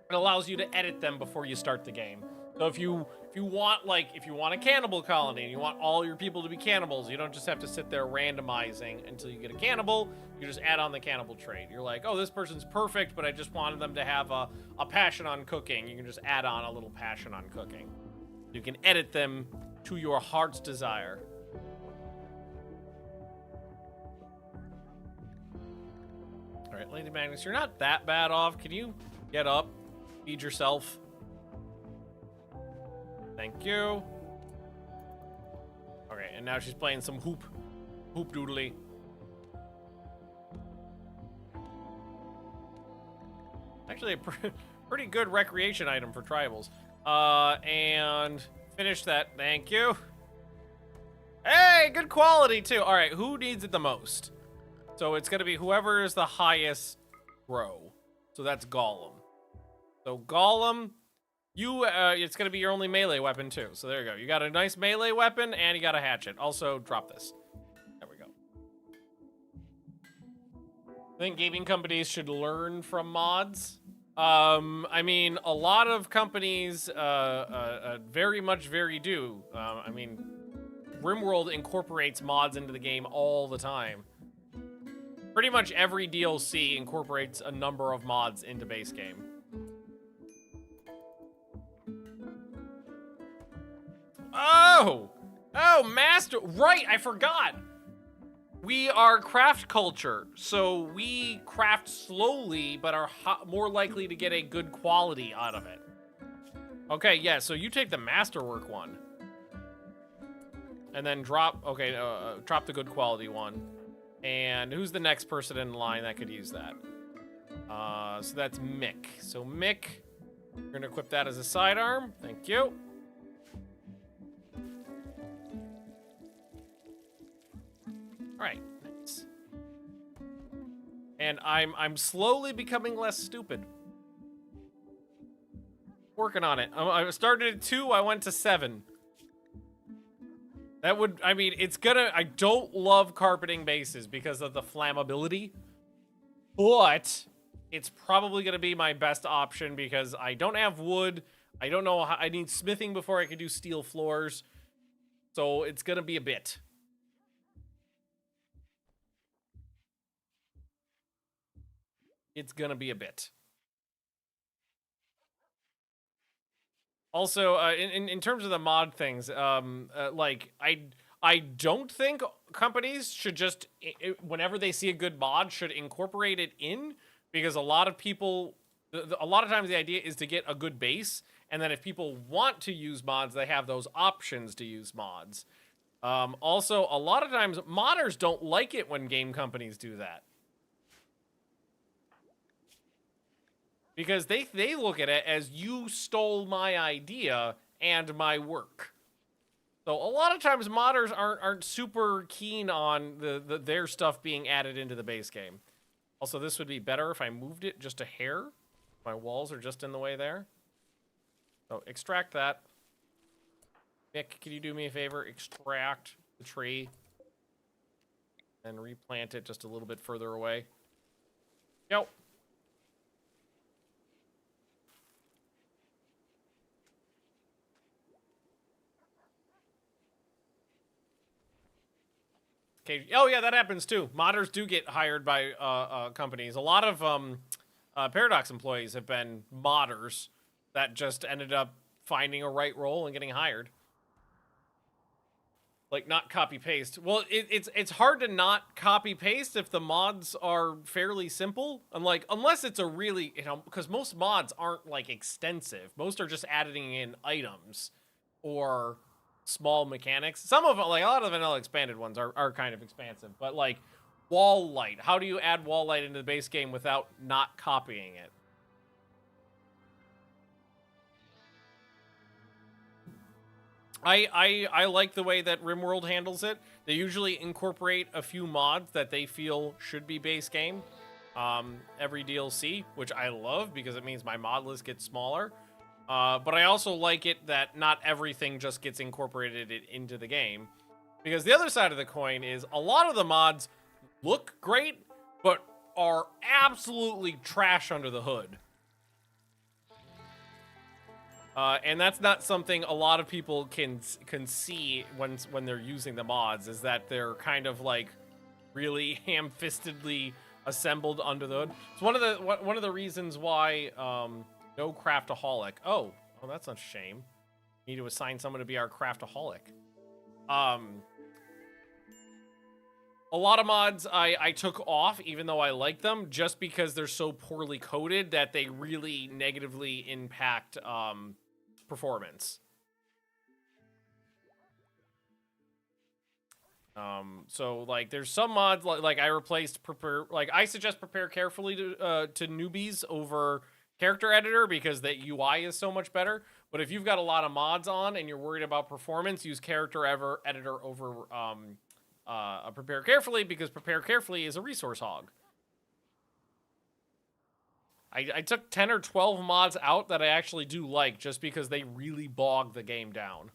It allows you to edit them before you start the game. So if you want a cannibal colony and you want all your people to be cannibals, you don't just have to sit there randomizing until you get a cannibal. You just add on the cannibal trait. You're like, oh, this person's perfect, but I just wanted them to have a passion on cooking. You can just add on a little passion on cooking. You can edit them to your heart's desire. All right, Lady Magnus, you're not that bad off. Can you get up, feed yourself? Thank you. Okay, and now she's playing some hoop doodly. Actually, a pretty good recreation item for tribals. And finish that. Thank you. Hey, good quality too. All right, who needs it the most? So it's gonna be whoever is the highest row. So that's Golem. So Golem. It's gonna be your only melee weapon too. So there you go. You got a nice melee weapon and you got a hatchet. Also, drop this. There we go. I think gaming companies should learn from mods. I mean, a lot of companies very do. I mean, RimWorld incorporates mods into the game all the time. Pretty much every DLC incorporates a number of mods into base game. Oh, master. Right, I forgot. We are craft culture, so we craft slowly, but are more likely to get a good quality out of it. Okay, yeah, so you take the masterwork one. And then drop the good quality one. And who's the next person in line that could use that? So that's Mick. So Mick, we're gonna equip that as a sidearm. Thank you. All right, nice. And I'm slowly becoming less stupid. Working on it. I started at 2, I went to 7. That would, I mean, I don't love carpeting bases because of the flammability, but it's probably gonna be my best option because I don't have wood. I don't know how, I need smithing before I can do steel floors. So it's gonna be a bit. It's gonna be a bit. Also, in terms of the mod things, like I don't think companies should just whenever they see a good mod should incorporate it in, because a lot of people, a lot of times the idea is to get a good base, and then if people want to use mods, they have those options to use mods. Also, a lot of times modders don't like it when game companies do that. Because they look at it as you stole my idea and my work. So a lot of times modders aren't super keen on their stuff being added into the base game. Also, this would be better if I moved it just a hair. My walls are just in the way there. So extract that. Nick, can you do me a favor? Extract the tree and replant it just a little bit further away. Yep. Oh yeah, that happens too. Modders do get hired by companies. A lot of Paradox employees have been modders that just ended up finding a right role and getting hired. Like, not copy paste. Well, it's hard to not copy paste if the mods are fairly simple. And like, unless it's a really, because most mods aren't like extensive. Most are just adding in items or small mechanics. Some of them, like a lot of the vanilla expanded ones are kind of expansive. But like wall light, how do you add wall light into the base game without not copying it? I like the way that RimWorld handles it. They usually incorporate a few mods that they feel should be base game. Every DLC, which I love because it means my mod list gets smaller. But I also like it that not everything just gets incorporated into the game. Because the other side of the coin is a lot of the mods look great, but are absolutely trash under the hood. And that's not something a lot of people can see when they're using the mods, is that they're kind of like really ham-fistedly assembled under the hood. It's one of the reasons why no craftaholic. Oh, that's a shame. We need to assign someone to be our craftaholic. A lot of mods I took off, even though I like them, just because they're so poorly coded that they really negatively impact performance. So like there's some mods like I replaced prepare, like I suggest prepare carefully to newbies over character editor because the UI is so much better. But if you've got a lot of mods on and you're worried about performance, use character editor over prepare carefully, because prepare carefully is a resource hog. I took 10 or 12 mods out that I actually do like just because they really bog the game down.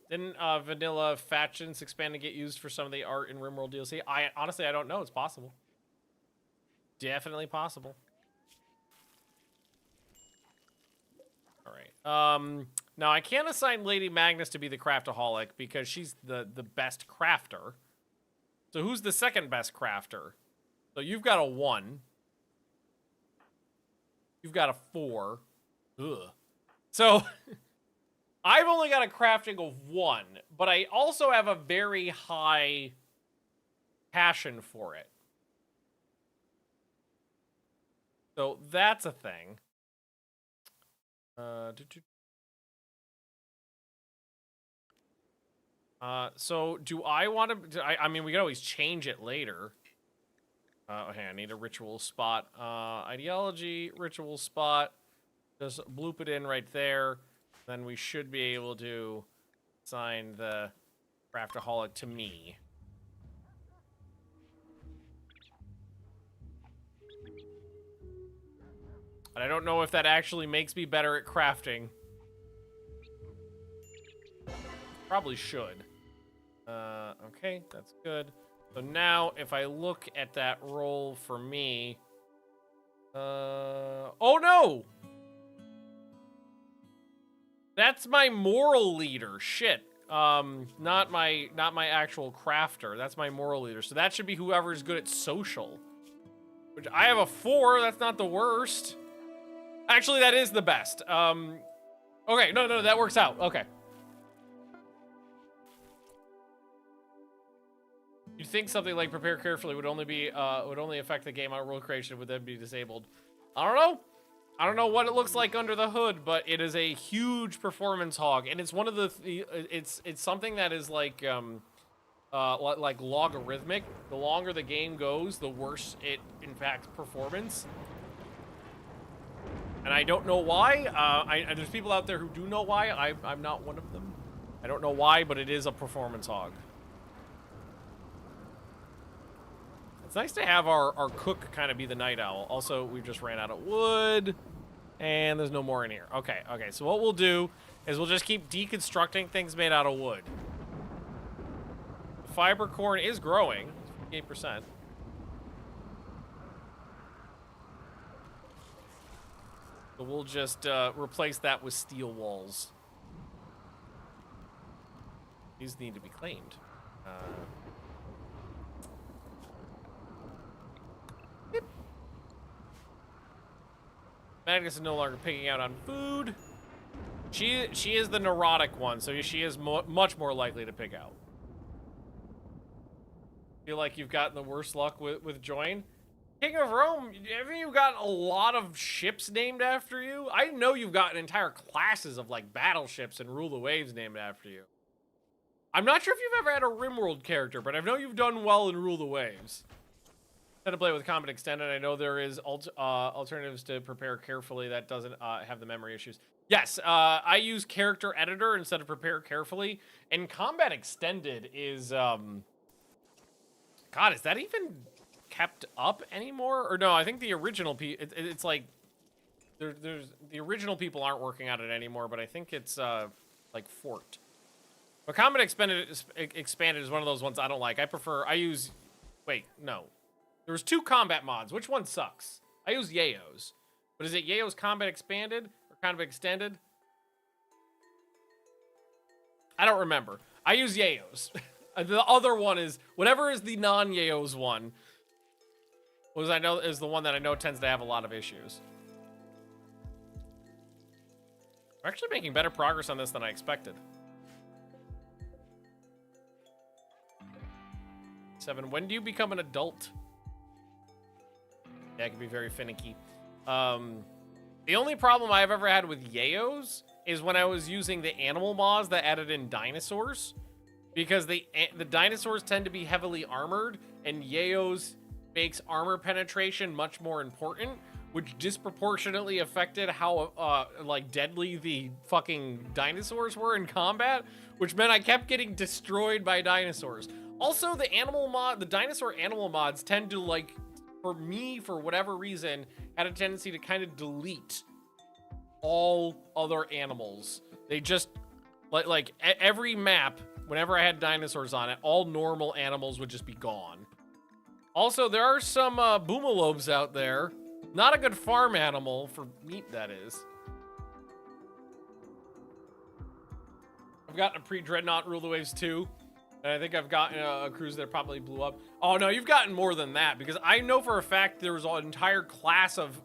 Didn't vanilla factions expand and get used for some of the art in RimWorld DLC? Honestly, I don't know. It's possible. Definitely possible. All right. Now I can't assign Lady Magnus to be the craftaholic because she's the best crafter. So who's the second best crafter? So you've got a 1. You've got a 4. Ugh. So I've only got a crafting of 1, but I also have a very high passion for it. So that's a thing. So do I want to? I mean, we can always change it later. Okay, I need a ritual spot. Ideology, ritual spot. Just bloop it in right there. Then we should be able to assign the craftaholic to me. But I don't know if that actually makes me better at crafting. Probably should. Okay, that's good. So now, if I look at that role for me... oh no! That's my moral leader. Shit. Not my actual crafter. That's my moral leader. So that should be whoever's good at social. Which I have a 4. That's not the worst. Actually, that is the best. Okay, no, that works out. Okay. You'd think something like prepare carefully would only affect the game on rule creation, would then be disabled. I don't know. I don't know what it looks like under the hood, but it is a huge performance hog, and it's one of the it's something that is like logarithmic. The longer the game goes, the worse it impacts performance. And I don't know why. There's people out there who do know why. I'm not one of them. I don't know why, but it is a performance hog. It's nice to have our cook kind of be the night owl. Also, we just ran out of wood, and there's no more in here. Okay, so what we'll do is we'll just keep deconstructing things made out of wood. The fiber corn is growing, 58%. So we'll just replace that with steel walls. These need to be claimed. Yep. Magnus is no longer picking out on food. She is the neurotic one, so she is much more likely to pick out. Feel like you've gotten the worst luck with join. King of Rome, haven't you gotten a lot of ships named after you? I know you've gotten entire classes of like battleships and Rule the Waves named after you. I'm not sure if you've ever had a RimWorld character, but I know you've done well in Rule the Waves. Tend to play with Combat Extended. I know there is alternatives to prepare carefully that doesn't have the memory issues. Yes, I use Character Editor instead of prepare carefully, and Combat Extended is God, is that even kept up anymore? Or no, I think the original it's like there's the original people aren't working on it anymore, but I think it's like forked. But Combat Expanded is one of those ones I don't like. I use wait, no. There was 2 combat mods. Which one sucks? I use Yayo's. But is it Yayo's Combat Expanded or Combat Extended? I don't remember. I use Yayo's. The other one is whatever is the non-Yayo's one. Was I know is the one that I know tends to have a lot of issues. We're actually making better progress on this than I expected. 7. When do you become an adult? Yeah, it can be very finicky. The only problem I've ever had with Yayo's is when I was using the animal mods that added in dinosaurs. Because the dinosaurs tend to be heavily armored, and Yayo's makes armor penetration much more important, which disproportionately affected how like deadly the fucking dinosaurs were in combat, which meant I kept getting destroyed by dinosaurs. Also, the dinosaur animal mods tend to, like, for me, for whatever reason, had a tendency to kind of delete all other animals. They just, like every map, whenever I had dinosaurs on it, all normal animals would just be gone. Also, there are some boomalobes out there. Not a good farm animal for meat, that is. I've gotten a pre-Dreadnought Rule the Waves 2. And I think I've gotten a cruiser that probably blew up. Oh, no, you've gotten more than that. Because I know for a fact there was an entire class of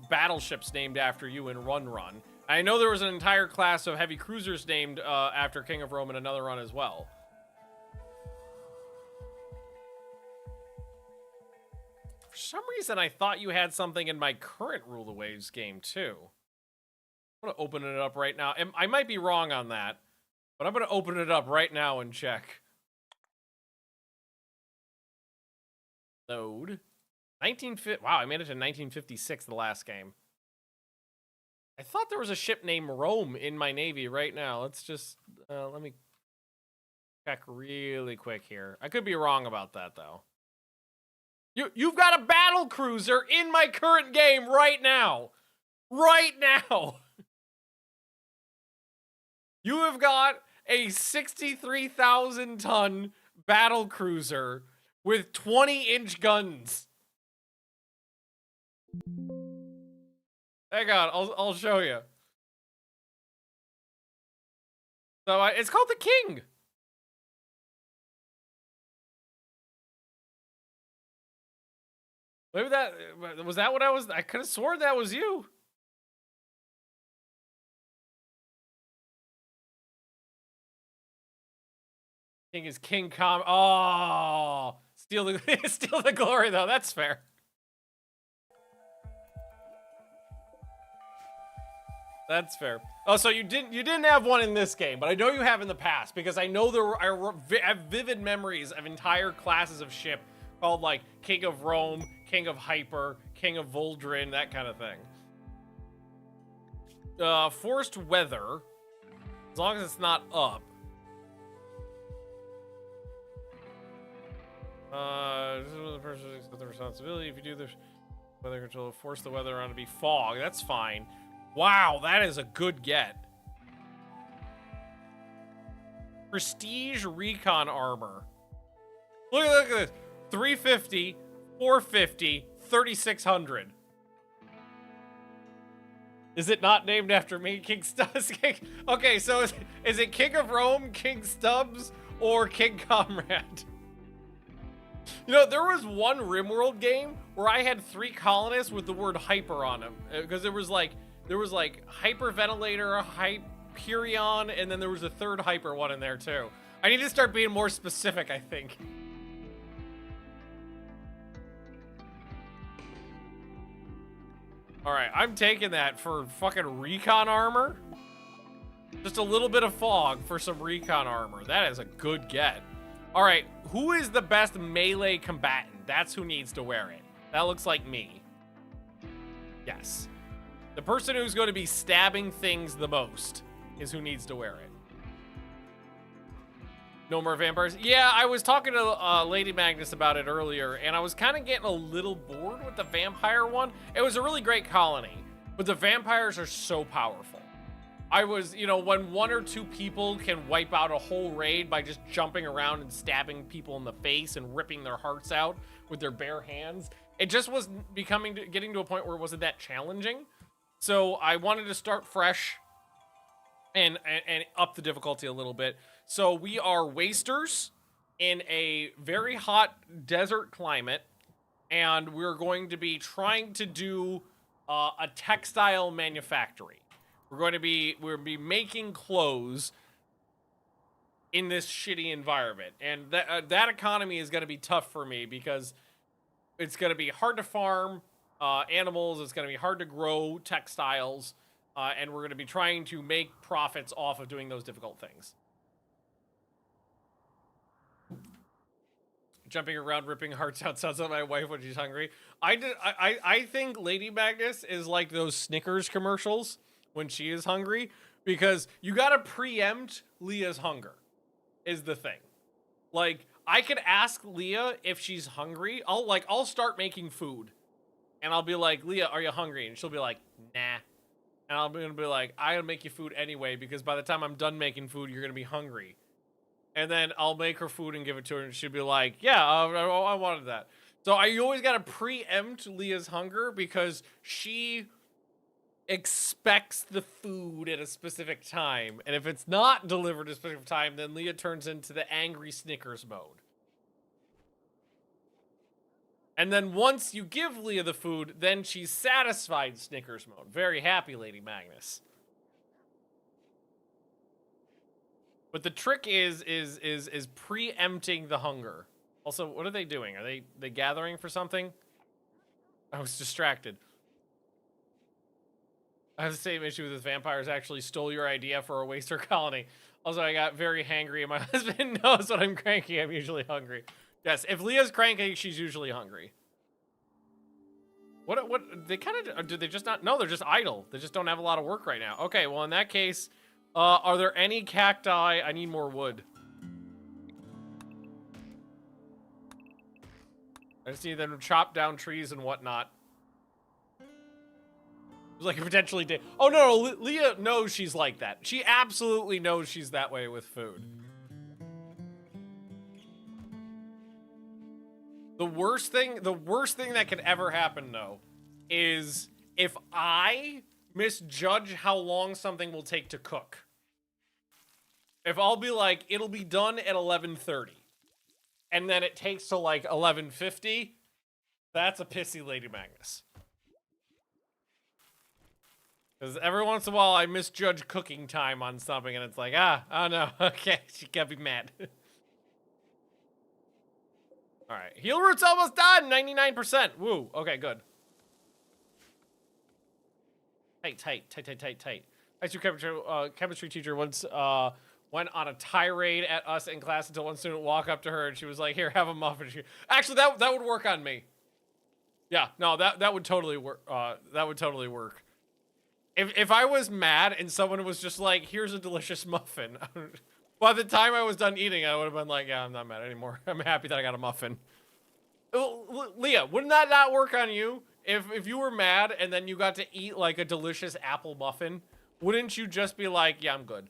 battleships named after you in Run. I know there was an entire class of heavy cruisers named after King of Rome in another run as well. For some reason, I thought you had something in my current Rule the Waves game, too. I'm going to open it up right now. I might be wrong on that, but I'm going to open it up right now and check. Load. 1950. Wow, I made it to 1956 the last game. I thought there was a ship named Rome in my Navy right now. Let's just, let me check really quick here. I could be wrong about that, though. You've got a battle cruiser in my current game right now. Right now. You have got a 63,000-ton battle cruiser with 20-inch guns. Hang on, I'll show you. So it's called the King. Maybe that was what I was. I could have sworn that was you. King is King Com. Oh, steal the glory though. That's fair. That's fair. Oh, so you didn't have one in this game, but I know you have in the past because I know I have vivid memories of entire classes of ship called like King of Rome, King of Hyper, King of Voldrin, that kind of thing. Forced weather, as long as it's not up. This is when the person accepts the responsibility. If you do the weather control, force the weather on to be fog. That's fine. Wow, that is a good get. Prestige recon armor. Look at this. 350, 450, 3,600. Is it not named after me, King Stubbs? Okay, so is it King of Rome, King Stubbs, or King Comrade? You know, there was one RimWorld game where I had 3 colonists with the word hyper on them. Because there was like hyperventilator, Hyperion, and then there was a 3rd hyper one in there too. I need to start being more specific, I think. Alright, I'm taking that for fucking recon armor. Just a little bit of fog for some recon armor. That is a good get. Alright, who is the best melee combatant? That's who needs to wear it. That looks like me. Yes. The person who's going to be stabbing things the most is who needs to wear it. No more vampires? Yeah, I was talking to Lady Magnus about it earlier, and I was kind of getting a little bored with the vampire one. It was a really great colony, but the vampires are so powerful. I was, you know, when 1 or 2 people can wipe out a whole raid by just jumping around and stabbing people in the face and ripping their hearts out with their bare hands, it just was getting to a point where it wasn't that challenging. So I wanted to start fresh and up the difficulty a little bit. So we are wasters in a very hot desert climate, and we're going to be trying to do a textile manufactory. We'll be making clothes in this shitty environment, and that economy is going to be tough for me because it's going to be hard to farm animals. It's going to be hard to grow textiles, and we're going to be trying to make profits off of doing those difficult things. Jumping around, ripping hearts out sounds like my wife when she's hungry. I think Lady Magnus is like those Snickers commercials when she is hungry, because you gotta preempt Leah's hunger, is the thing. Like, I could ask Leah if she's hungry. I'll start making food, and I'll be like, Leah, are you hungry? And she'll be like, nah. And I'm gonna be like, I'll make you food anyway, because by the time I'm done making food, you're gonna be hungry. And then I'll make her food and give it to her, and she'll be like, yeah, I wanted that. So you always gotta preempt Leah's hunger, because she expects the food at a specific time. And if it's not delivered at a specific time, then Leah turns into the angry Snickers mode. And then once you give Leah the food, then she's satisfied Snickers mode. Very happy, Lady Magnus. But the trick is preempting the hunger. Also, what are they doing? Are they gathering for something? I was distracted. I have the same issue with vampires. Actually stole your idea for a waster colony. Also, I got very hangry, and my husband knows when I'm cranky, I'm usually hungry. Yes, if Leah's cranky, she's usually hungry. What, they kind of, do they just not, no, they're just idle. They just don't have a lot of work right now. Okay, well, in that case, are there any cacti? I need more wood. I just need them to chop down trees and whatnot. Like potentially did. Oh no, Leah knows she's like that. She absolutely knows she's that way with food. The worst thing that could ever happen though is if I misjudge how long something will take to cook. If I'll be like, it'll be done at 11:30, and then it takes till like 11:50, that's a pissy Lady Magnus. Because every once in a while I misjudge cooking time on something, and it's like, oh no, okay, she can't be mad. All right, heal root's almost done, 99%. Woo, okay, good. Tight. High school chemistry teacher once went on a tirade at us in class until one student walked up to her and she was like, "Here, have a muffin." Actually, that would work on me. Yeah, no, that would totally work. That would totally work. If I was mad and someone was just like, "Here's a delicious muffin," by the time I was done eating, I would have been like, "Yeah, I'm not mad anymore. I'm happy that I got a muffin." Leah, wouldn't that not work on you? If you were mad and then you got to eat like a delicious apple muffin, wouldn't you just be like, "Yeah, I'm good"?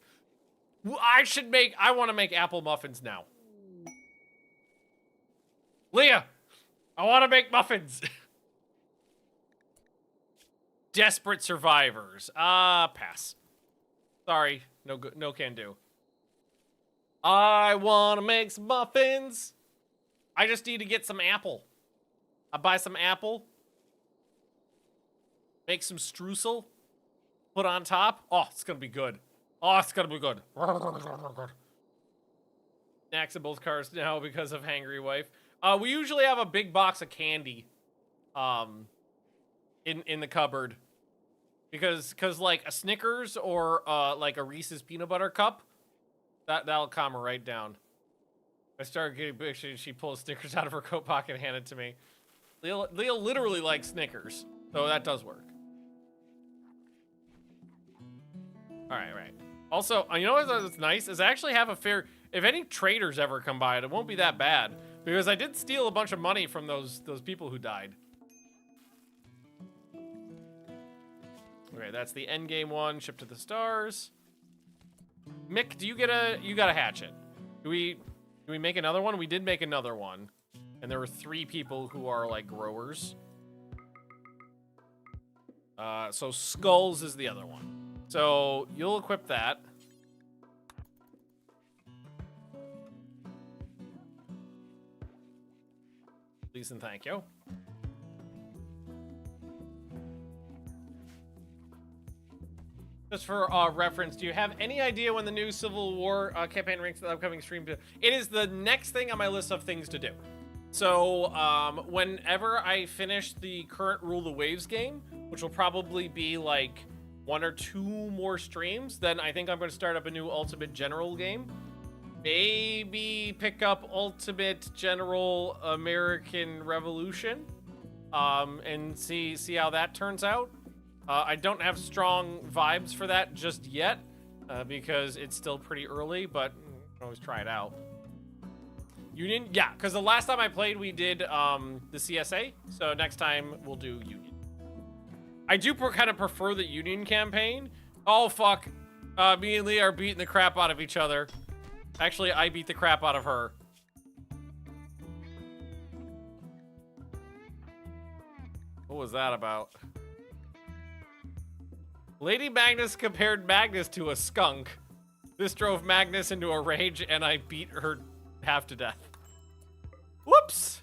I want to make apple muffins now. Leah, I want to make muffins. Desperate survivors. Pass. Sorry, no good, no can do. I wanna make some muffins. I just need to get some apple. I buy some apple. Make some streusel. Put on top. Oh, it's gonna be good. Oh, it's gonna be good. Snacks in both cars now because of hangry wife. We usually have a big box of candy, in the cupboard, because like a Snickers or like a Reese's peanut butter cup, that'll calm her right down. I started getting big. She pulls Snickers out of her coat pocket and handed it to me. Leo literally likes Snickers, so that does work. All right. Also, you know what's nice is I actually have a fair. If any traders ever come by, it won't be that bad because I did steal a bunch of money from those people who died. Okay, that's the end game one. Ship to the stars. Mick, do you got a hatchet? Do we make another one? We did make another one, and there were 3 people who are like growers. So skulls is the other one. So you'll equip that. Please and thank you. Just for reference, do you have any idea when the new Civil War campaign ranks the upcoming stream? It is the next thing on my list of things to do. So whenever I finish the current Rule the Waves game, which will probably be like 1 or 2 more streams, then I think I'm going to start up a new Ultimate General game. Maybe pick up Ultimate General American Revolution, and see how that turns out. I don't have strong vibes for that just yet, because it's still pretty early, but you can always try it out. Union? Yeah, because the last time I played, we did the CSA, so next time we'll do Union. I do kind of prefer the Union campaign. Oh, fuck. Me and Lee are beating the crap out of each other. Actually, I beat the crap out of her. What was that about? Lady Magnus compared Magnus to a skunk. This drove Magnus into a rage, and I beat her half to death. Whoops!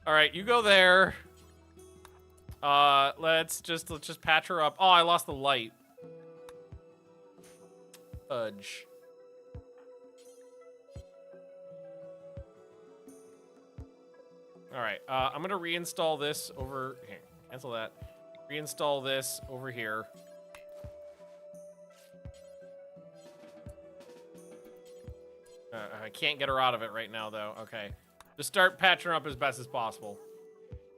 All right, you go there. Let's just patch her up. Oh, I lost the light. Fudge. All right, I'm gonna reinstall this over here. Cancel that. Reinstall this over here. I can't get her out of it right now, though. Okay. Just start patching her up as best as possible.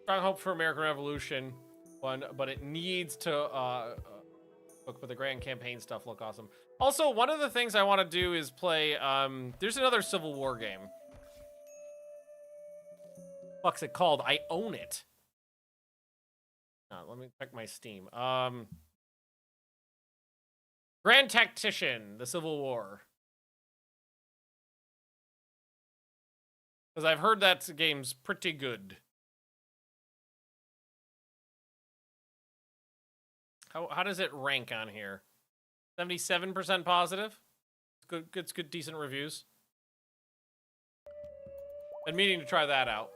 Strong hope for American Revolution one, but it needs to look with the grand campaign stuff look awesome. Also, one of the things I want to do is play, there's another Civil War game. What's it called? I own it. Let me check my Steam. Grand Tactician, the Civil War. Because I've heard that game's pretty good. How does it rank on here? 77% positive? It's good, decent reviews. Been meaning to try that out.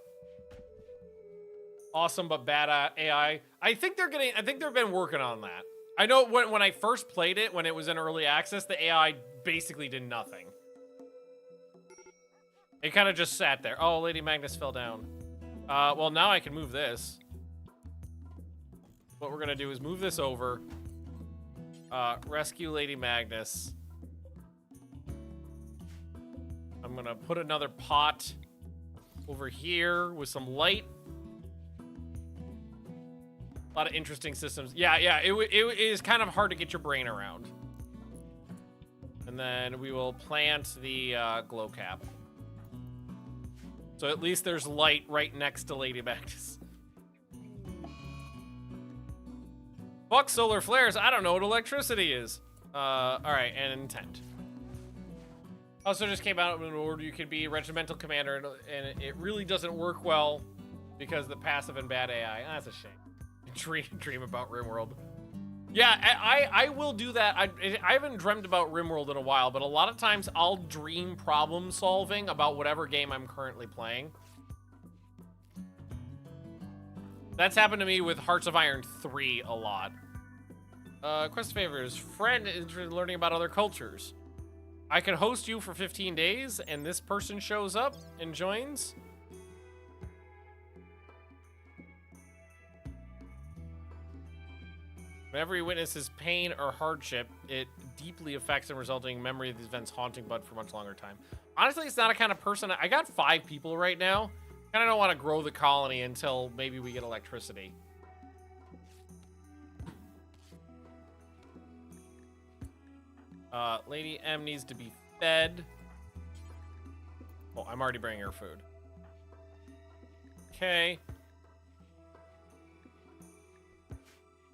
Awesome, but bad AI. I think they've been working on that. I know when I first played it, when it was in early access, the AI basically did nothing. It kind of just sat there. Oh, Lady Magnus fell down. Well, now I can move this. What we're gonna do is move this over. Rescue Lady Magnus. I'm gonna put another pot over here with some light. A lot of interesting systems. Yeah, it is kind of hard to get your brain around. And then we will plant the glow cap. So at least there's light right next to Lady Magnus. Fuck solar flares. I don't know what electricity is. All right, and intent. Also just came out in an order you could be regimental commander, and it really doesn't work well because of the passive and bad AI. That's a shame. Dream about RimWorld. Yeah, I will do that. I haven't dreamt about RimWorld in a while, but a lot of times I'll dream problem solving about whatever game I'm currently playing. That's happened to me with Hearts of Iron 3 a lot. Quest favors. Friend interested in learning about other cultures. I can host you for 15 days, and this person shows up and joins. Whenever he witnesses pain or hardship, it deeply affects him, resulting in memory of these events haunting Bud for a much longer time. Honestly, it's not a kind of person. I got 5 people right now. Kind of don't want to grow the colony until maybe we get electricity. Lady M needs to be fed. Oh, I'm already bringing her food. Okay.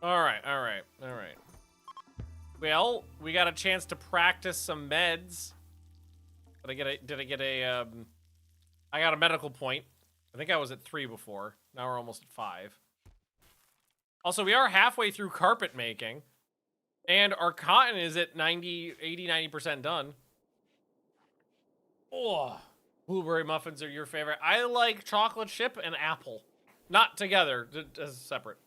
All right. Well, we got a chance to practice some meds. Did I get a, I got a medical point. I think I was at 3 before. Now we're almost at 5. Also, we are halfway through carpet making. And our cotton is at 90% done. Oh, blueberry muffins are your favorite. I like chocolate chip and apple. Not together, as separate.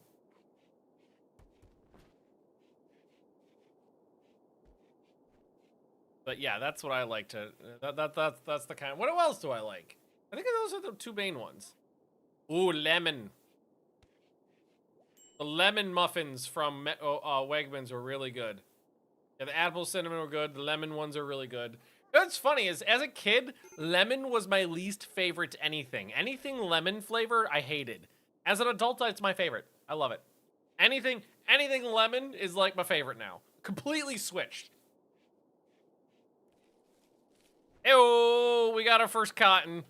But yeah, that's what I like to, that's the kind. What else do I like? I think those are the 2 main ones. Ooh, lemon. The lemon muffins from Wegmans were really good. Yeah, the apple cinnamon were good. The lemon ones are really good. What's funny is, as a kid, lemon was my least favorite anything. Anything lemon flavored, I hated. As an adult, it's my favorite. I love it. Anything lemon is like my favorite now. Completely switched. Ew, we got our first cotton.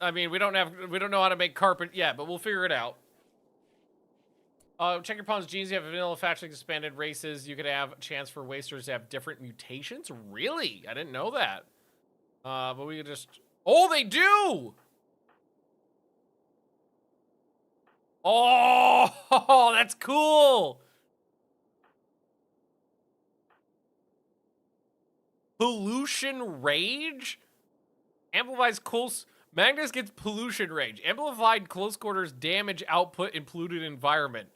I mean, we don't know how to make carpet yet, but we'll figure it out. Check your pawn's genes. You have vanilla factually expanded races. You could have a chance for wasters to have different mutations. Really? I didn't know that. But we could just... Oh, they do! Oh, that's cool! Pollution rage? Amplifies close... Magnus gets pollution rage. Amplified close quarters damage output in polluted environment.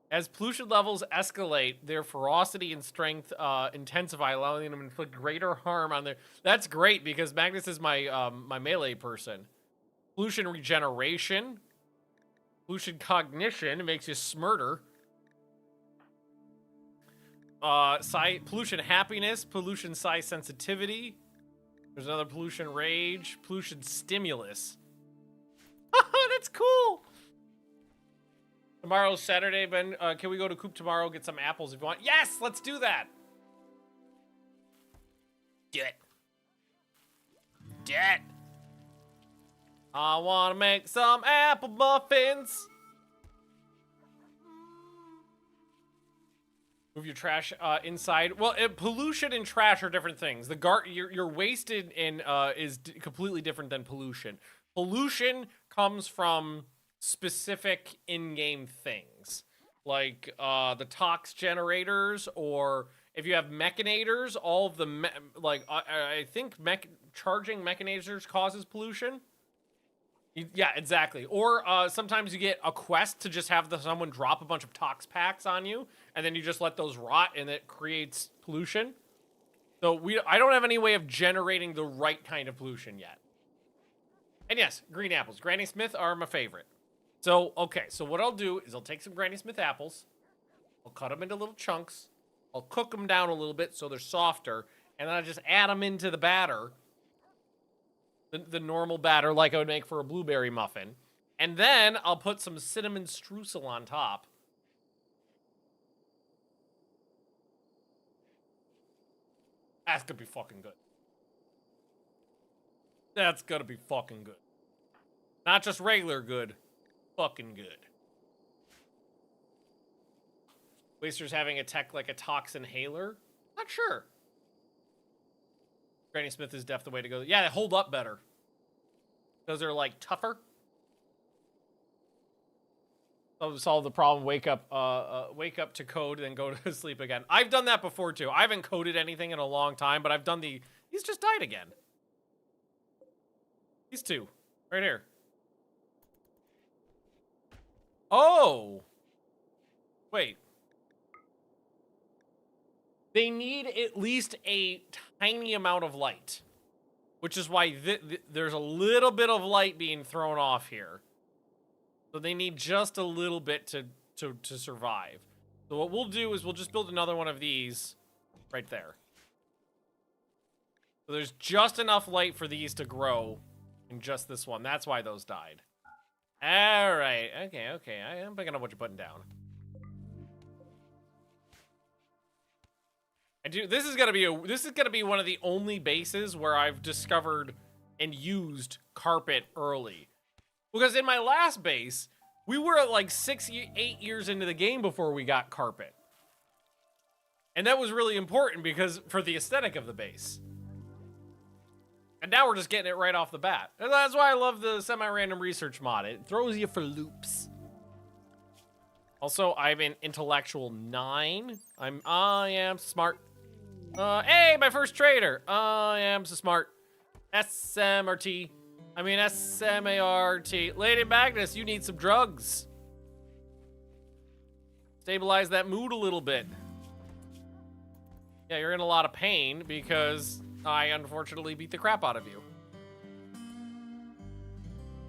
As pollution levels escalate, their ferocity and strength intensify, allowing them to inflict greater harm on their... That's great, because Magnus is my my melee person. Pollution regeneration. Pollution cognition. It makes you smarter. Pollution happiness. Pollution size sensitivity. There's another pollution rage. Pollution stimulus. That's cool! Tomorrow's Saturday, Ben. Can we go to Coop tomorrow, get some apples if you want? Yes, let's do that. Do it. Do it. I want to make some apple muffins. Move your trash inside. Well, pollution and trash are different things. Your wasted in is completely different than pollution. Pollution comes from specific in-game things, like the tox generators, or if you have mechanators, all of the I think charging mechanators causes pollution. Yeah, exactly. Or sometimes you get a quest to just have someone drop a bunch of tox packs on you, and then you just let those rot, and it creates pollution. So I don't have any way of generating the right kind of pollution yet. And yes, green apples. Granny Smith are my favorite. So, okay, so what I'll do is I'll take some Granny Smith apples, I'll cut them into little chunks, I'll cook them down a little bit so they're softer, and then I'll just add them into the batter, the normal batter like I would make for a blueberry muffin, and then I'll put some cinnamon streusel on top. That's gonna be fucking good. That's gonna be fucking good. Not just regular good. Fucking good. Waster's having a tech like a tox inhaler? Not sure. Granny Smith is def the way to go. Yeah, they hold up better. Those are like tougher. solve the problem, wake up to code, then go to sleep again. I've done that before too. I haven't coded anything in a long time, but I've done he's just died again. These two, right here. Oh! Wait. They need at least a tiny amount of light, which is why there's a little bit of light being thrown off here. So they need just a little bit to survive. So what we'll do is we'll just build another one of these right there. So there's just enough light for these to grow in just this one. That's why those died. All right. Okay. I am picking up what you're putting down. This is gonna be one of the only bases where I've discovered and used carpet early. Because in my last base, we were at like 8 years into the game before we got carpet. And that was really important because for the aesthetic of the base. And now we're just getting it right off the bat. And that's why I love the semi-random research mod. It throws you for loops. Also, I'm an intellectual 9. I am smart. Hey, my first trader. I am so smart. SMRT. I mean, SMART. Lady Magnus, you need some drugs. Stabilize that mood a little bit. Yeah, you're in a lot of pain because I unfortunately beat the crap out of you.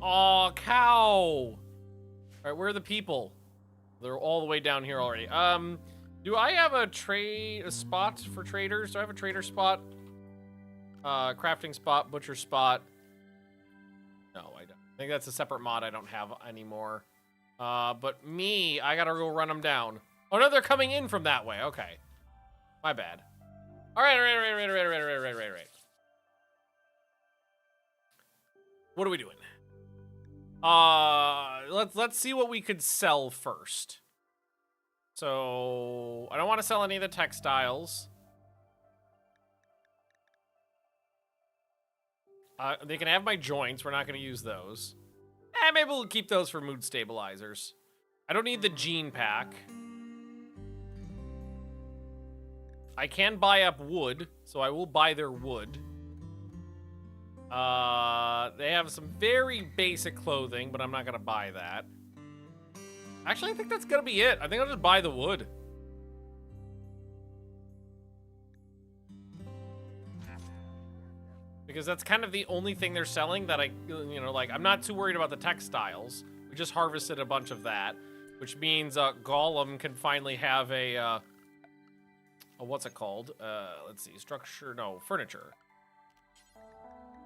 Aw, cow. All right, where are the people? They're all the way down here already. Do I have a spot for traders? Do I have a trader spot? Crafting spot, butcher spot. No, I don't. I think that's a separate mod I don't have anymore. But me, I gotta go run them down. Oh no, they're coming in from that way. Okay. My bad. All right. What are we doing? Let's see what we could sell first. So, I don't want to sell any of the textiles. They can have my joints. We're not going to use those. Maybe we'll keep those for mood stabilizers. I don't need the gene pack. I can buy up wood, so I will buy their wood. They have some very basic clothing, but I'm not going to buy that. Actually, I think that's going to be it. I think I'll just buy the wood. Because that's kind of the only thing they're selling that I'm not too worried about the textiles. We just harvested a bunch of that, which means Gollum can finally have a what's it called? Let's see, furniture.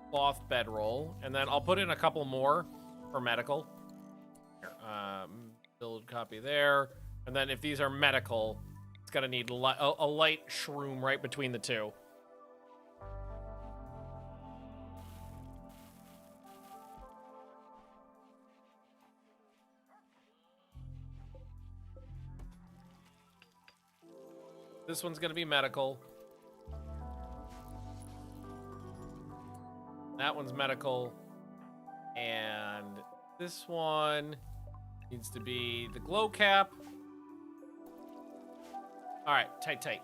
Cloth bedroll, and then I'll put in a couple more for medical. Here, build copy there, and then if these are medical, it's gonna need a light shroom right between the two. This one's gonna be medical. That one's medical. And this one needs to be the glow cap. All right, tight.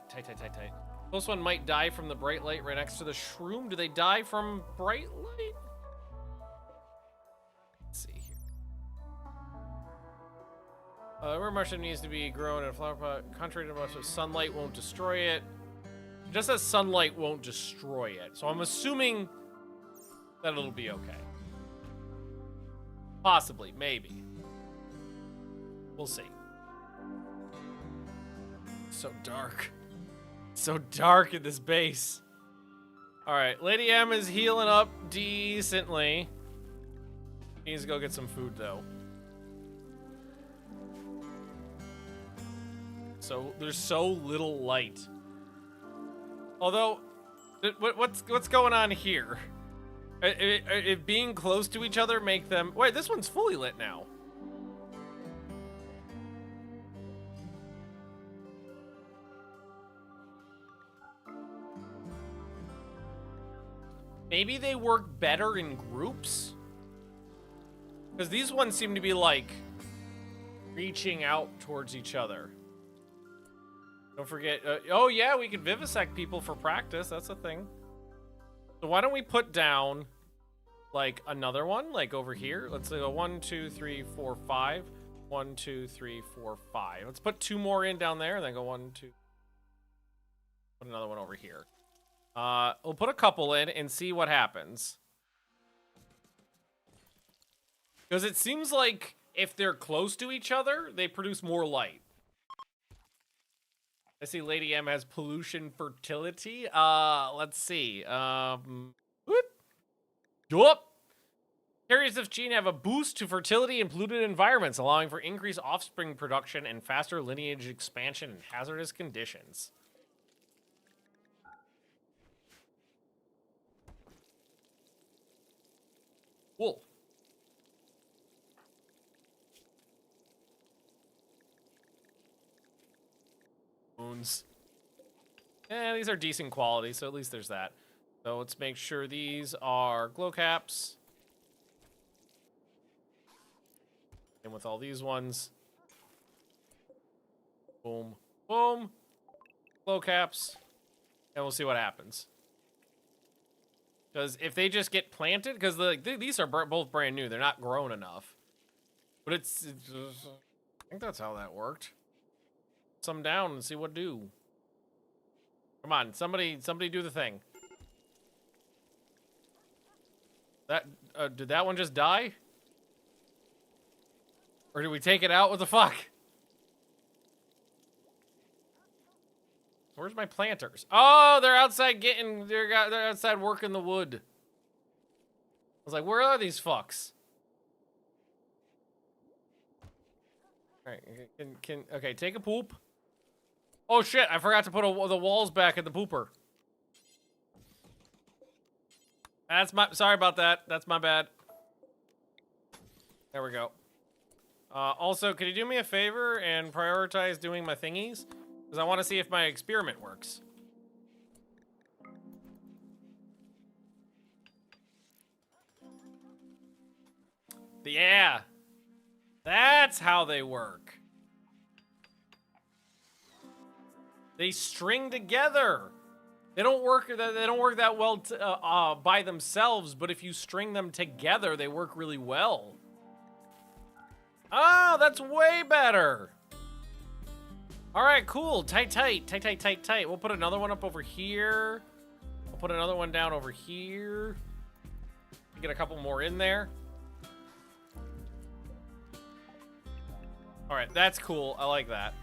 This one might die from the bright light right next to the shroom. Do they die from bright light? Let's see here. Where mushroom needs to be grown in a flower pot. Contrary to mushroom, sunlight won't destroy it. It just says sunlight won't destroy it. So I'm assuming that it'll be okay. Possibly, maybe. We'll see. So dark. So dark in this base. Alright, Lady M is healing up decently. He needs to go get some food, though. So, there's so little light. Although, what's going on here? If being close to each other make them... Wait, this one's fully lit now. Maybe they work better in groups? Because these ones seem to be like... reaching out towards each other. Don't forget, oh yeah, we can vivisect people for practice. That's a thing. So why don't we put down like another one, like over here? Let's go 1, 2, 3, 4, 5. 1, 2, 3, 4, 5. Let's put 2 more in down there, and then go 1, 2. Put another one over here. We'll put a couple in and see what happens. Because it seems like if they're close to each other, they produce more light. I see Lady M has pollution fertility. Let's see. Yup. Carriers of this gene have a boost to fertility in polluted environments, allowing for increased offspring production and faster lineage expansion in hazardous conditions. Cool. Moons. Yeah, these are decent quality, so at least there's that. So let's make sure these are glow caps. And with all these ones. Boom. Boom. Glow caps. And we'll see what happens. Because if they just get planted, because these are both brand new. They're not grown enough. But it's I think that's how that worked. Some down and see what do. Come on, somebody do the thing. That did that one just die? Or did we take it out? What the fuck? Where's my planters? Oh, they're outside they're outside working the wood. I was like, where are these fucks? All right, okay, take a poop. Oh shit, I forgot to put the walls back in the pooper. Sorry about that. That's my bad. There we go. Also, could you do me a favor and prioritize doing my thingies? Because I want to see if my experiment works. Yeah. That's how they work. They string together. They don't work that well by themselves, but if you string them together, they work really well. Oh, that's way better. All right, cool. Tight. We'll put another one up over here. We'll put another one down over here. Get a couple more in there. All right, that's cool. I like that.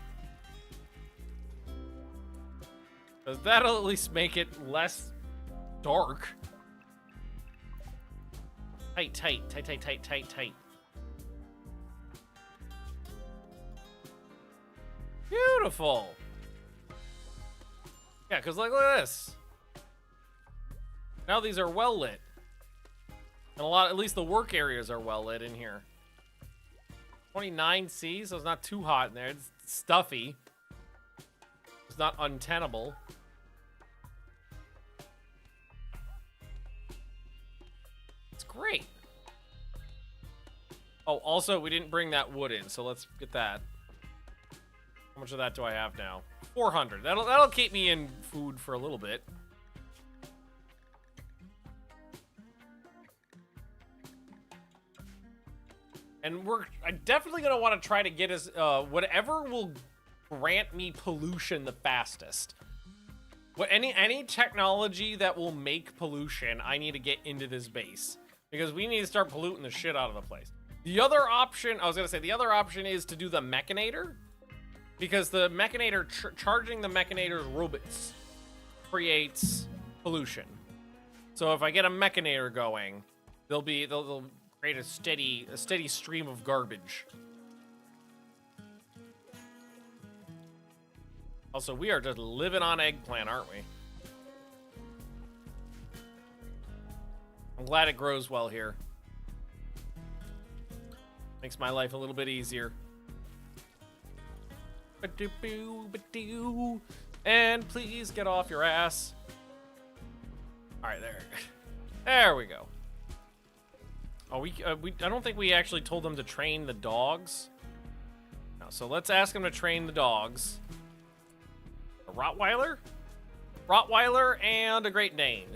Because that'll at least make it less dark. Tight. Beautiful. Yeah, because look at this. Now these are well lit. And at least the work areas are well lit in here. 29C, so it's not too hot in there. It's stuffy. It's not untenable. It's great. Oh, also, we didn't bring that wood in, so let's get that. How much of that do I have now? 400. That'll keep me in food for a little bit. And I'm definitely gonna want to try to get us whatever will grant me pollution the fastest. Any technology that will make pollution, I need to get into this base because we need to start polluting the shit out of the place. The other option is to do the Mechanator, because the Mechanator charging the Mechanator's robots creates pollution. So if I get a Mechanator going, they'll create a steady stream of garbage. Also, we are just living on eggplant, aren't we? I'm glad it grows well here. Makes my life a little bit easier. And please get off your ass. All right, there we go. Oh, I don't think we actually told them to train the dogs. So let's ask him to train the dogs. A Rottweiler? Rottweiler and a Great Dane.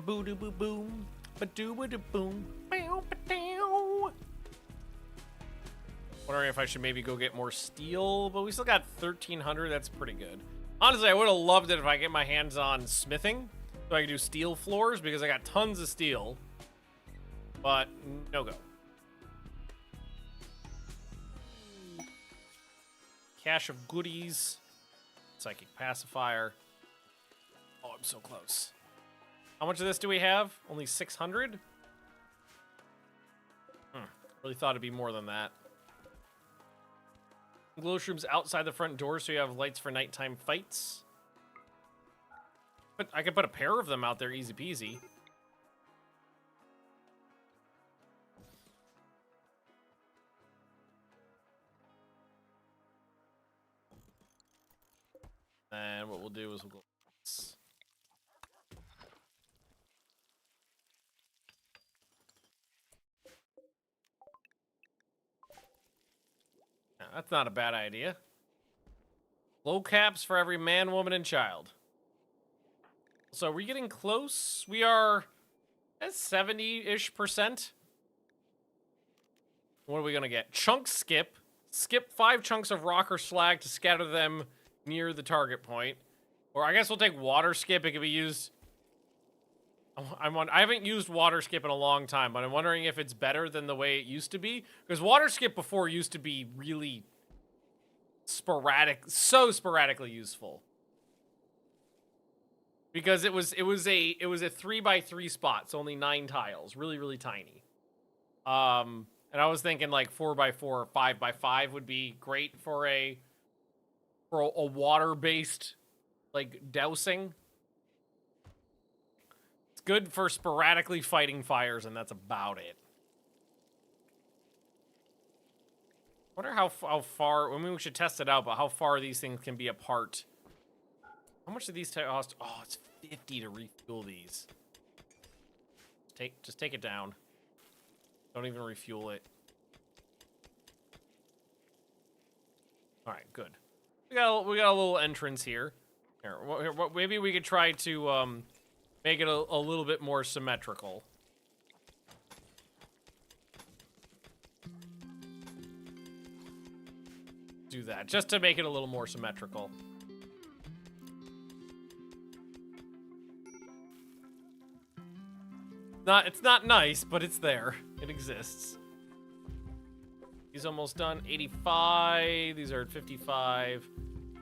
Boo doo boo boom. Ba doo ba doo boom. Bow ba dow. Wondering if I should maybe go get more steel, but we still got 1,300. That's pretty good. Honestly, I would have loved it if I get my hands on smithing, so I could do steel floors because I got tons of steel. But no go. Cache of goodies. Psychic pacifier. Oh, I'm so close. How much of this do we have? Only 600? Really thought it'd be more than that. Glow shrooms outside the front door so you have lights for nighttime fights. But I could put a pair of them out there easy peasy. And what we'll do is we'll go. Now, that's not a bad idea. Low caps for every man, woman, and child. So we're getting close. We are at 70-ish%. What are we gonna get? Chunk skip. Skip 5 chunks of rock or slag to scatter them near the target point. Or I guess we'll take water skip. It can be used. I haven't used water skip in a long time, but I'm wondering if it's better than the way it used to be. Because water skip before used to be really sporadic, so sporadically useful. Because it was a 3x3 spot, so only 9 tiles, really really tiny. And I was thinking like 4x4 or 5x5 would be great for a water-based like dousing. Good for sporadically fighting fires, and that's about it. Wonder how far. I mean, we should test it out, but how far these things can be apart. How much do these cost? Oh, it's 50 to refuel these. Just take it down. Don't even refuel it. All right, good. We got a little entrance here. Here, maybe we could try to make it a little bit more symmetrical. Do that, just to make it a little more symmetrical. It's not nice, but it's there. It exists. He's almost done. 85. These are at 55.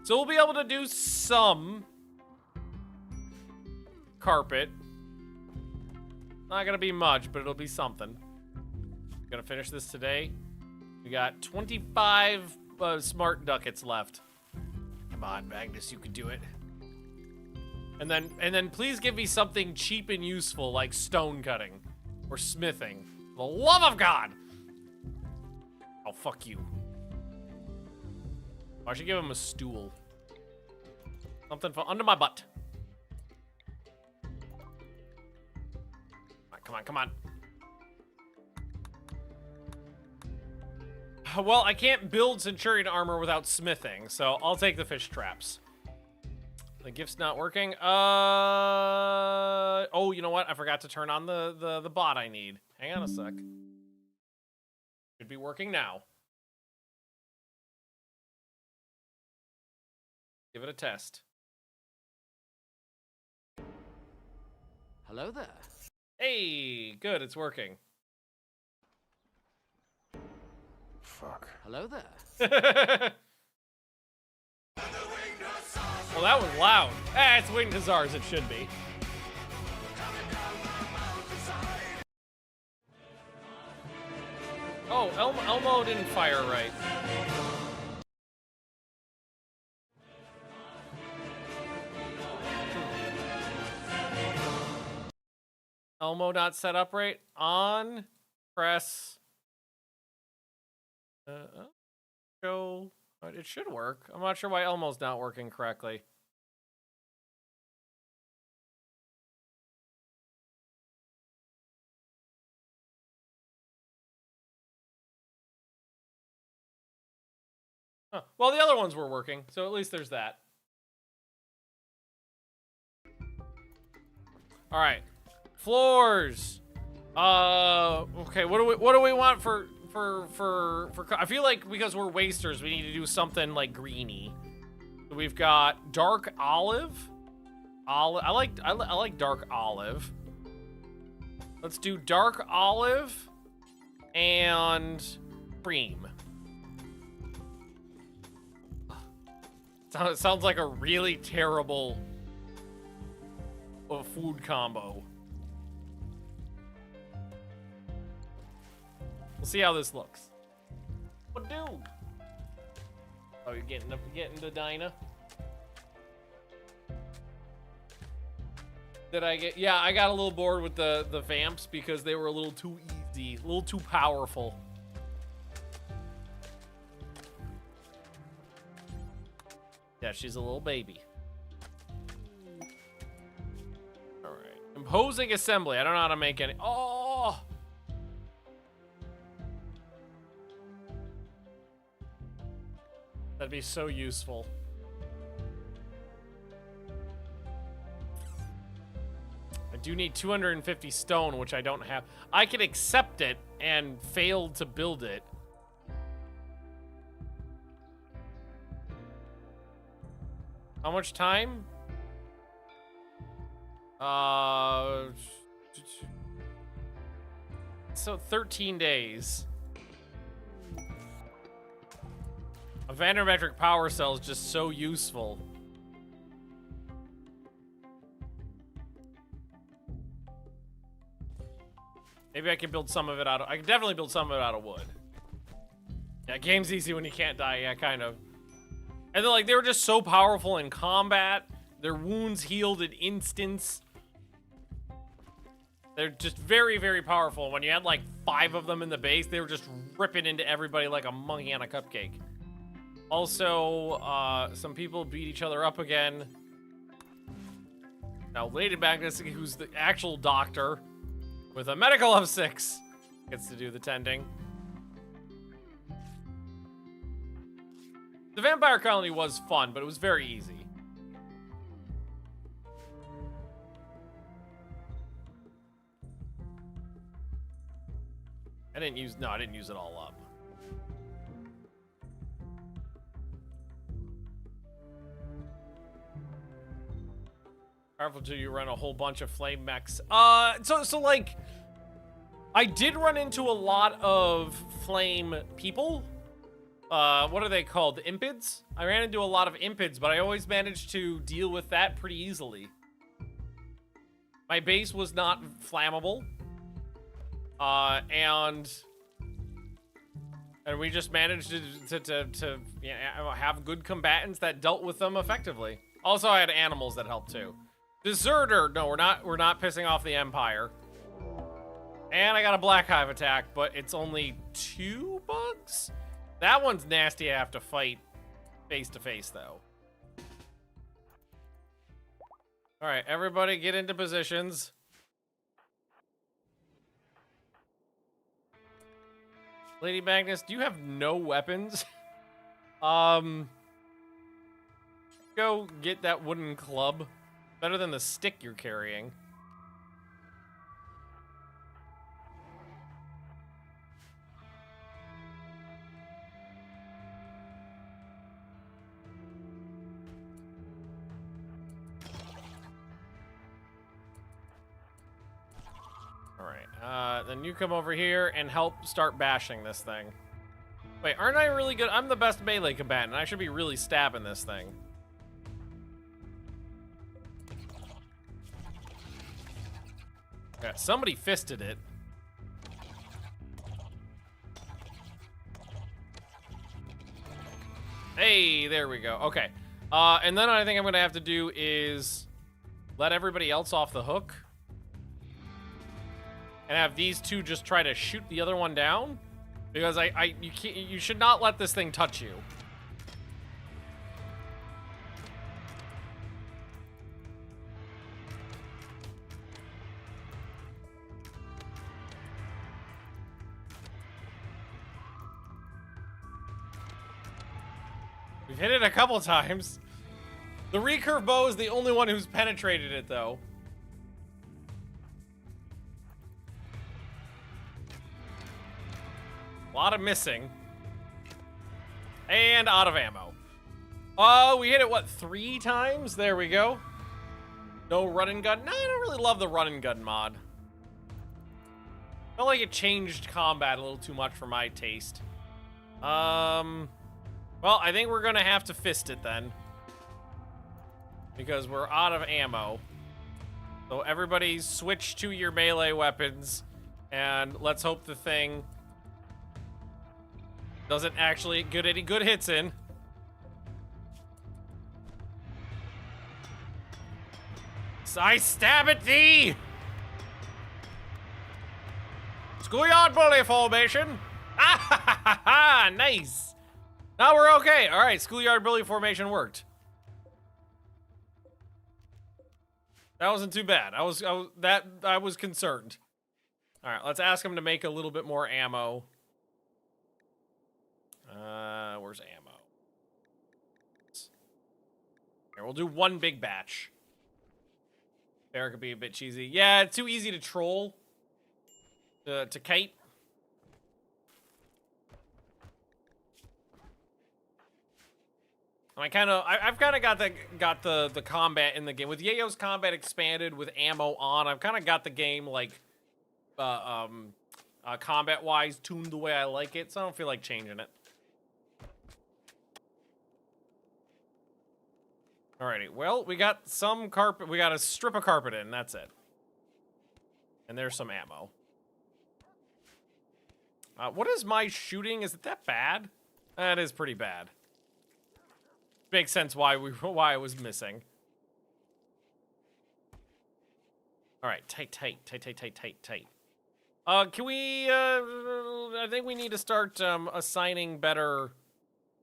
So we'll be able to do some carpet. Not gonna be much, but it'll be something. Gonna finish this today. We got 25 smart ducats left. Come on, Magnus, you can do it. And then please give me something cheap and useful like stone cutting or smithing. For the love of God! Oh, fuck you. I should give him a stool. Something for under my butt. Come on, come on. Well, I can't build Centurion armor without smithing, so I'll take the fish traps. The gift's not working. Oh, you know what? I forgot to turn on the bot I need. Hang on a sec. Should be working now. Give it a test. Hello there. Hey, good, it's working. Fuck. Hello there. Well, that was loud. It's winged hussars, it should be. Oh, Elmo didn't fire right. Elmo not set up right. On, press. Go. It should work. I'm not sure why Elmo's not working correctly. Huh. Well, the other ones were working, so at least there's that. All right, floors. Okay. What do we want for? I feel like because we're wasters, we need to do something like greeny. So we've got dark olive. I like dark olive. Let's do dark olive and cream. It sounds like a really terrible food combo. We'll see how this looks. What do? Oh, you're getting to Dinah. Did I get? Yeah, I got a little bored with the vamps because they were a little too easy, a little too powerful. Yeah, she's a little baby. All right, imposing assembly. I don't know how to make any. Oh. That'd be so useful. I do need 250 stone, which I don't have. I could accept it and fail to build it. How much time? So 13 days. A vandermetric power cell is just so useful. Maybe I can build some of it out of... I can definitely build some of it out of wood. Yeah, game's easy when you can't die. Yeah, kind of. And then, like, they were just so powerful in combat. Their wounds healed in instants. They're just very, very powerful. When you had, like, 5 of them in the base, they were just ripping into everybody like a monkey on a cupcake. Also, some people beat each other up again. Now, Lady Magnus, who's the actual doctor with a medical of 6, gets to do the tending. The vampire colony was fun, but it was very easy. I didn't use it all up. Powerful till you run a whole bunch of flame mechs. So like, I did run into a lot of flame people. What are they called? Impids? I ran into a lot of impids, but I always managed to deal with that pretty easily. My base was not flammable. And we just managed to have good combatants that dealt with them effectively. Also, I had animals that helped too. Deserter. No, we're not pissing off the Empire. And I got a Black Hive attack, but it's only 2 bugs? That one's nasty. I have to fight face to face, though. All right, everybody get into positions. Lady Magnus, do you have no weapons? Go get that wooden club. Better than the stick you're carrying. Alright, then you come over here and help start bashing this thing. Wait, aren't I really good? I'm the best melee combatant. I should be really stabbing this thing. Yeah, somebody fisted it. Hey, there we go. Okay. And then I think I'm gonna have to do is let everybody else off the hook. And have these two just try to shoot the other one down. Because you should not let this thing touch you. We've hit it a couple times. The recurve bow is the only one who's penetrated it, though. A lot of missing. And out of ammo. Oh, we hit it, what, 3 times? There we go. No run and gun. No, I don't really love the run and gun mod. Felt like it changed combat a little too much for my taste. Well, I think we're gonna have to fist it then. Because we're out of ammo. So everybody switch to your melee weapons. And let's hope the thing doesn't actually get any good hits in. So I stab at thee! Schoolyard bully formation! Ah ha ha ha ha! Nice! Now we're okay. Alright, schoolyard bully formation worked. That wasn't too bad. I was concerned. Alright, let's ask him to make a little bit more ammo. Where's ammo? Here, we'll do 1 big batch. There could be a bit cheesy. Yeah, it's too easy to troll. To kite. I've kind of got the combat in the game with Yayo's combat expanded with ammo on. I've kind of got the game like combat wise tuned the way I like it, so I don't feel like changing it. Alrighty, well, we got some carpet. We got a strip of carpet in. That's it. And there's some ammo. What is my shooting? Is it that bad? That is pretty bad. Makes sense why I was missing. All right, tight. Can we? I think we need to start assigning better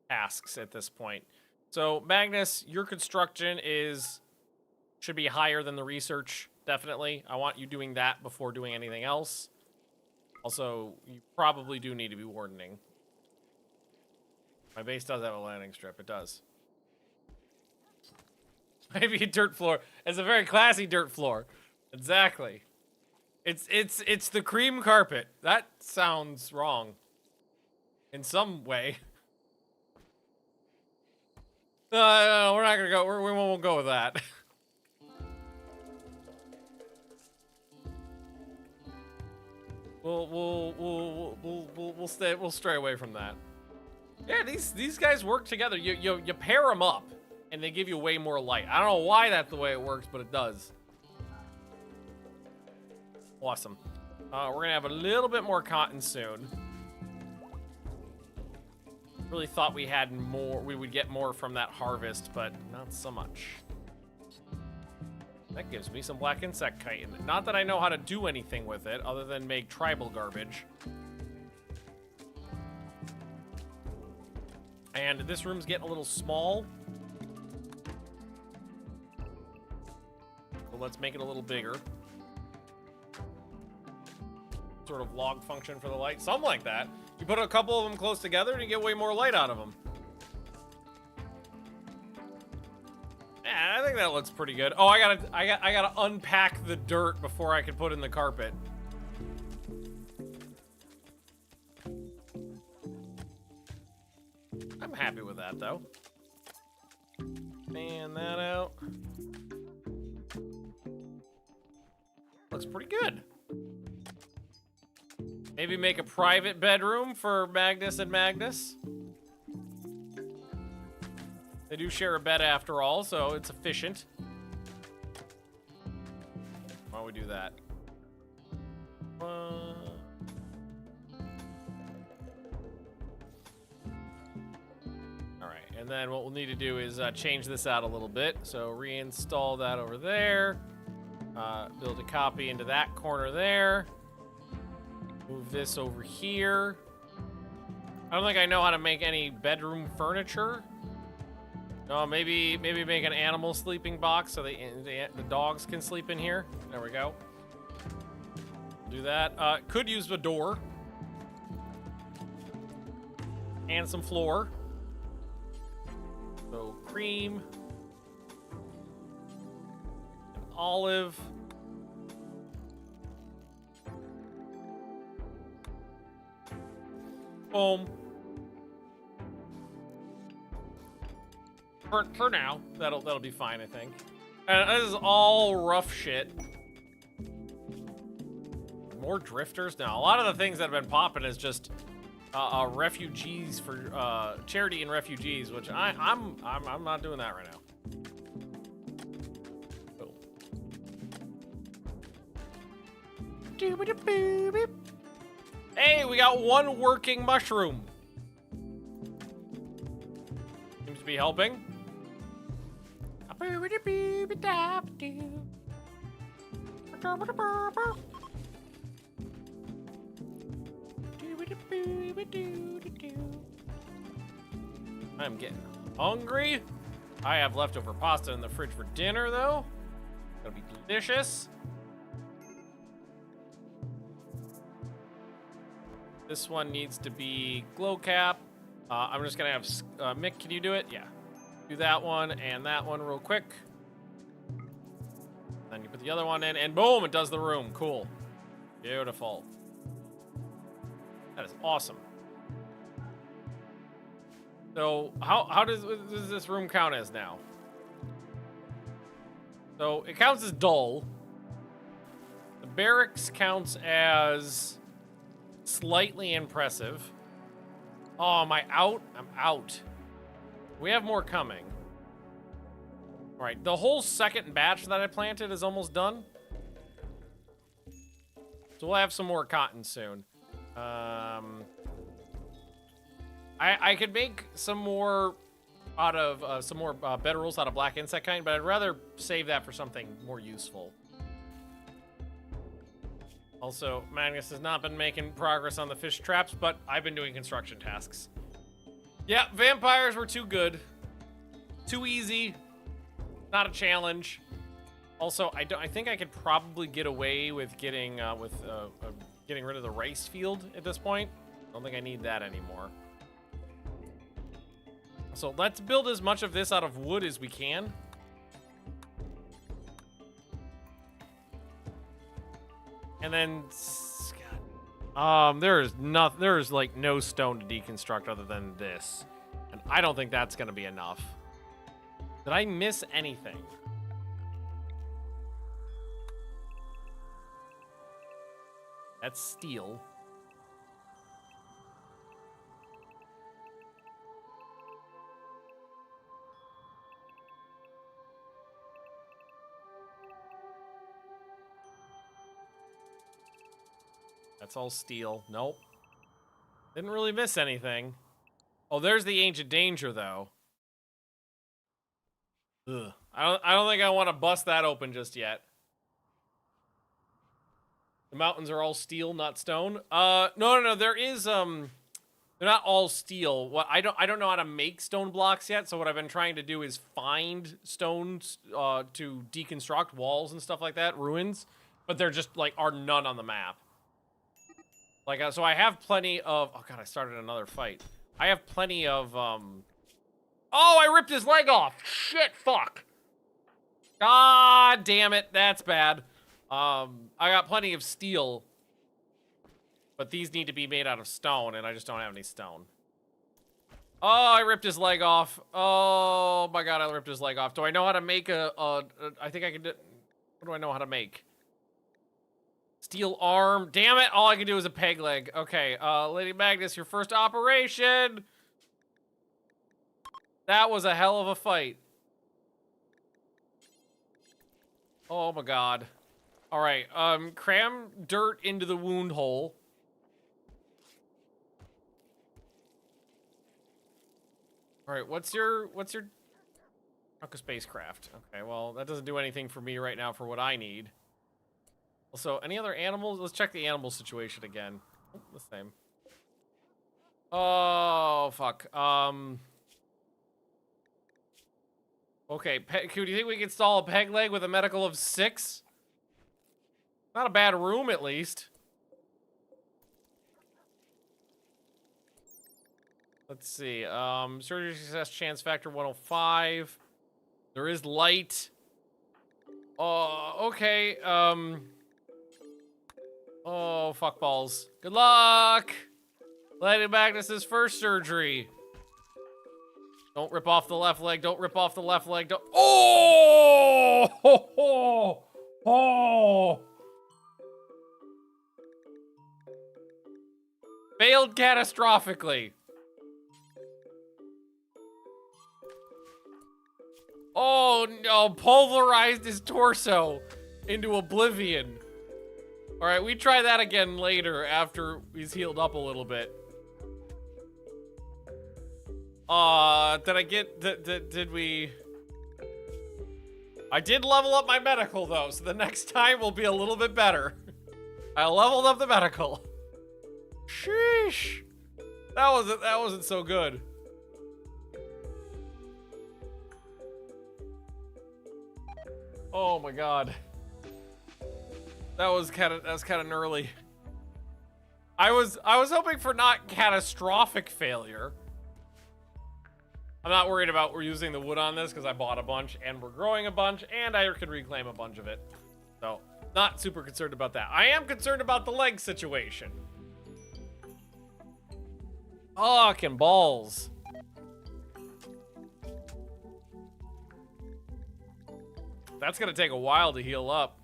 tasks at this point. So Magnus, your construction should be higher than the research. Definitely, I want you doing that before doing anything else. Also, you probably do need to be wardening. My base does have a landing strip. It does. Maybe a dirt floor. It's a very classy dirt floor. Exactly. It's the cream carpet. That sounds wrong. In some way. No, we're not gonna go. We won't go with that. We'll stray away from that. Yeah, these guys work together. You pair them up, and they give you way more light. I don't know why that's the way it works, but it does. Awesome. We're gonna have a little bit more cotton soon. Really thought we had more. We would get more from that harvest, but not so much. That gives me some black insect chitin. Not that I know how to do anything with it other than make tribal garbage. And this room's getting a little small. So let's make it a little bigger. Sort of log function for the light. Something like that. You put a couple of them close together and you get way more light out of them. Yeah, I think that looks pretty good. Oh, I gotta unpack the dirt before I can put in the carpet. I'm happy with that though. Fan that out. Looks pretty good. Maybe make a private bedroom for Magnus and Magnus. They do share a bed after all, so it's efficient. Why don't we do that? Alright, and then what we'll need to do is change this out a little bit. So reinstall that over there. Build a copy into that corner there. Move this over here. I don't think I know how to make any bedroom furniture. No, maybe make an animal sleeping box so the dogs can sleep in here. There we go. Do that. Could use a door. And some floor. cream. An olive. Boom. For now, that'll be fine, I think. And this is all rough shit. More drifters now. A lot of the things that have been popping is just refugees for charity and refugees, which I'm not doing that right now. Oh. Hey, we got one working mushroom. Seems to be helping. I'm getting hungry. I have leftover pasta in the fridge for dinner, though. Gonna be delicious. This one needs to be glow cap. I'm just gonna have Mick. Can you do it? Yeah. Do that one and that one real quick. Then you put the other one in, and boom, it does the room. Cool. Beautiful. That is awesome. So how does this room count as now? So it counts as dull. The barracks counts as slightly impressive. Oh, am I out? I'm out. We have more coming. All right, the whole second batch that I planted is almost done. So we'll have some more cotton soon. I could make some more out of bedrolls out of black insect kind, but I'd rather save that for something more useful. Also, Magnus has not been making progress on the fish traps, but I've been doing construction tasks. Yeah, vampires were too good. Too easy. Not a challenge. Also, I think I could probably get away with getting rid of the rice field at this point. I don't think I need that anymore. So let's build as much of this out of wood as we can. And then, there's like no stone to deconstruct other than this. And I don't think that's gonna be enough. Did I miss anything? That's steel. That's all steel. Nope. Didn't really miss anything. Oh, there's the ancient danger, though. Ugh. I don't think I want to bust that open just yet. The mountains are all steel, not stone. No. There is they're not all steel. What I don't know how to make stone blocks yet. So what I've been trying to do is find stones to deconstruct walls and stuff like that, ruins. But they're just like are none on the map. Like, so I have plenty of... Oh, God, I started another fight. I have plenty of, Oh, I ripped his leg off! Shit, fuck! God damn it, that's bad. I got plenty of steel. But these need to be made out of stone, and I just don't have any stone. Oh, I ripped his leg off. Oh, my God, I ripped his leg off. Do I know how to make I think I can do... What do I know how to make? Steel arm. Damn it, all I can do is a peg leg. Okay, Lady Magnus, your first operation. That was a hell of a fight. Oh my God. All right, cram dirt into the wound hole. All right, what's your Truck a spacecraft? Okay, well, that doesn't do anything for me right now for what I need. Also, any other animals? Let's check the animal situation again. Oh, the same. Oh, fuck. Okay, do you think we can install a peg leg with a medical of 6? Not a bad room, at least. Let's see. Surgery success chance factor 105. There is light. Okay. Oh, fuck balls. Good luck. Lady Magnus's first surgery. Don't rip off the left leg. Don't rip off the left leg. Don't. Oh! Ho, ho. Oh! Failed catastrophically. Oh no, pulverized his torso into oblivion. All right, we try that again later after he's healed up a little bit. Did I get, did we? I did level up my medical though, so the next time will be a little bit better. I leveled up the medical. Sheesh. That wasn't so good. Oh my god. That was kind of gnarly. I was hoping for not catastrophic failure. I'm not worried about we're using the wood on this because I bought a bunch and we're growing a bunch and I can reclaim a bunch of it. So, not super concerned about that. I am concerned about the leg situation. Fucking balls. That's gonna take a while to heal up.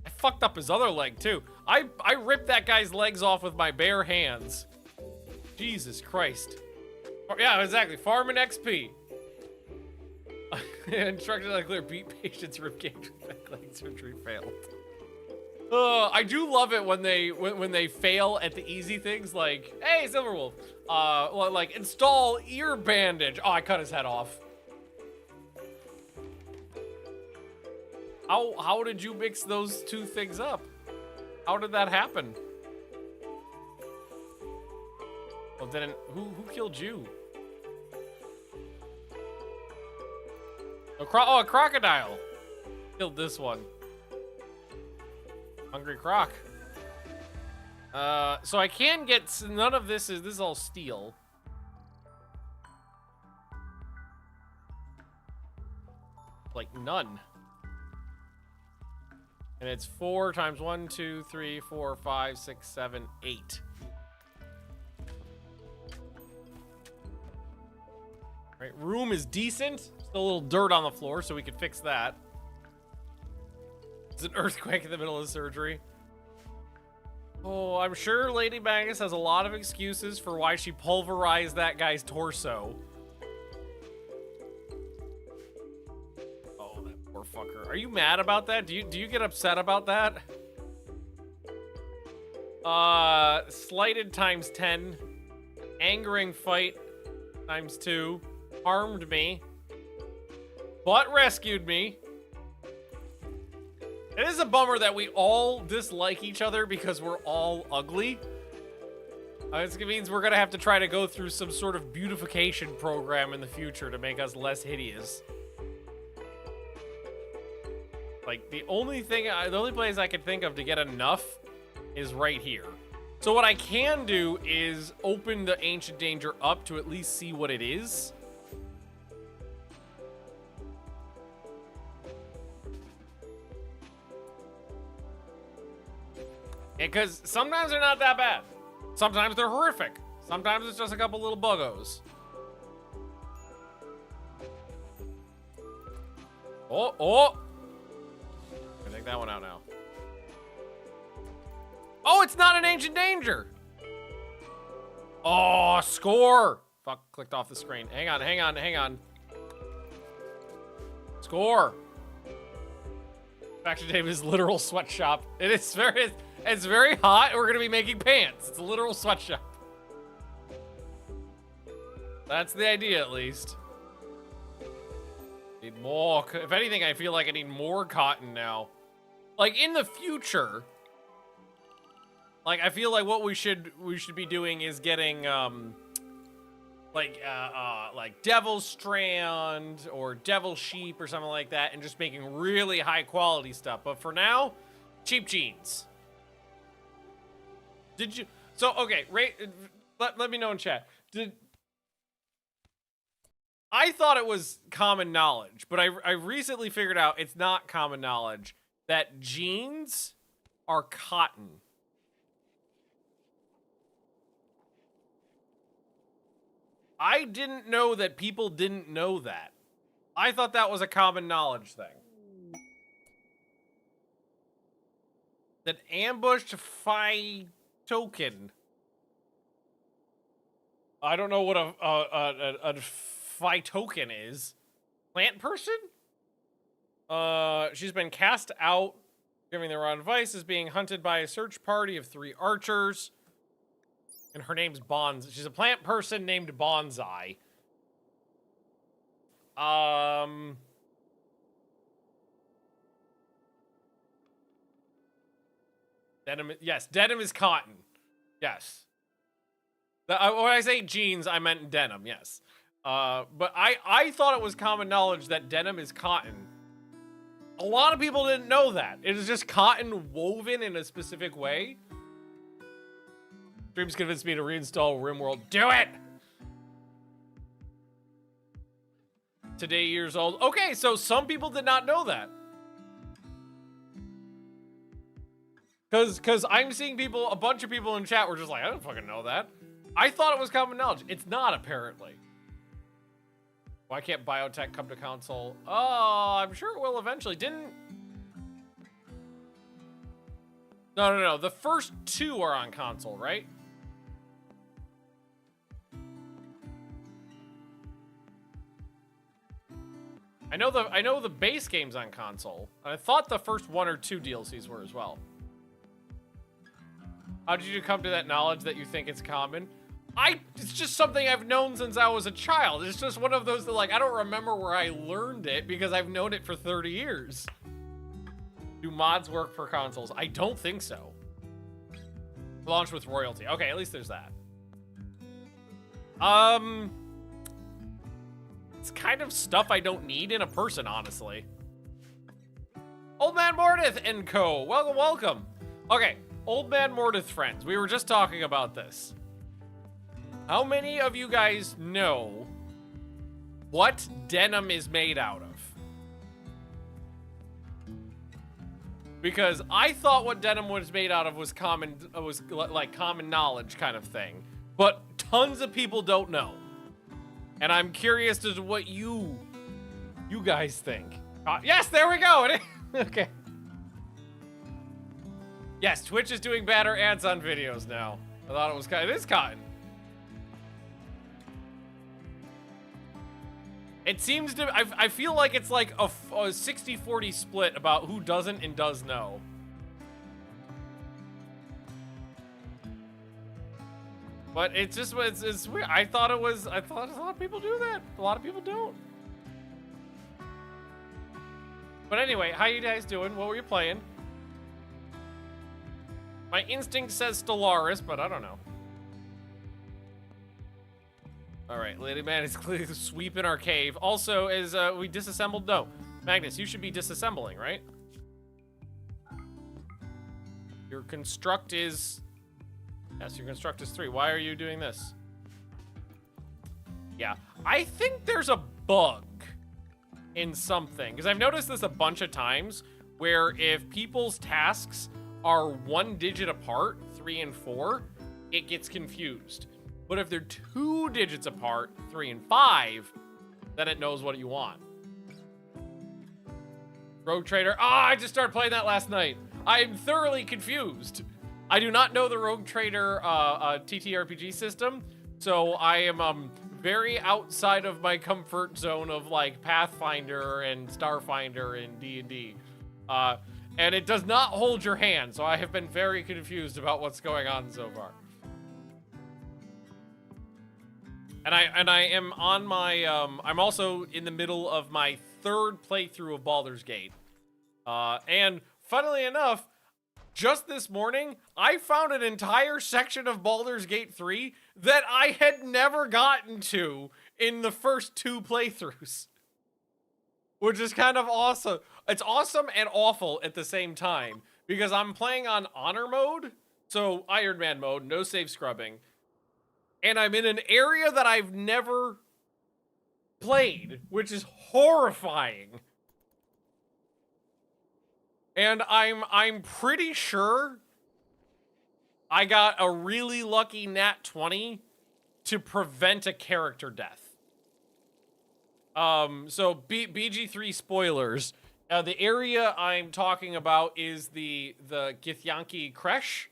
I fucked up his other leg too. I ripped that guy's legs off with my bare hands. Jesus Christ. Yeah, exactly. Farming XP. Instructed on clear beat patient's ribcage with leg surgery failed. I do love it when they fail at the easy things like, hey, Silverwolf, like install ear bandage. Oh, I cut his head off. How did you mix those two things up? How did that happen? Well, then who killed you? A crocodile killed this one. Hungry croc. So I can get none of this is all steel. Like none. And it's 4 times 1, 2, 3, 4, 5, 6, 7, 8. Right, room is decent. Still a little dirt on the floor, so we can fix that. It's an earthquake in the middle of surgery. Oh, I'm sure Lady Magnus has a lot of excuses for why she pulverized that guy's torso. Oh, that poor fucker. Are you mad about that? Do you get upset about that? Slighted times 10. Angering fight times 2. Harmed me. But rescued me. It is a bummer that we all dislike each other because we're all ugly. It means we're gonna have to try to go through some sort of beautification program in the future to make us less hideous. Like, the only place I can think of to get enough is right here. So what I can do is open the Ancient Danger up to at least see what it is. Because sometimes they're not that bad. Sometimes they're horrific. Sometimes it's just a couple little buggos. Oh! I take that one out now. Oh, it's not an Ancient Danger! Oh, score! Fuck, clicked off the screen. Hang on. Score! Factory David's literal sweatshop. It's very hot. We're gonna be making pants. It's a literal sweatshop. That's the idea, at least. Need more. If anything, I feel like I need more cotton now. Like in the future, like I feel like what we should be doing is getting like Devil Strand or Devil Sheep or something like that, and just making really high quality stuff. But for now, cheap jeans. Did you? So okay, let me know in chat. I thought it was common knowledge, but I recently figured out it's not common knowledge that jeans are cotton. I didn't know that people didn't know that. I thought that was a common knowledge thing. That ambushed token. I don't know what a phytoken is. Plant person? She's been cast out, giving the wrong advice, is being hunted by a search party of 3 archers. And her name's Bonz. She's a plant person named Bonsai. Denim, yes, denim is cotton. Yes. When I say jeans, I meant denim, yes. But I thought it was common knowledge that denim is cotton. A lot of people didn't know that. It is just cotton woven in a specific way. Dreams convinced me to reinstall RimWorld. Do it! Today, years old. Okay, so some people did not know that. Because I'm seeing people, a bunch of people in chat were just like, I don't fucking know that. I thought it was common knowledge. It's not, apparently. Why can't biotech come to console? Oh, I'm sure it will eventually. No. The first 2 are on console, right? I know the base game's on console. I thought the first 1 or 2 DLCs were as well. How did you come to that knowledge that you think it's common? It's just something I've known since I was a child. It's just one of those that, like, I don't remember where I learned it because I've known it for 30 years. Do mods work for consoles? I don't think so. Launch with royalty. Okay, at least there's that. It's kind of stuff I don't need in a person, honestly. Old Man Mordith and co. Welcome, welcome. Okay, Old Man Mordith friends. We were just talking about this. How many of you guys know what denim is made out of? Because I thought what denim was made out of was like common knowledge kind of thing. But tons of people don't know. And I'm curious as to what you guys think. Yes, there we go. Okay. Yes, Twitch is doing better ads on videos now. I thought it is cotton. It seems to, I feel like it's like a 60-40 split about who doesn't and does know. But it's just, it's weird. I thought a lot of people do that. A lot of people don't. But anyway, how you guys doing? What were you playing? My instinct says Stellaris, but I don't know. All right, Lady Man is clearly sweeping our cave. Also, is we disassembled? No. Magnus, you should be disassembling, right? Your construct is... Yes, your construct is 3. Why are you doing this? Yeah, I think there's a bug in something. Because I've noticed this a bunch of times, where if people's tasks are 1 digit apart, 3 and 4, it gets confused. But if they're 2 digits apart, 3 and 5, then it knows what you want. Rogue Trader. I just started playing that last night. I am thoroughly confused. I do not know the Rogue Trader TTRPG system, so I am very outside of my comfort zone of like Pathfinder and Starfinder and D&D. And it does not hold your hand, so I have been very confused about what's going on so far. And I am on my I'm also in the middle of my 3rd playthrough of Baldur's Gate. And funnily enough, just this morning, I found an entire section of Baldur's Gate 3 that I had never gotten to in the first 2 playthroughs. Which is kind of awesome. It's awesome and awful at the same time, because I'm playing on honor mode, so Iron Man mode, no save scrubbing. And I'm in an area that I've never played, which is horrifying. And I'm pretty sure I got a really lucky nat 20 to prevent a character death. So BG3 spoilers. The area I'm talking about is the Githyanki Creche.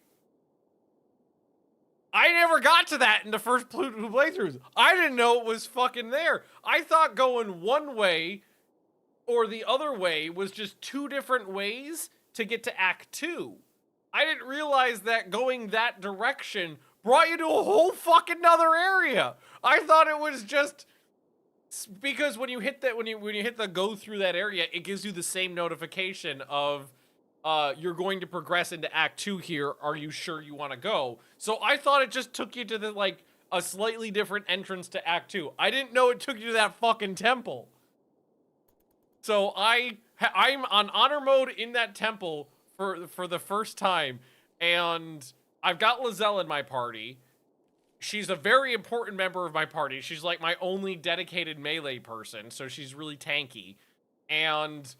I never got to that in the first two playthroughs. I didn't know it was fucking there. I thought going one way or the other way was just two different ways to get to Act 2. I didn't realize that going that direction brought you to a whole fucking other area. I thought it was just because when you hit that, when you hit the go through that area, it gives you the same notification of you're going to progress into Act 2 here. Are you sure you want to go? So I thought it just took you to the like a slightly different entrance to Act 2. I didn't know it took you to that fucking temple. So I'm on honor mode in that temple for the first time, and I've got Lizelle in my party. She's a very important member of my party. She's like my only dedicated melee person, so she's really tanky. And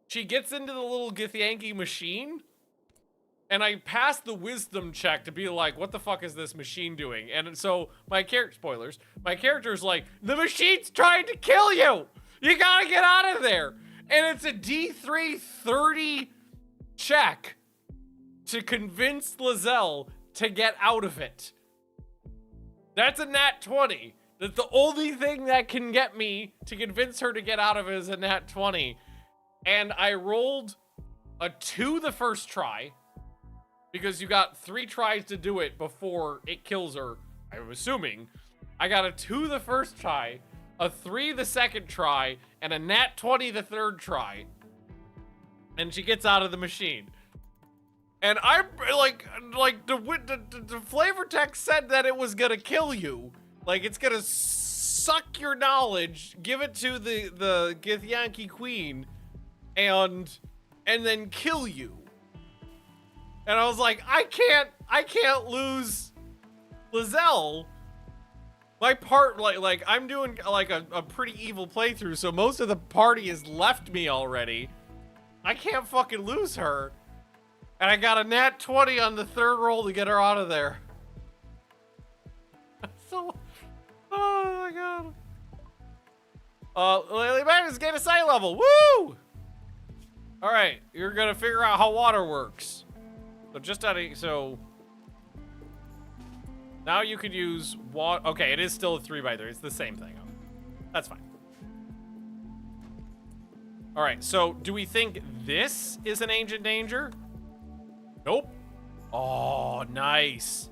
she gets into the little Githyanki machine, and I pass the wisdom check to be like, what the fuck is this machine doing? And so my spoilers, my character's like, the machine's trying to kill you! You gotta get out of there! And it's a D3 30 check to convince Lizelle to get out of it. That's a nat 20. That's the only thing that can get me to convince her to get out of it is a nat 20. And I rolled a 2 the first try, because you got 3 tries to do it before it kills her, I'm assuming. I got a 2 the first try, a 3 the second try, and a nat 20 the third try. And she gets out of the machine. And I'm like the flavor text said that it was gonna kill you. Like, it's gonna suck your knowledge, give it to the Githyanki queen, and then kill you. And I was like, I can't lose Lizelle. My part, like I'm doing like a pretty evil playthrough, so most of the party has left me already. I can't fucking lose her. And I got a nat 20 on the third roll to get her out of there. So, oh my god. Lily Magnus gained a sight level. Woo! Alright, you're gonna figure out how water works. So just out of, so now you could use water. Okay, it is still a 3x3. It's the same thing. That's fine. Alright, so do we think this is an ancient danger? Nope. Oh, nice.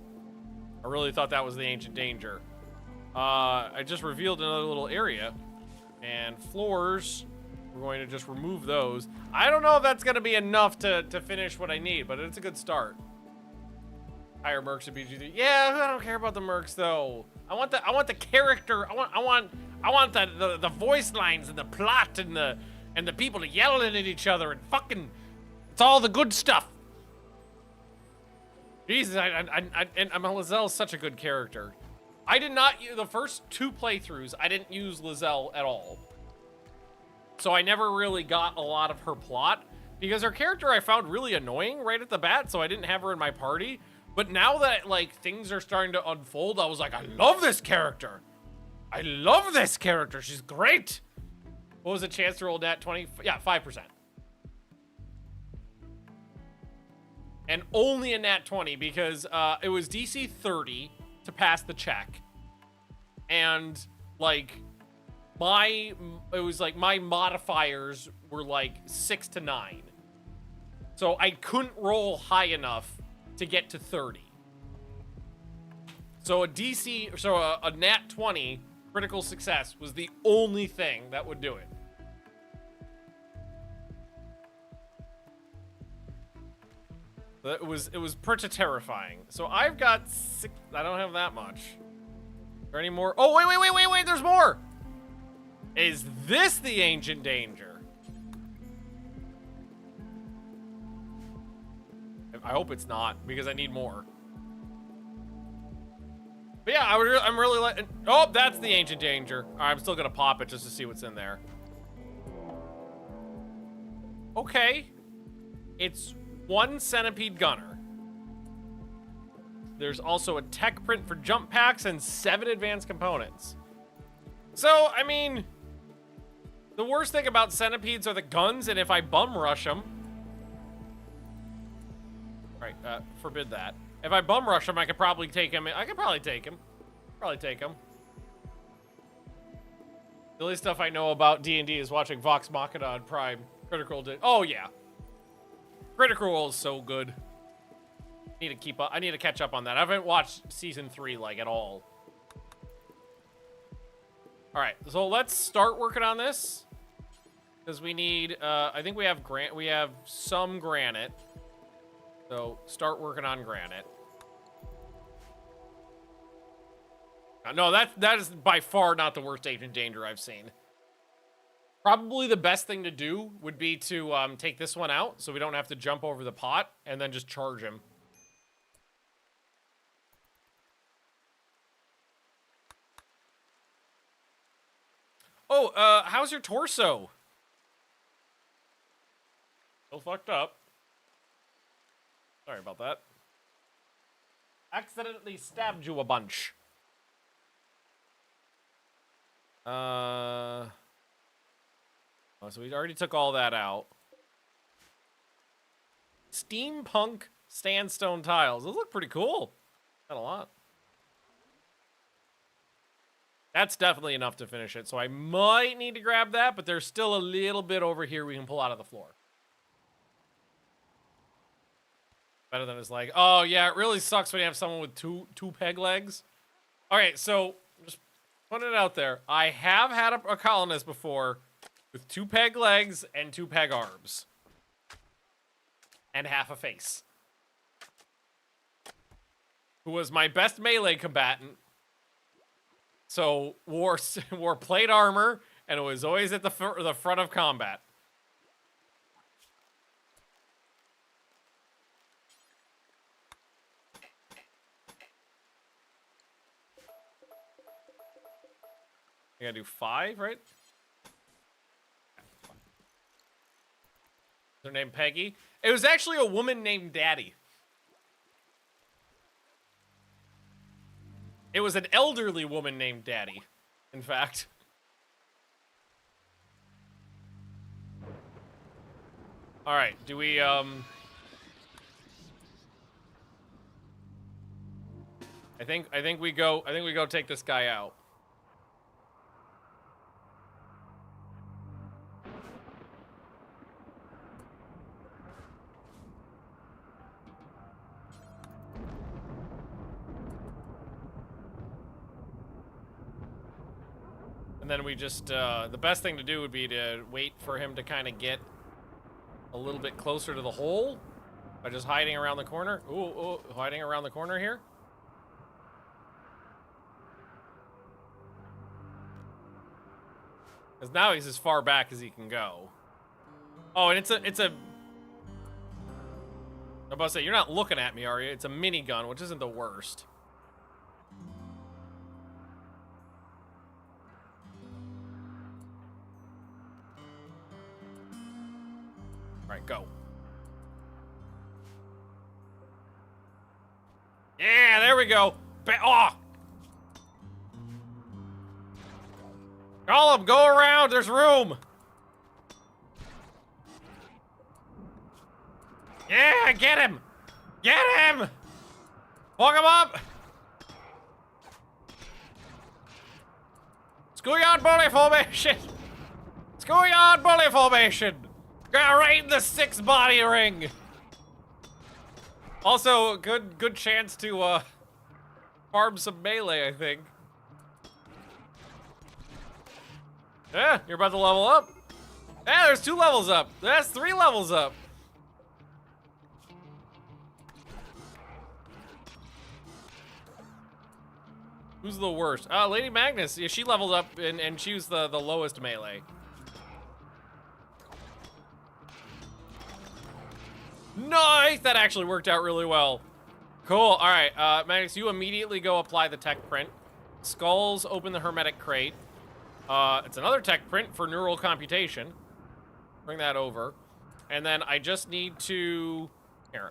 I really thought that was the ancient danger. I just revealed another little area. And floors, we're going to just remove those. I don't know if that's going to be enough to finish what I need, but it's a good start. Higher mercs at BG3. Yeah, I don't care about the mercs though. I want the character. I want the voice lines and the plot and the people yelling at each other and fucking, it's all the good stuff. Jesus, and Lizelle is such a good character. I did not use the first 2 playthroughs. I didn't use Lizelle at all, so I never really got a lot of her plot because her character I found really annoying right at the bat. So I didn't have her in my party. But now that like things are starting to unfold, I was like, I love this character. I love this character. She's great. What was the chance to roll nat 20? Yeah, 5%. And only a nat 20 because it was DC 30 to pass the check. And like my modifiers were like 6 to 9. So I couldn't roll high enough to get to 30. So a nat 20 critical success was the only thing that would do it. It was pretty terrifying. So I've got 6. I don't have that much. Are there any more? Oh, wait, there's more. Is this the ancient danger? I hope it's not, because I need more. But yeah, I'm really like. Oh, that's the ancient danger. All right, I'm still gonna pop it just to see what's in there. Okay, it's 1 centipede gunner. There's also a tech print for jump packs and 7 advanced components. So, I mean, the worst thing about centipedes are the guns, and if I bum rush them... Alright, forbid that. If I bum rush him, I could probably take him. I could probably take him. The only stuff I know about D&D is watching Vox Machina on Prime. Critical did. Oh yeah, Critical Role is so good. I need to keep up. I need to catch up on that. I haven't watched season 3 like at all. All right, so let's start working on this because we need. I think we have We have some granite. So start working on granite. No, that is by far not the worst Agent Danger I've seen. Probably the best thing to do would be to take this one out so we don't have to jump over the pot and then just charge him. Oh, how's your torso? Still fucked up. Sorry about that. Accidentally stabbed you a bunch. Oh, so we already took all that out. Steampunk sandstone tiles. Those look pretty cool. Got a lot. That's definitely enough to finish it. So I might need to grab that, but there's still a little bit over here we can pull out of the floor. Better than it's like, oh yeah, it really sucks when you have someone with two peg legs. All right, so just putting it out there. I have had a colonist before with 2 peg legs and 2 peg arms. And half a face. Who was my best melee combatant. So wore plate armor and it was always at the front of combat. I gotta do 5, right? Her name Peggy. It was actually a woman named Daddy. It was an elderly woman named Daddy, in fact. All right, do we I think we go take this guy out. And then we just, the best thing to do would be to wait for him to kind of get a little bit closer to the hole by just hiding around the corner. Ooh, hiding around the corner here. Because now he's as far back as he can go. Oh, and it's a... I'm about to say, you're not looking at me, are you? It's a minigun, which isn't the worst. Alright, go. Yeah, there we go. Oh! Call him, go around, there's room! Yeah, get him! Get him! Fuck him up! Schoolyard bully formation! Schoolyard bully formation! Got right in the 6 body ring. Also, good chance to farm some melee, I think. Yeah, you're about to level up. Yeah, there's 2 levels up. That's 3 levels up. Who's the worst? Lady Magnus. Yeah, she leveled up and she was the lowest melee. Nice! That actually worked out really well. Cool. All right, Magnus, you immediately go apply the tech print. Skulls, open the hermetic crate. It's another tech print for neural computation. Bring that over. And then I just need to, here,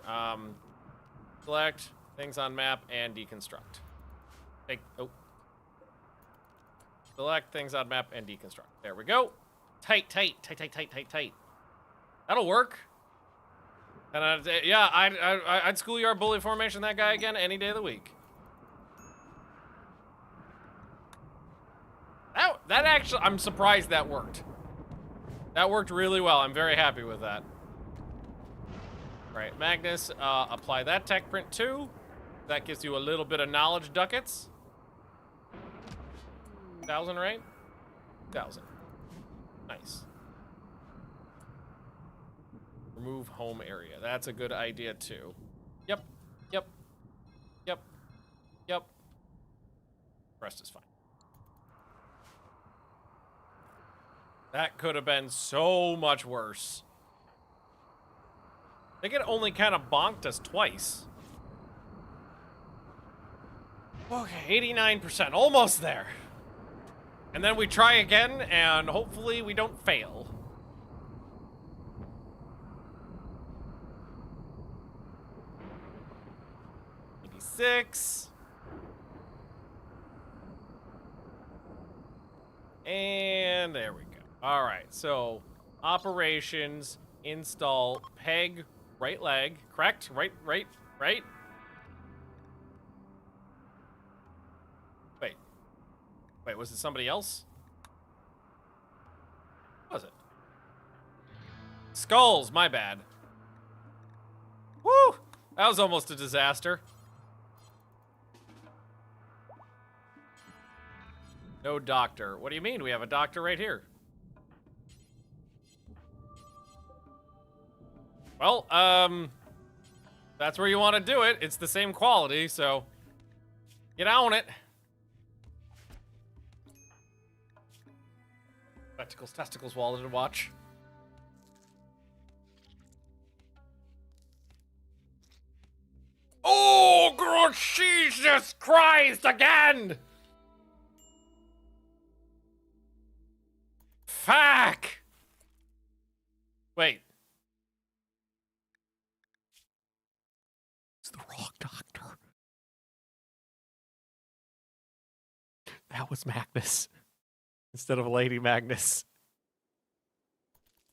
select things on map and deconstruct. Select things on map and deconstruct. There we go. Tight. That'll work. And yeah, I'd schoolyard bully formation that guy again any day of the week. That actually, I'm surprised that worked. That worked really well. I'm very happy with that. All right, Magnus, apply that tech print too. That gives you a little bit of knowledge ducats. 1,000, right? 1,000. Nice. Remove home area. That's a good idea too. Yep. Rest is fine. That could have been so much worse. I think it only kind of bonked us twice. Okay, 89%, almost there. And then we try again, and hopefully we don't fail. Six. And there we go. All right, so operations, install, peg, right leg, correct? Right. Wait, was it somebody else? What was it? Skulls, my bad. Woo! That was almost a disaster. No doctor. What do you mean? We have a doctor right here. Well, that's where you want to do it. It's the same quality, so get on it. Testicles, wallet and watch. Oh, God, Jesus Christ, again! Fuck! Wait. It's the wrong doctor. That was Magnus. Instead of Lady Magnus.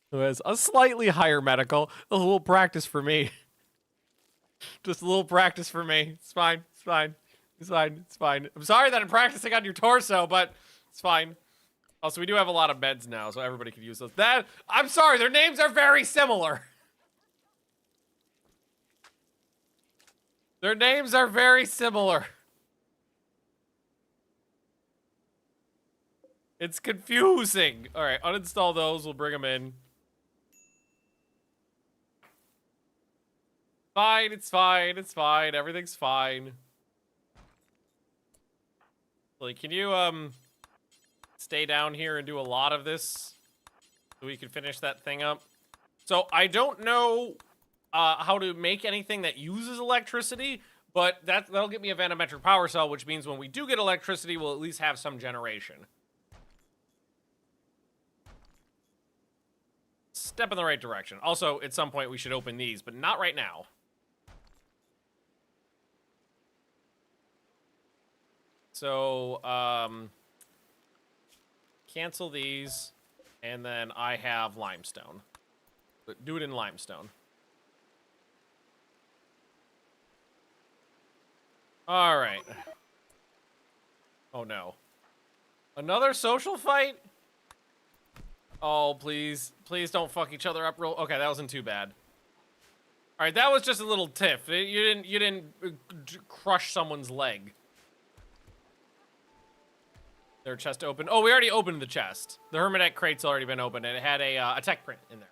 Who has a slightly higher medical. A little practice for me. Just a little practice for me. It's fine. I'm sorry that I'm practicing on your torso, but it's fine. Also, we do have a lot of beds now, so everybody could use those. I'm sorry, their names are very similar. Their names are very similar. It's confusing. All right, uninstall those. We'll bring them in. Fine, it's fine. Everything's fine. Like, can you, stay down here and do a lot of this so we can finish that thing up? So I don't know how to make anything that uses electricity, but that'll get me a vanometric power cell, which means when we do get electricity, we'll at least have some generation. Step in the right direction. Also, at some point, we should open these, but not right now. So, cancel these, and then I have limestone. But do it in limestone. All right. Oh, no. Another social fight? Oh, please. Please don't fuck each other up real... Okay, that wasn't too bad. All right, that was just a little tiff. You didn't crush someone's leg. Their chest open. Oh, we already opened the chest. The hermetic crate's already been opened, and it had a tech print in there.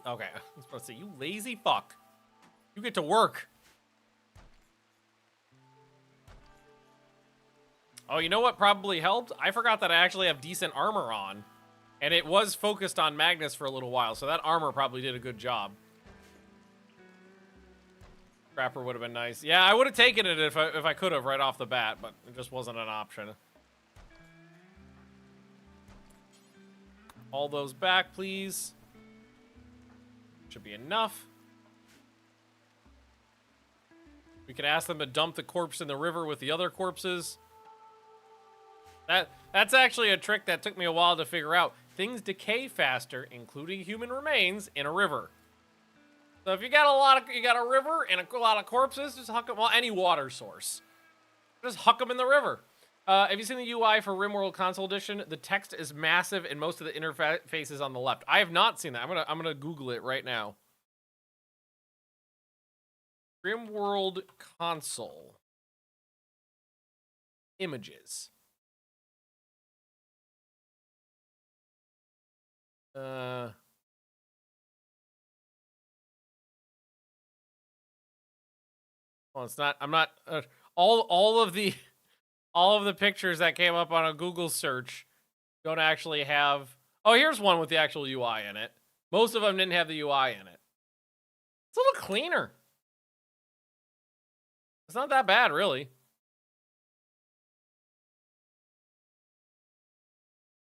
Okay, I was supposed to say, you lazy fuck. You get to work. Oh, you know what probably helped? I forgot that I actually have decent armor on. And it was focused on Magnus for a little while, so that armor probably did a good job. Trapper would have been nice. Yeah, I would have taken it if I could have right off the bat, but it just wasn't an option. All those back, please. Should be enough. We can ask them to dump the corpse in the river with the other corpses. That's actually a trick that took me a while to figure out. Things decay faster, including human remains, in a river. So if you got a river and a lot of corpses, just huck them. Well, any water source, just huck them in the river. Have you seen the UI for RimWorld Console Edition? The text is massive, and most of the interface is on the left. I have not seen that. I'm gonna Google it right now. RimWorld Console images. Well, it's not. I'm not. All of the pictures that came up on a Google search don't actually have. Oh, here's one with the actual UI in it. Most of them didn't have the UI in it. It's a little cleaner. It's not that bad, really.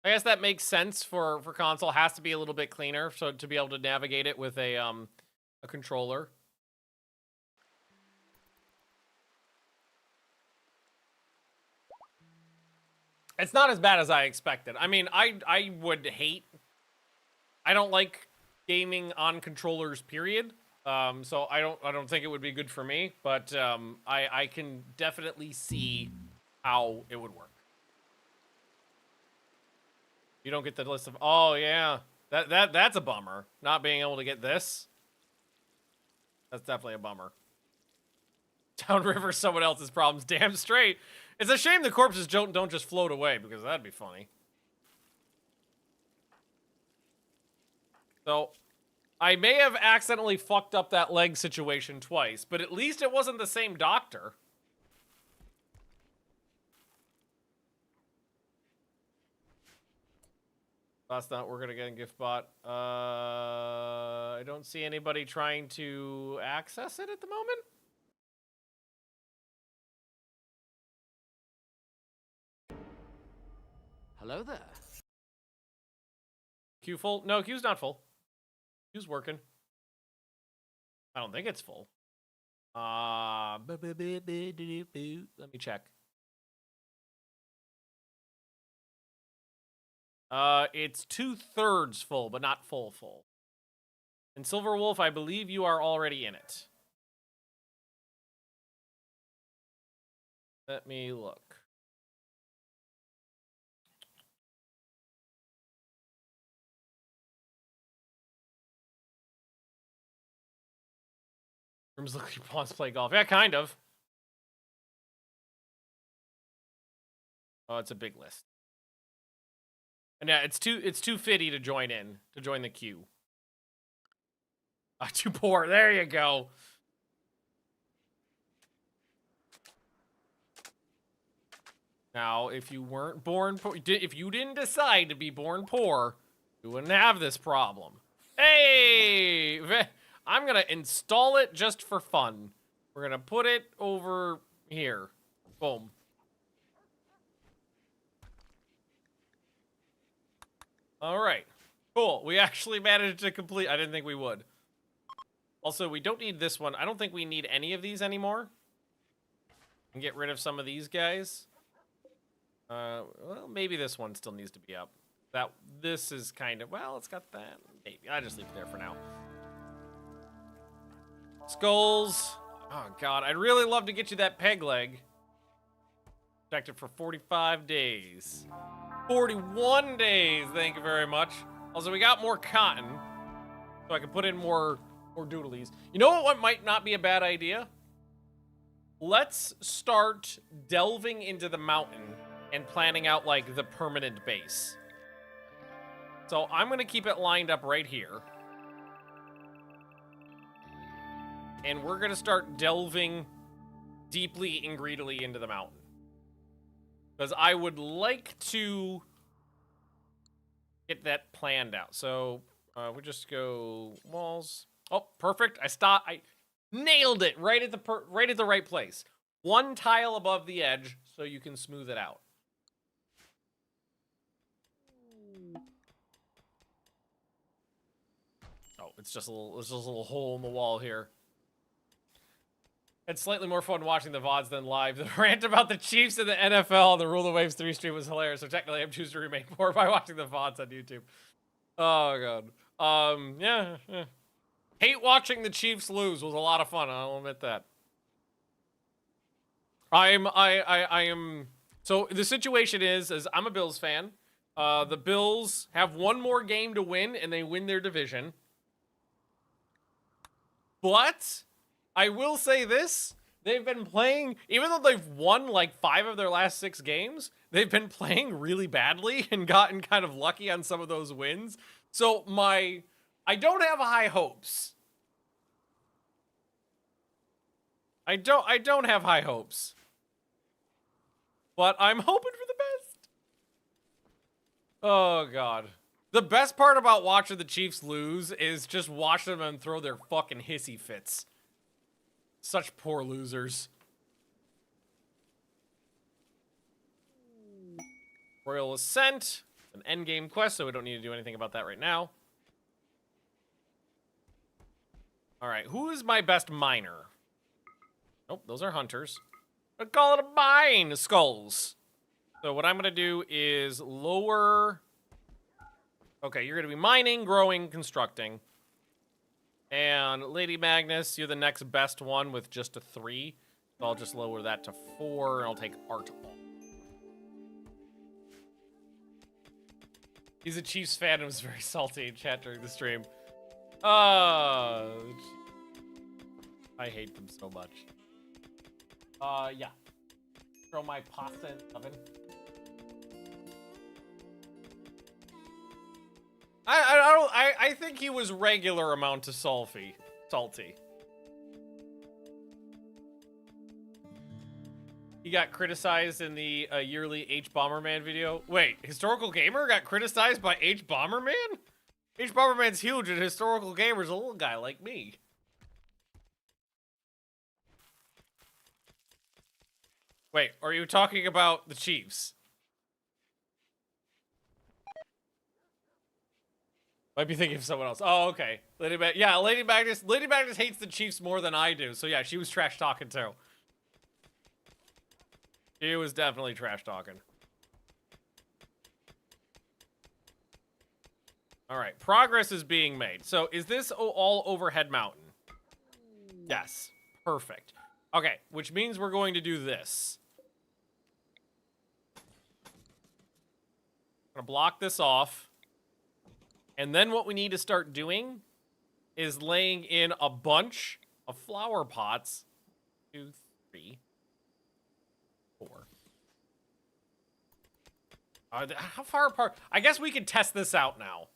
I guess that makes sense for console. Has to be a little bit cleaner, so to be able to navigate it with a controller. It's not as bad as I expected. I mean, I would hate. I don't like gaming on controllers, period. So I don't think it would be good for me, but I can definitely see how it would work. You don't get the list of. Oh yeah, that's a bummer. Not being able to get this. That's definitely a bummer. Downriver someone else's problems. Damn straight. It's a shame the corpses don't just float away, because that'd be funny. So, I may have accidentally fucked up that leg situation twice, but at least it wasn't the same doctor. That's not, we're gonna get in gift bot. I don't see anybody trying to access it at the moment. Hello there. Queue full? No, queue's not full. Queue's working. I don't think it's full. Let me check. It's 2/3 full, but not full. And Silver Wolf, I believe you are already in it. Let me look. Rooms look like wants to play golf. Yeah, kind of. Oh, it's a big list. And yeah, it's too fitty to join the queue. Too poor. There you go. Now, if you weren't born poor, if you didn't decide to be born poor, you wouldn't have this problem. Hey, I'm gonna install it just for fun. We're gonna put it over here. Boom. All right, cool. We actually managed to complete. I didn't think we would. Also, we don't need this one. I don't think we need any of these anymore. And get rid of some of these guys. Well, maybe this one still needs to be up. This is kind of, well, it's got that. Maybe I just leave it there for now. Skulls. Oh God, I'd really love to get you that peg leg. Protected for 45 days. 41 days, thank you very much. Also, we got more cotton, so I can put in more doodlies. You know what might not be a bad idea? Let's start delving into the mountain and planning out, like, the permanent base. So I'm gonna keep it lined up right here. And we're gonna start delving deeply and greedily into the mountain. Because I would like to get that planned out. So we just go walls. Oh, perfect. I nailed it right at the right place. One tile above the edge so you can smooth it out. Oh, it's just a little hole in the wall here. It's slightly more fun watching the VODs than live. The rant about the Chiefs and the NFL and the Rule of Waves 3 stream was hilarious, so technically I'm choosing to remain poor by watching the VODs on YouTube. Oh, God. Yeah. Hate watching the Chiefs lose was a lot of fun, I'll admit that. I am... So, the situation is I'm a Bills fan. The Bills have one more game to win, and they win their division. But... I will say this, they've been playing, even though they've won like 5 of their last 6 games, they've been playing really badly and gotten kind of lucky on some of those wins. So I don't have high hopes. I don't have high hopes. But I'm hoping for the best. Oh, God. The best part about watching the Chiefs lose is just watching them throw their fucking hissy fits. Such poor losers. Royal Ascent. An endgame quest, so we don't need to do anything about that right now. Alright, who is my best miner? Nope, those are hunters. But call it a mine, skulls. So what I'm going to do is lower... Okay, you're going to be mining, growing, constructing. And Lady Magnus, you're the next best one with just a 3. So I'll just lower that to 4, and I'll take art off. He's a Chiefs fan and was very salty in chat during the stream. I hate them so much. Yeah. Throw my pasta in the oven. I think he was regular amount of salty. He got criticized in the yearly H Bomberman video. Wait, Historical Gamer got criticized by H Bomberman? H Bomberman's huge and Historical Gamer's a little guy like me. Wait, are you talking about the Chiefs? Might be thinking of someone else. Oh, okay. Lady Magnus hates the Chiefs more than I do. So yeah, she was trash talking too. She was definitely trash talking. All right, progress is being made. So is this all overhead mountain? Yes, perfect. Okay, which means we're going to do this. I'm gonna block this off. And then what we need to start doing is laying in a bunch of flower pots. 2, 3, 4. How far apart? I guess we could test this out now.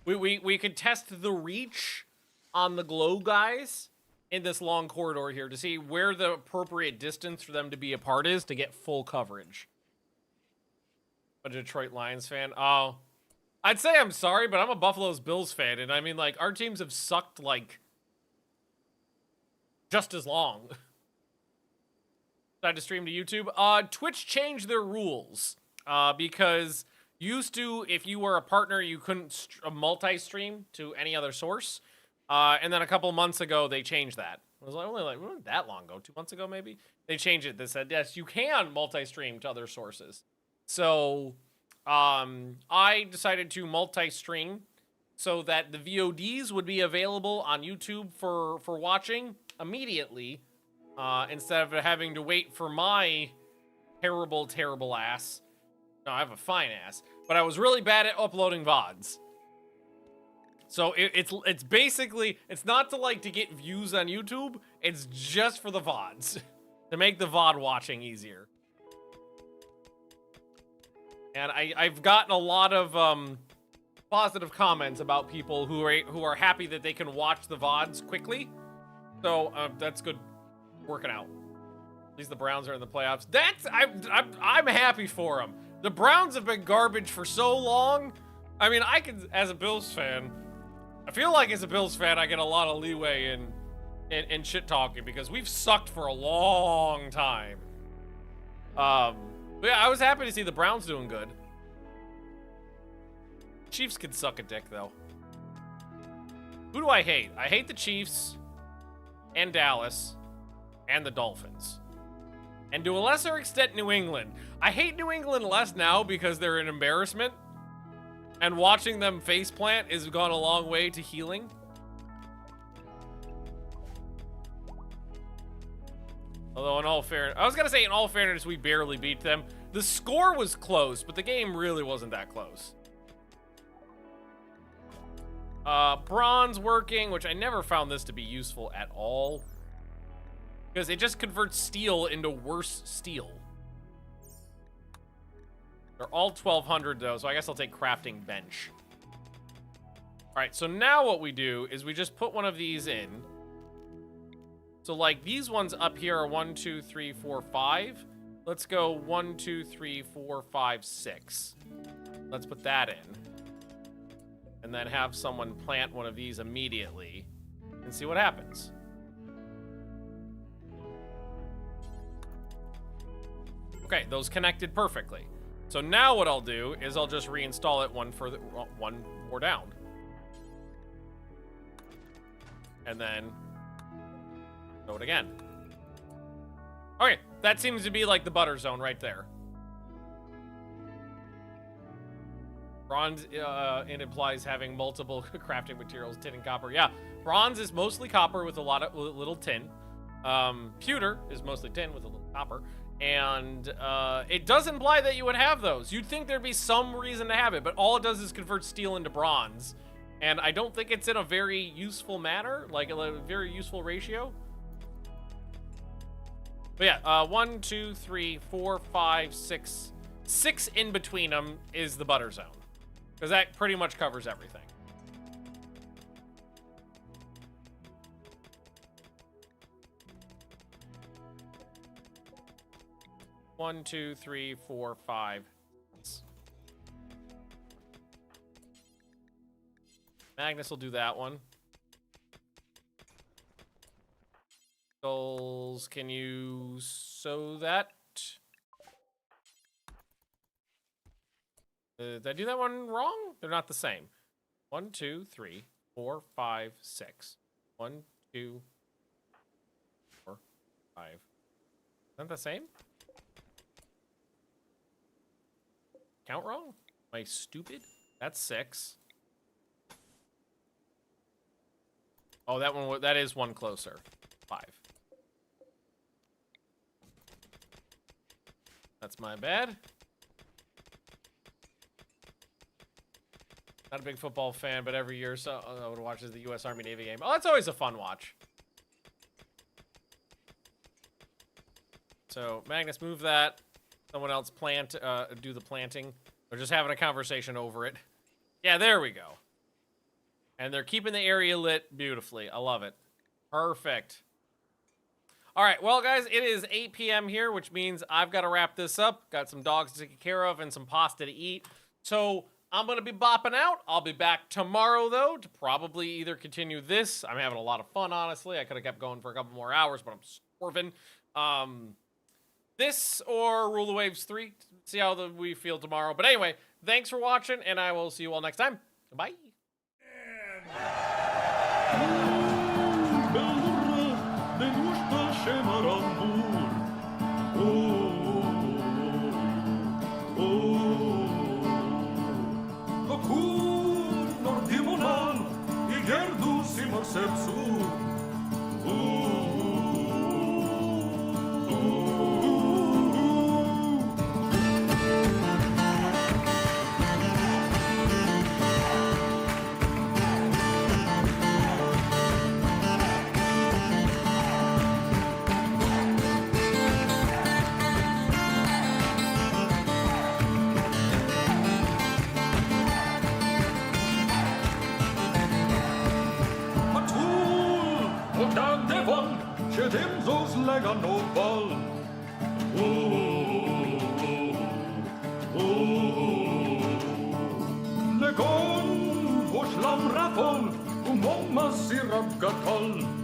We could test the reach on the glow guys in this long corridor here to see where the appropriate distance for them to be apart is to get full coverage. A Detroit Lions fan. Oh. I'd say I'm sorry, but I'm a Buffalo Bills fan, and I mean, like, our teams have sucked, like, just as long. Decided to stream to YouTube. Twitch changed their rules, because used to, if you were a partner, you couldn't multi-stream to any other source, and then a couple months ago, they changed that. It was only, like, not that long ago, 2 months ago, maybe? They changed it. They said, yes, you can multi-stream to other sources. So... I decided to multi-stream so that the VODs would be available on YouTube for watching immediately, instead of having to wait for my terrible ass. No, I have a fine ass, but I was really bad at uploading VODs. So it's basically, it's not to like to get views on YouTube, it's just for the VODs, to make the VOD watching easier. And I've gotten a lot of positive comments about people who are happy that they can watch the VODs quickly. So that's good, working out. At least the Browns are in the playoffs. I'm happy for them. The Browns have been garbage for so long. I mean, I can, as a Bills fan, I feel like as a Bills fan, I get a lot of leeway in shit talking because we've sucked for a long time. But yeah, I was happy to see the Browns doing good. Chiefs can suck a dick, though. Who do I hate? I hate the Chiefs and Dallas and the Dolphins. And to a lesser extent, New England. I hate New England less now because they're an embarrassment. And watching them faceplant has gone a long way to healing. Although in all fairness, I was gonna say in all fairness, we barely beat them. The score was close, but the game really wasn't that close. Bronze working, which I never found this to be useful at all. Because it just converts steel into worse steel. They're all 1200 though, so I guess I'll take crafting bench. All right, so now what we do is we just put one of these in. So like these ones up here are 1, 2, 3, 4, 5. Let's go 1, 2, 3, 4, 5, 6. Let's put that in. And then have someone plant one of these immediately and see what happens. Okay, those connected perfectly. So now what I'll do is I'll just reinstall it one more down. And then do it again. Okay, that seems to be like the butter zone right there. Bronze, it implies having multiple crafting materials, tin and copper. Yeah, bronze is mostly copper with a lot of little tin. Pewter is mostly tin with a little copper. And it does imply that you would have those. You'd think there'd be some reason to have it, but all it does is convert steel into bronze. And I don't think it's in a very useful manner, like a very useful ratio. But yeah, 1, 2, 3, 4, 5, 6. 6 in between them is the butter zone. Because that pretty much covers everything. One, 2, 3, 4, 5. Magnus will do that one. Skulls, can you sew that? Did I do that one wrong? They're not the same. 1, 2, 3, 4, 5, 6. 1, 2, 4, 5. Is that the same? Count wrong? Am I stupid? That's 6. Oh, that is one closer. 5. That's my bad. Not a big football fan, but every year so I would watch the U.S. Army Navy game. Oh, that's always a fun watch. So Magnus, move that. Someone else do the planting. They're just having a conversation over it. Yeah, there we go. And they're keeping the area lit beautifully. I love it. Perfect. All right, well, guys, it is 8 p.m. here, which means I've got to wrap this up. Got some dogs to take care of and some pasta to eat. So I'm going to be bopping out. I'll be back tomorrow, though, to probably either continue this. I'm having a lot of fun, honestly. I could have kept going for a couple more hours, but I'm starving. This or Rule the Waves 3. See how we feel tomorrow. But anyway, thanks for watching, and I will see you all next time. Bye. Temos os lega no bal. Dragon, Bushlam Raffle, Umoma Sirab Gatol.